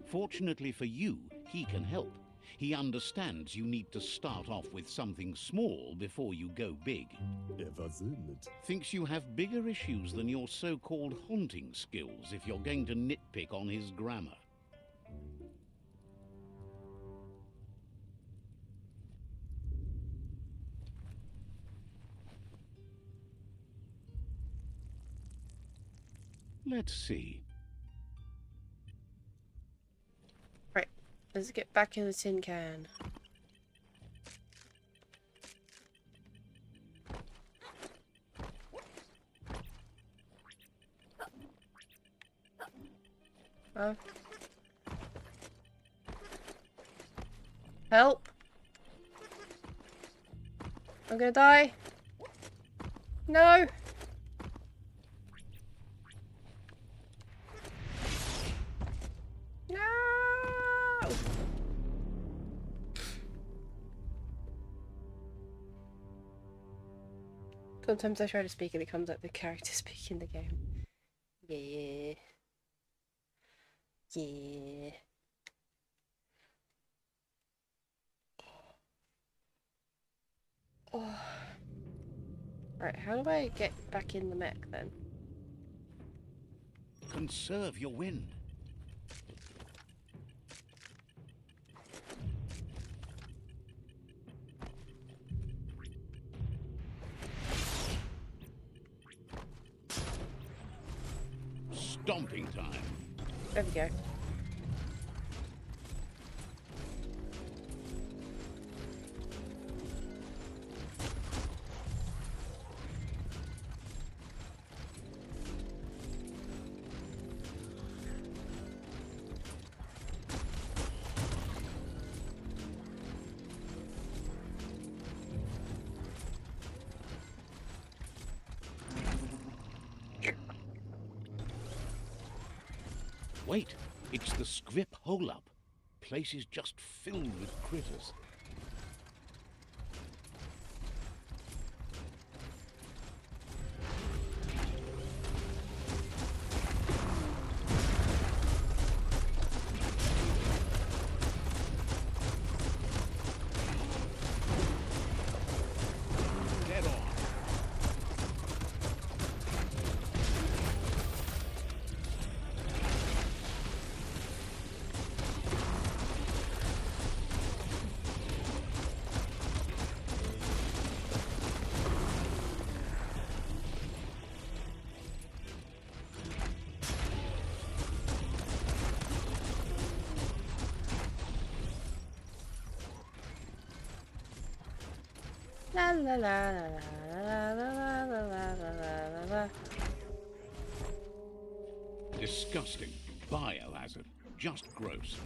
Fortunately for you, he can help. He understands you need to start off with something small before you go big. Thinks you have bigger issues than your so-called haunting skills if you're going to nitpick on his grammar. Let's see. Right, let's get back in the tin can. Oh. Help! I'm gonna die. No! No! Sometimes I try to speak and it comes like the character speaking the game. Yeah. Yeah. Oh. Right, how do I get back in the mech then? Conserve your wind. Stomping time. There we go. Wait, it's the scrip hole-up. Place is just filled with critters. Dead on. La la la la la la la la la la la. Disgusting. Biohazard. Just gross.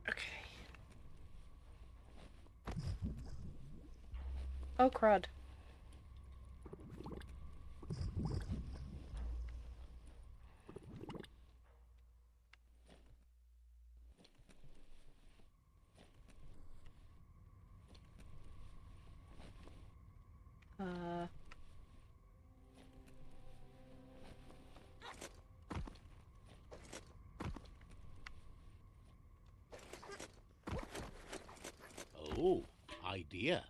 Okay. Oh crud. Uh. Oh, idea.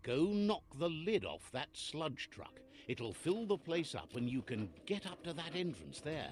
Go knock the lid off that sludge truck. It'll fill the place up and you can get up to that entrance there.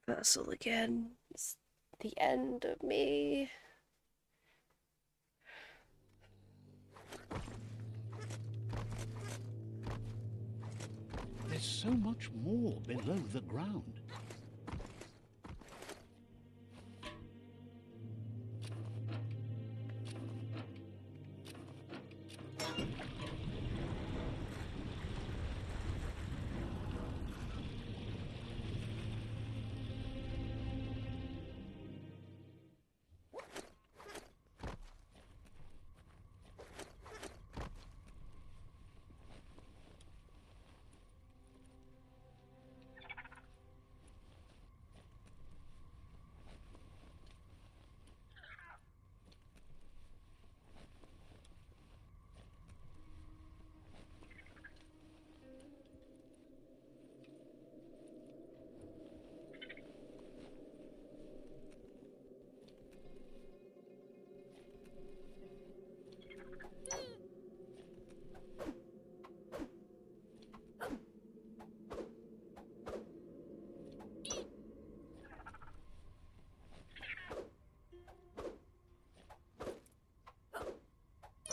reversal again. It's the end of me. There's so much more below the ground.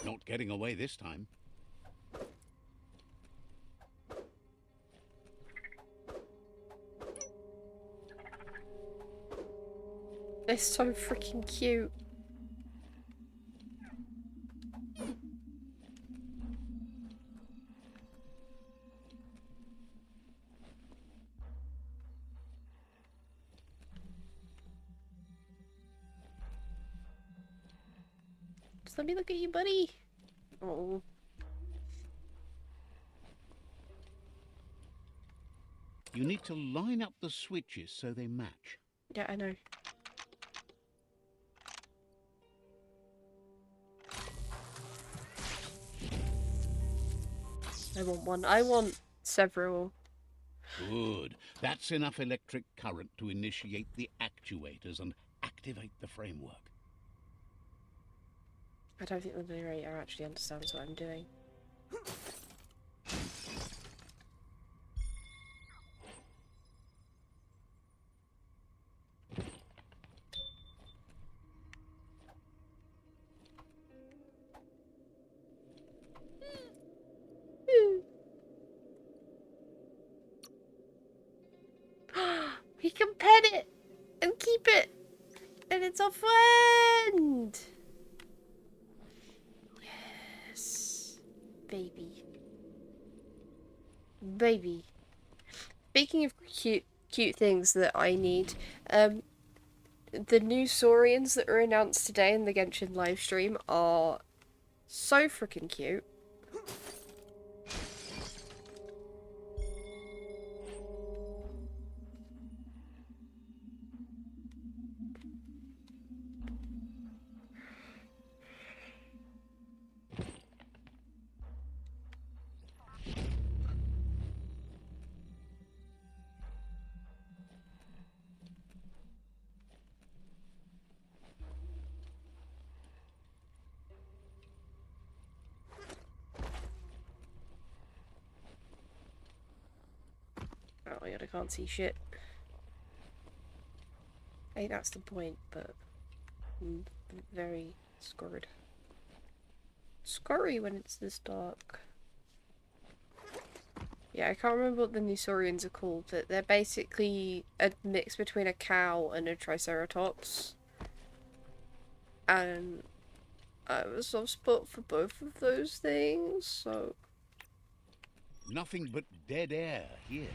Not getting away this time. They're so freaking cute. Just let me look at you, buddy. Oh. You need to line up the switches so they match. Yeah, I know. I want one. I want several. Good. That's enough electric current to initiate the actuators and activate the framework. I don't think the narrator actually understands what I'm doing. He can pet it and keep it, and it's our friend. Yes, baby, baby. Speaking of cute things that I need, the new Saurians that were announced today in the Genshin livestream are so freaking cute. Oh my god, I can't see shit. Hey, that's the point, but I'm very scared. Scurry when it's this dark. Yeah, I can't remember what the new Saurians are called, but they're basically a mix between a cow and a triceratops. And I have a soft spot for both of those things, so... Nothing but dead air here.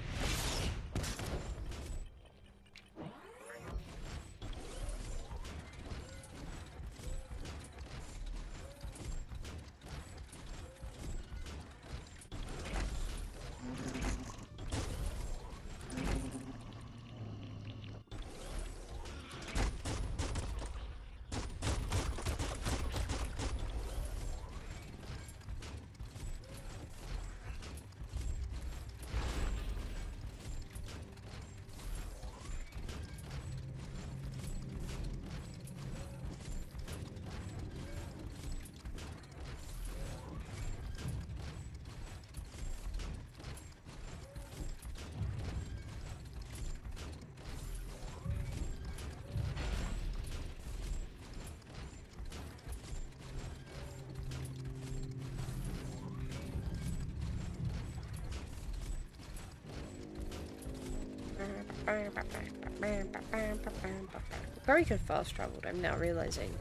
Very good fast traveled, I'm now realizing.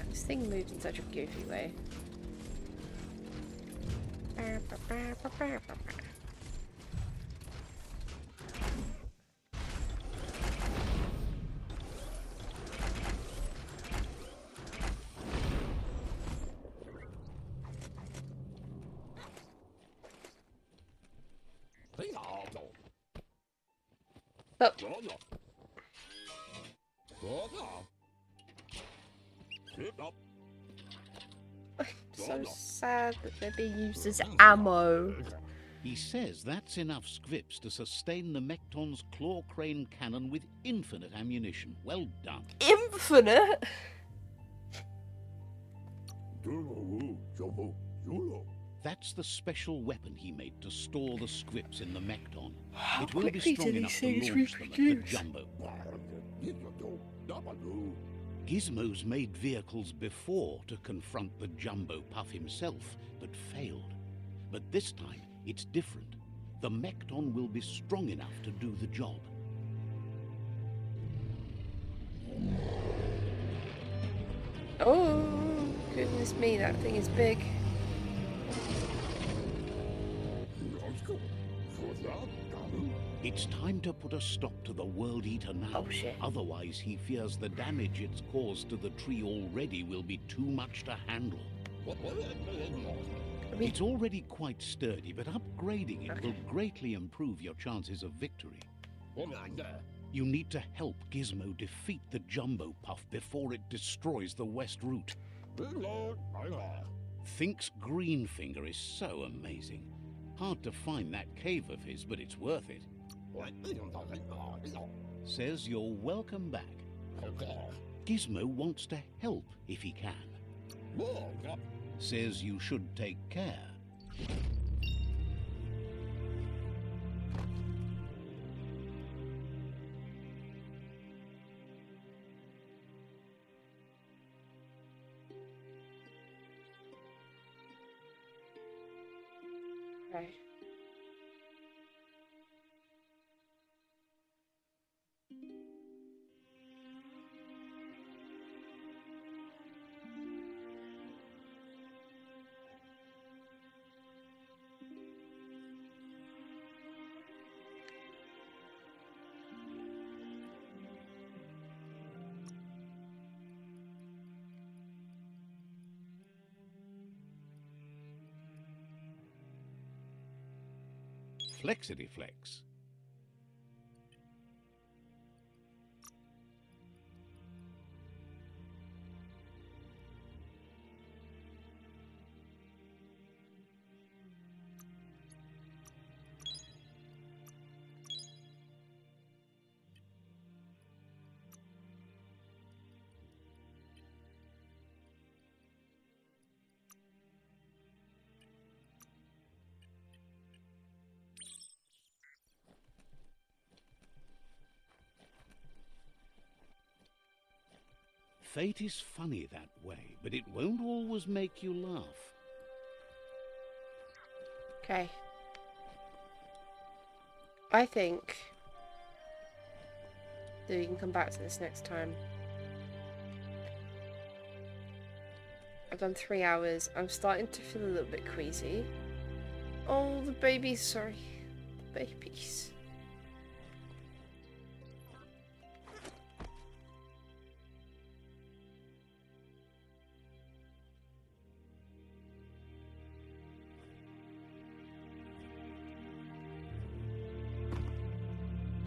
This thing moves in such a goofy way. So sad that they're being used as ammo. He says that's enough scripts to sustain the Mekton's claw crane cannon with infinite ammunition. Well done. Infinite? That's the special weapon he made to store the scripts in the Mekton. How It will be quickly strong do enough these to things launch them at the reproduce? Jumbo. Gizmo's made vehicles before to confront the Jumbo Puff himself, but failed. But this time, it's different. The Mekton will be strong enough to do the job. Oh, goodness me, that thing is big. It's time to put a stop to the World Eater now. Oh, shit. Otherwise, he fears the damage it's caused to the tree already will be too much to handle. I mean, It's already quite sturdy, but upgrading it Okay. will greatly improve your chances of victory. You need to help Gizmo defeat the Jumbo Puff before it destroys the West Route. Think's green finger is so amazing. Hard to find that cave of his, but it's worth it. Says you're welcome back. Gizmo wants to help if he can. Says you should take care. okay. Flexity Flex. Fate is funny that way, but it won't always make you laugh. Okay. I think that we can come back to this next time. I've done 3 hours. I'm starting to feel a little bit queasy. Oh, the babies, sorry. The babies.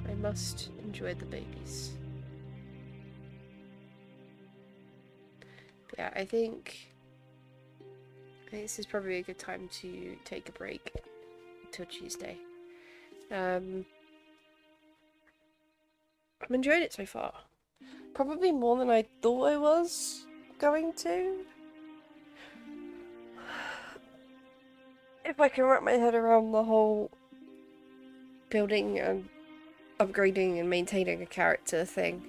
I must enjoy the babies. But yeah, I think this is probably a good time to take a break until Tuesday. I'm enjoying it so far. Probably more than I thought I was going to. If I can wrap my head around the whole building and upgrading and maintaining a character thing.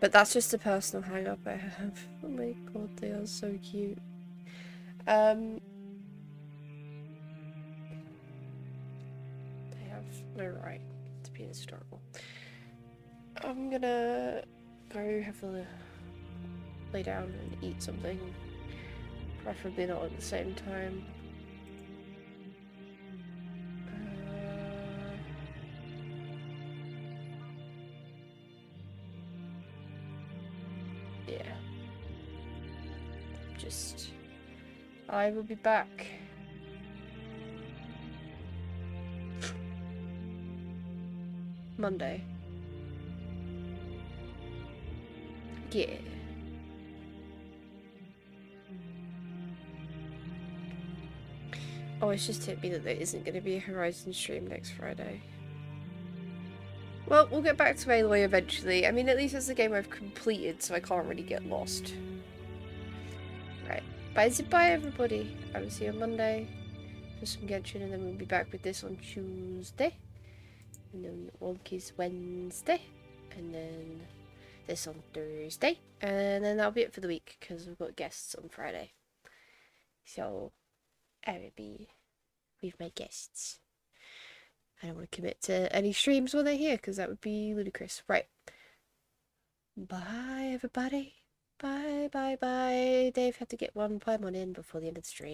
But that's just a personal hang up I have. Oh my god, they are so cute. They have no right to be historical. I'm gonna go have a lay down and eat something. Preferably not at the same time. Yeah. I will be back. Monday. Yeah. Oh, it's just hit me that there isn't going to be a Horizon stream next Friday. Well, we'll get back to Aloy eventually. I mean, at least it's a game I've completed, so I can't really get lost. Right. Bye everybody. I will see you on Monday for some Genshin, and then we'll be back with this on Tuesday. And then Wonky's Wednesday. And then this on Thursday. And then that'll be it for the week, because we've got guests on Friday. So, I will be with my guests. I don't want to commit to any streams while they're here, because that would be ludicrous. Right. Bye, everybody. Bye. Dave had to get one Paimon in before the end of the stream.